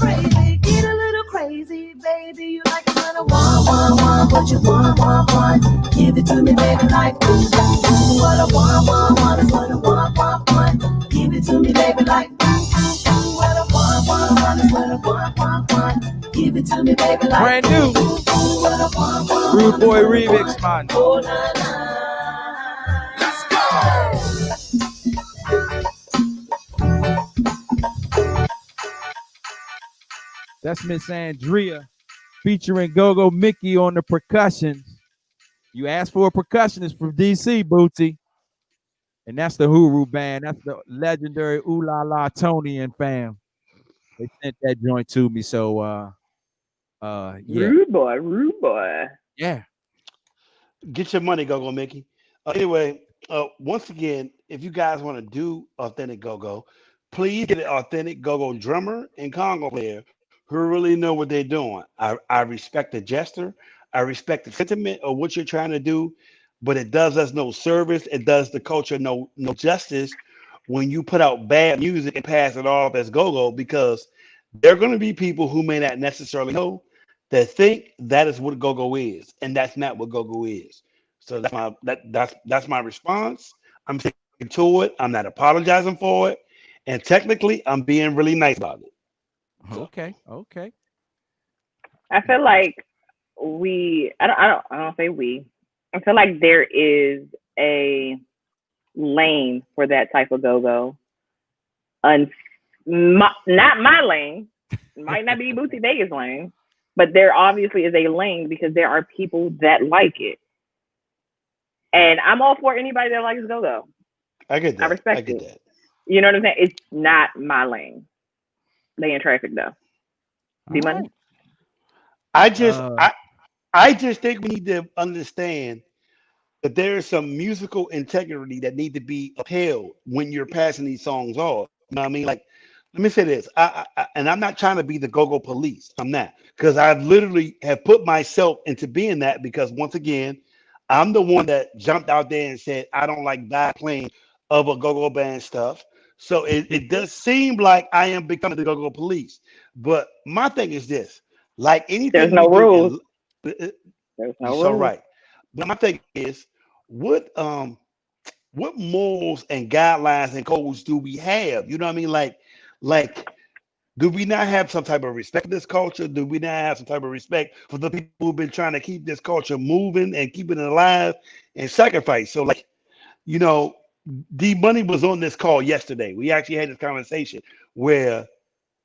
crazy, baby. You like it when I want, what you want. Give it to me, baby, like ooh, ooh, ooh. What I want is what I want. Give it to me, baby, like ooh, ooh, ooh. What I want is what I want. Give it to me, baby, like Brand new. ooh, ooh, ooh. What I want Rude Boy remix, man. oh, na, na. Let's go. That's Miss Andrea featuring Go-Go Mickey on the percussion. You asked for a percussionist from DC, Bootsy. And that's the Hooroo band. That's the legendary Ooh La La Tony and fam. They sent that joint to me. So yeah. Rude boy. Yeah. Get your money, Go-Go Mickey. Anyway, once again, if you guys want to do authentic Go-Go, please get an authentic Go-Go drummer and Congo player who really know what they're doing. I respect the gesture. I respect the sentiment of what you're trying to do, but it does us no service. It does the culture no justice when you put out bad music and pass it off as Go-Go, because there are going to be people who may not necessarily know that think that is what Go-Go is, and that's not what Go-Go is. So that's my response. I'm sticking to it. I'm not apologizing for it, and technically, I'm being really nice about it. So, Okay. I feel like I don't say we. I feel like there is a lane for that type of go-go. Not my lane. Might not be Bootsy Vegas lane, but there obviously is a lane because there are people that like it. And I'm all for anybody that likes go-go. I get that. I respect get it. that. You know what I'm saying? It's not my lane. They in traffic though. D-Money? I just think we need to understand that there is some musical integrity that need to be upheld when you're passing these songs off. You know what I mean? Like, let me say this. And I'm not trying to be the go-go police. I'm not, because I've literally have put myself into being that, because once again, I'm the one that jumped out there and said, I don't like that playing of a go-go band stuff. So it does seem like I am becoming the go-go police. But my thing is this, like anything There's no we do rules. in, There's you're no so rules. right. But my thing is, what morals and guidelines and codes do we have? You know what I mean? Like do we not have some type of respect for this culture? Do we not have some type of respect for the people who've been trying to keep this culture moving and keeping it alive and sacrifice? So, like, you know, D Money was on this call yesterday. We actually had this conversation where,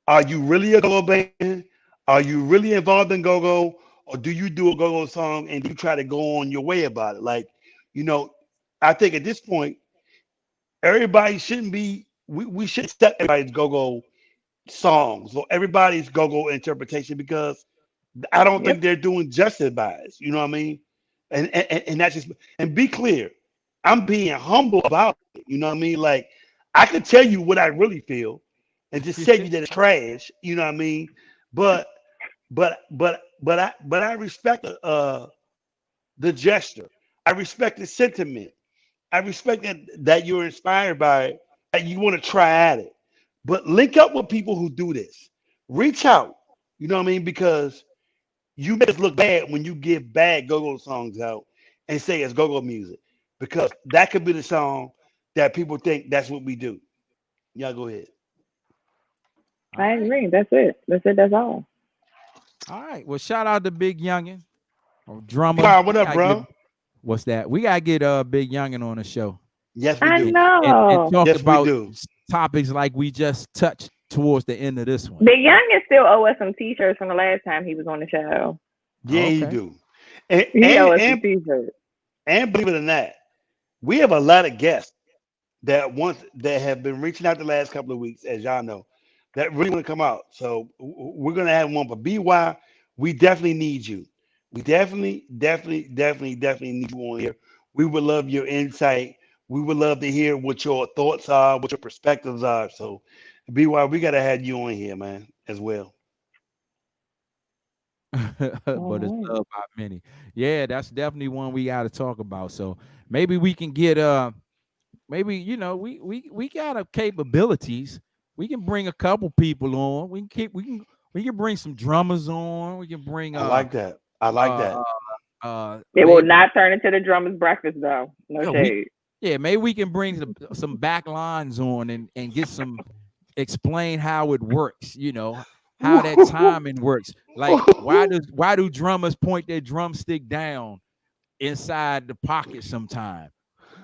are you really a go-go band? Are you really involved in go-go? Or do you do a go-go song and you try to go on your way about it? Like, you know, I think at this point, everybody shouldn't be, we should accept everybody's go-go songs or everybody's go-go interpretation, because I don't think Yep. they're doing justice by it. You know what I mean? And that's just, and be clear, I'm being humble about it. You know what I mean? Like, I can tell you what I really feel and just tell you that it's trash. You know what I mean? But I respect the gesture. I respect the sentiment. I respect that you're inspired by it, that you want to try at it. But link up with people who do this. Reach out. You know what I mean? Because you make us look bad when you give bad go-go songs out and say it's go-go music. Because that could be the song that people think that's what we do. Y'all go ahead. I agree. That's it. That's it. That's all. All right. Well, shout out to Big Youngin, or drummer. Wow, what up, bro? What's that? We gotta get Big Youngin on the show. Yes, we I do. know. And talk Yes, about we do. topics like we just touched towards the end of this one. Big Youngin still owe us some T-shirts from the last time he was on the show. Yeah, he Okay. do. And, He owe us and, some T-shirts. and believe it or not, we have a lot of guests that have been reaching out the last couple of weeks, as y'all know, that really want to come out. So we're gonna have one for BY. We definitely need you. We definitely need you on here. We would love your insight. We would love to hear what your thoughts are, what your perspectives are. So BY, we gotta have you on here, man, as well. But it's loved by many. Yeah, that's definitely one we got to talk about. So maybe we can get maybe we got capabilities. We can bring a couple people on. We can bring some drummers on. We can bring I like that. I like that. It will not turn into the drummer's breakfast though. No shade. Maybe we can bring some back lines on and get some explain how it works, how that timing works. Like why do drummers point their drumstick down inside the pocket sometime?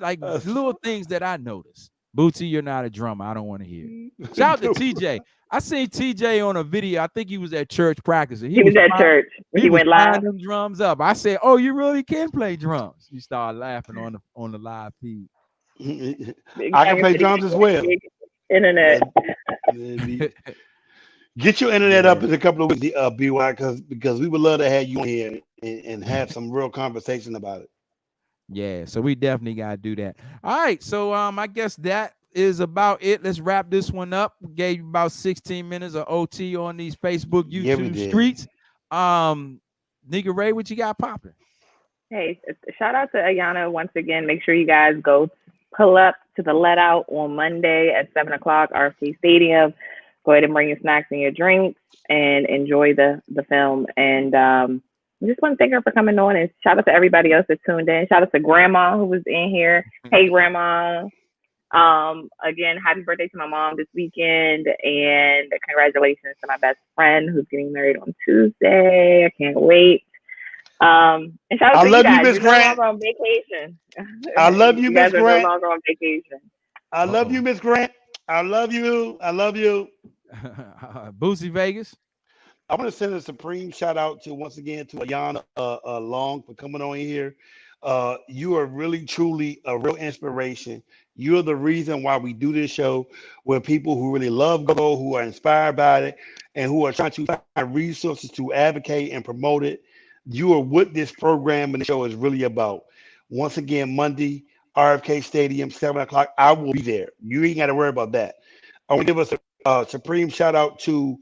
Like little things that I notice. Bootsy, you're not a drummer. I don't want to hear. Shout out to TJ. I seen TJ on a video. I think he was at church practicing. He was at church. He went live. Them drums up. I said, "Oh, you really can play drums?" You started laughing on the live feed. I can play drums as well. Internet. Get your internet up in a couple of weeks, BY, because we would love to have you on here and have some real conversation about it. Yeah, so we definitely got to do that. All right, so I guess that is about it. Let's wrap this one up. We gave you about 16 minutes of OT on these Facebook, YouTube streets. Nigga Ray, what you got popping? Hey, shout out to Ayanna once again. Make sure you guys go pull up to the let out on Monday at 7:00 RFK Stadium. Go ahead and bring your snacks and your drinks and enjoy the film. And I just want to thank her for coming on, and shout out to everybody else that tuned in. Shout out to Grandma who was in here. Hey, Grandma. Again, happy birthday to my mom this weekend, and congratulations to my best friend who's getting married on Tuesday. I can't wait. And shout out to you guys. You're no longer on vacation. I love you, Miss Grant. Grant. No longer on vacation. I love you, Miss Grant. I love you. I love you. Boosie Vegas. I want to send a supreme shout out once again to Ayanna Long for coming on here. You are really, truly a real inspiration. You're the reason why we do this show, where people who really love go, who are inspired by it, and who are trying to find resources to advocate and promote it. You are what this program and the show is really about. Once again, Monday, RFK Stadium, 7:00. I will be there. You ain't got to worry about that. I want to give us a supreme shout out to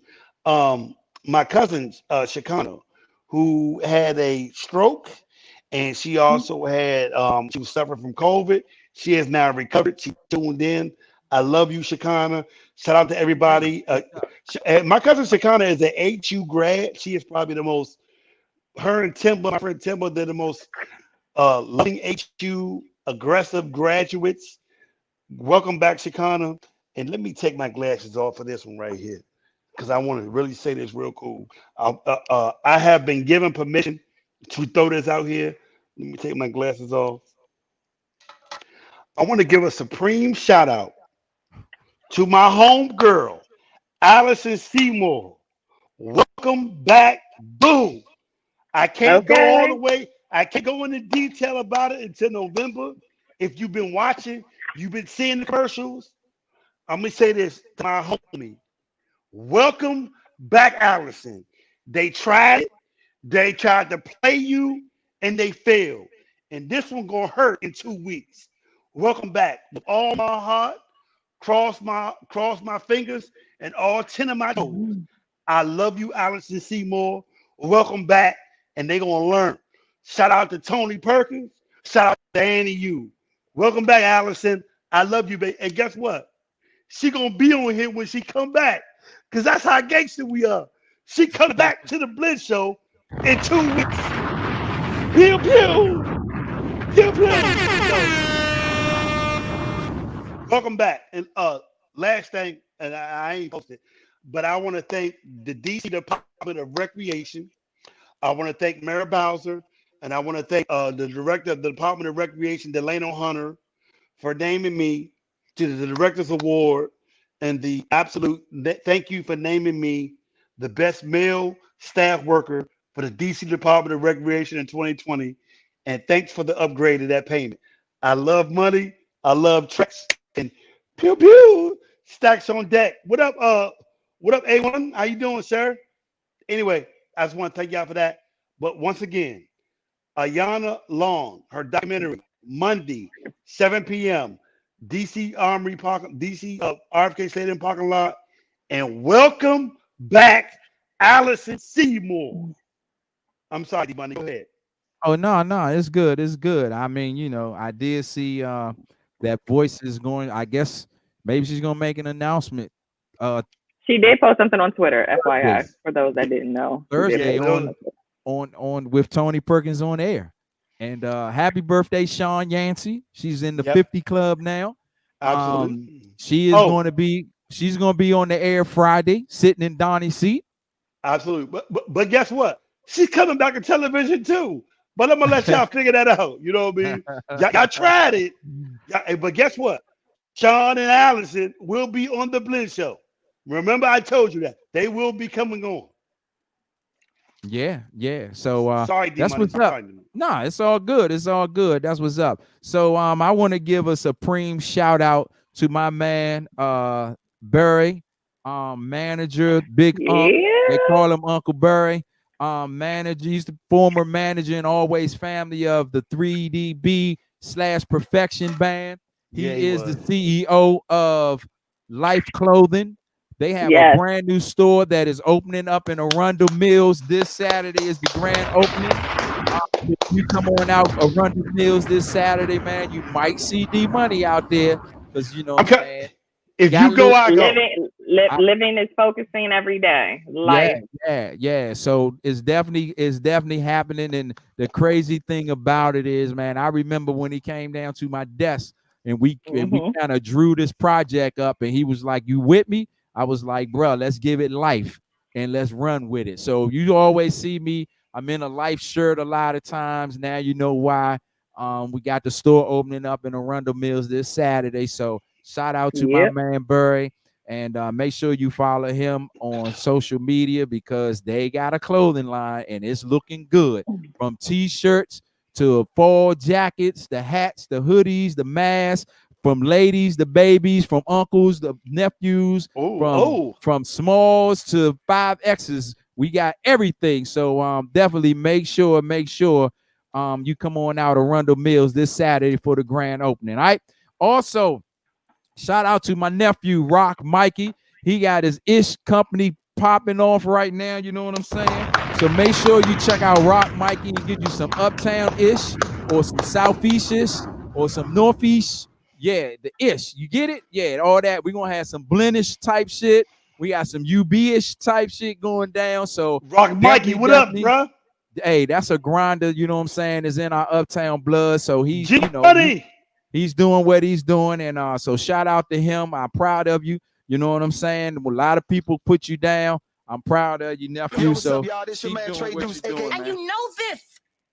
my cousin, Shakana, who had a stroke, and she also had, she was suffering from COVID. She has now recovered. She tuned in. I love you, Shakana. Shout out to everybody. My cousin Shakana is an HU grad. She is probably the most, her and Timber, my friend Timber, they're the most loving HU aggressive graduates. Welcome back, Shakana. And let me take my glasses off for this one right here, because I want to really say this real cool. I have been given permission to throw this out here. Let me take my glasses off. I want to give a supreme shout out to my home girl, Allison Seymour. Welcome back, boom. I can't go all the way. I can't go into detail about it until November. If you've been watching, you've been seeing the commercials. I'm going to say this to my homie. Welcome back, Allison. They tried it. They tried to play you, and they failed. And this one going to hurt in 2 weeks. Welcome back. With all my heart, cross my fingers, and all 10 of my toes. I love you, Allison Seymour. Welcome back, and they're going to learn. Shout out to Tony Perkins. Shout out to Annie you. Welcome back, Allison. I love you, baby. And guess what? She gonna be on here when she come back. Cause that's how gangster we are. She comes back to the Blend Show in 2 weeks. Pew pew. Pew pew. Welcome back. And last thing, and I ain't posted, but I want to thank the DC Department of Recreation. I want to thank Mayor Bowser, and I want to thank the director of the Department of Recreation, Delano Hunter, for naming me to the Directors Award and the absolute thank you for naming me the best male staff worker for the DC Department of Recreation in 2020. And thanks for the upgrade of that payment. I love money. I love tracks and pew pew stacks on deck. What up, A1? How you doing, sir? Anyway, I just want to thank y'all for that. But once again, Ayanna Long, her documentary, Monday, 7 p.m., DC Armory Park, DC RFK Stadium parking lot. And welcome back, Allison Seymour. I'm sorry, D-Money, go ahead. Oh no, it's good. It's good. I mean, you know, I did see that Voice is going. I guess maybe she's gonna make an announcement. She did post something on Twitter, FYI, Thursday. for those that didn't know. Thursday on with Tony Perkins on air. And happy birthday, Sean Yancey. She's in the 50 club now. Absolutely. She's going to be on the air Friday, sitting in Donnie's seat. Absolutely. But guess what? She's coming back to television too. But I'm gonna let y'all figure that out. You know what I mean? Y'all tried it. But guess what? Sean and Allison will be on the Blend Show. Remember, I told you that. They will be coming on. Yeah. So sorry, that's what's up. Nah, it's all good. It's all good. That's what's up. So I want to give a supreme shout out to my man Barry, manager, Big Unc. They call him Uncle Barry. Manager, he's the former manager and always family of the 3DB/Perfection Band. He is the CEO of Life Clothing. They have a brand new store that is opening up in Arundel Mills. This Saturday is the grand opening. If you come on out Arundel Mills this Saturday, man, you might see D Money out there because you know what I'm saying. If you go out, living is focusing every day. Life. Yeah. So it's definitely happening. And the crazy thing about it is, man, I remember when he came down to my desk and we kind of drew this project up, and he was like, "You with me?" I was like, "Bro, let's give it life and let's run with it." So you always see me. I'm in a Life shirt a lot of times. Now you know why. We got the store opening up in Arundel Mills this Saturday. So shout out to my man Burry, and make sure you follow him on social media because they got a clothing line and it's looking good. From t-shirts to fall jackets, the hats, the hoodies, the masks, from ladies, the babies, from uncles, the nephews, from smalls to 5Xs. We got everything. So definitely make sure you come on out Arundel Mills this Saturday for the grand opening. All right. Also, shout out to my nephew, Rock Mikey. He got his Ish company popping off right now. You know what I'm saying? So make sure you check out Rock Mikey and get you some Uptown Ish or some Southeast Ish or some Northeast. Yeah, the Ish. You get it? Yeah, all that. We're going to have some Blendish type shit. We got some UB-ish type shit going down. So Rock Mikey, what up, bro? Hey, that's a grinder, you know what I'm saying, is in our Uptown blood. So he's, he's doing what he's doing. And so shout out to him. I'm proud of you. You know what I'm saying? A lot of people put you down. I'm proud of you, nephew. So this your man Trey Deuce, and you know this,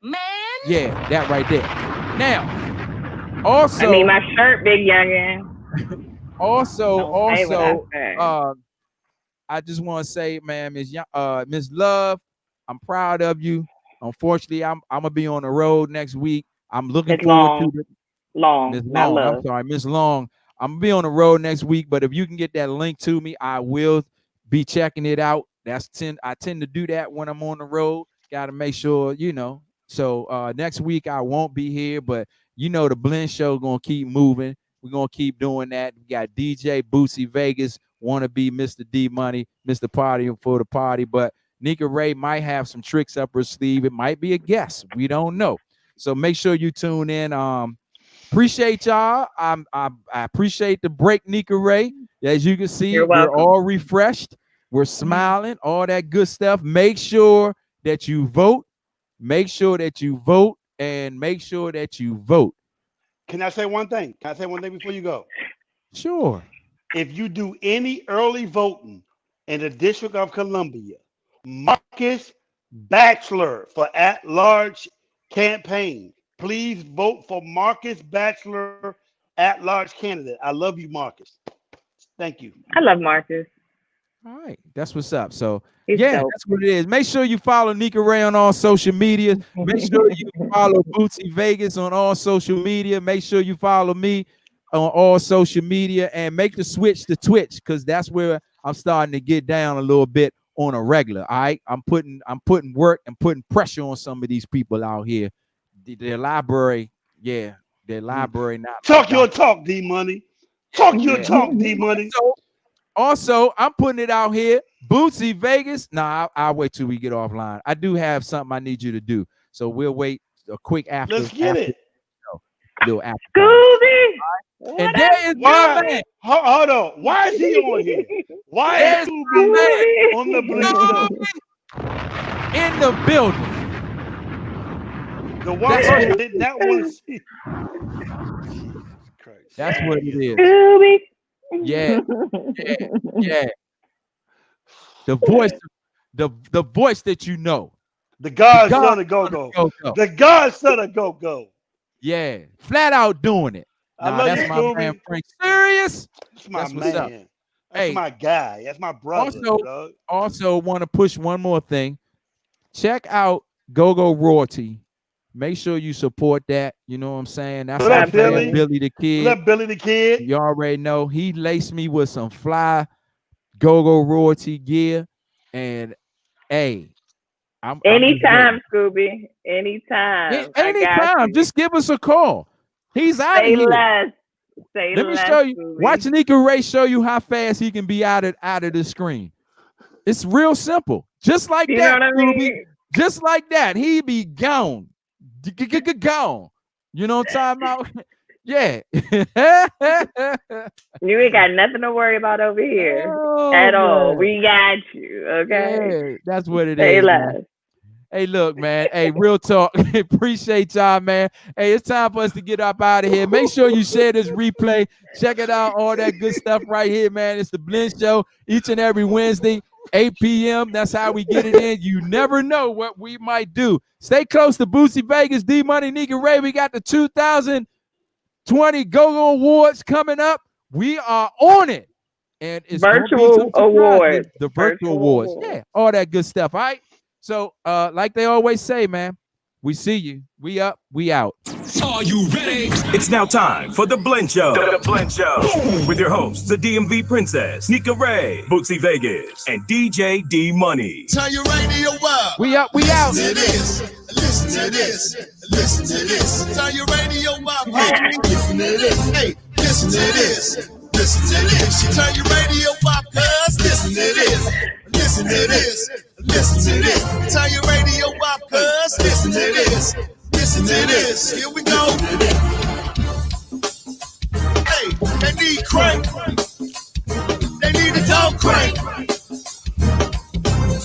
man. Yeah, that right there. Now, also, I mean, my shirt, big youngin. Also, I just want to say, man, Miss Love, I'm proud of you. Unfortunately, I'm gonna be on the road next week. I'm looking forward to it. Miss Long. I'm gonna be on the road next week, but if you can get that link to me, I will be checking it out. I tend to do that when I'm on the road. Got to make sure, you know. So next week I won't be here, but you know the Blend Show gonna keep moving. We're gonna keep doing that. We got DJ Bootsy Vegas, wanna be Mr. D Money, Mr. Party for the party, but Nika Ray might have some tricks up her sleeve. It might be a guess. We don't know. So make sure you tune in. Appreciate y'all. I appreciate the break, Nika Ray. As you can see, You're we're welcome. all refreshed. We're smiling, all that good stuff. Make sure that you vote. Make sure that you vote, and make sure that you vote. Can I say one thing? Can I say one thing before you go? Sure. If you do any early voting in the District of Columbia, Marcus Bachelor for at-large campaign. Please vote for Marcus Bachelor at-large candidate. I love you, Marcus. Thank you. I love Marcus. All right, that's what's up. So He's yeah, dope. that's what it is. Make sure you follow Nika Ray on all social media. Make sure you follow Bootsy Vegas on all social media. Make sure you follow me on all social media, and make the switch to Twitch, because that's where I'm starting to get down a little bit on a regular. All right, I'm putting work and putting pressure on some of these people out here. Their library, yeah, their library not talk your talk, D Money. Talk your talk, D Money. Also, I'm putting it out here. Bootsy Vegas. Nah, I'll wait till we get offline. I do have something I need you to do, so we'll wait a quick after. Let's get it. Little after. Scooby. And there is my man. Hold on. Why is he on here? Why is Scooby on the Blend Show? In the building. The one person did not want to see. That's what it is. Scooby. Yeah. Yeah. The voice, the voice that you know. The godson of go-go. The godson of go-go. Yeah. Flat out doing it. I love that's you, my Scooby. man Frank. Serious? That's my That's what's up. man. That's my guy. That's my brother. Also want to push one more thing. Check out Go-Go Royalty. Make sure you support that. You know what I'm saying? That's our friend Billy the Kid. What up, Billy the Kid? You already know. He laced me with some fly Go-Go Royalty gear. And hey, anytime, Scooby. Anytime. Anytime. Just give us a call. He's out of here. Let me show you. Scooby. Watch Nika Ray show you how fast he can be out of the screen. It's real simple. Just like You that, know what I Scooby. mean? Just like that. He be gone. Gone. You know what I'm talking about? Yeah. You ain't got nothing to worry about over here at all. We got you, okay? Yeah, that's what it Say is. less. Man. Hey, look, man. Hey, real talk. Appreciate y'all, man. Hey, it's time for us to get up out of here. Make sure you share this replay. Check it out. All that good stuff right here, man. It's the Blend Show each and every Wednesday, 8 p.m. That's how we get it in. You never know what we might do. Stay close to Bootsy Vegas, D Money, Nika Ray. We got the 2020 Go-Go Awards coming up. We are on it. And it's virtual awards. The virtual awards. Yeah, all that good stuff. All right. So, like they always say, man, we see you. We up, we out. Are you ready? It's now time for The Blend Show. The Blend Show. With your hosts, the DMV Princess, Nika Ray, Bootsy Vegas, and DJ D Money. Turn your radio up. We up, we out. Listen to this. Listen to this. Listen to this. Turn your radio up. Hey, listen to this. Hey, listen to this. Listen to this. You turn your radio up, cuz. Listen to this. Listen to this. Listen to this. Turn your radio up, cuz. Listen to this. Listen to this. Here we go. Hey, they need crank. They need a dog crank.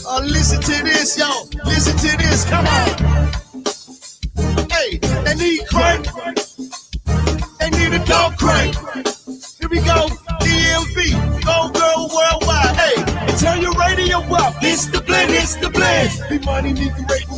Oh, listen to this, yo. Listen to this. Come on. Hey, they need crank. They need a dog crank. Here we go. DMV. Go girl worldwide. Hey, turn your radio up. It's the blend. It's the blend. Be money, need the radio.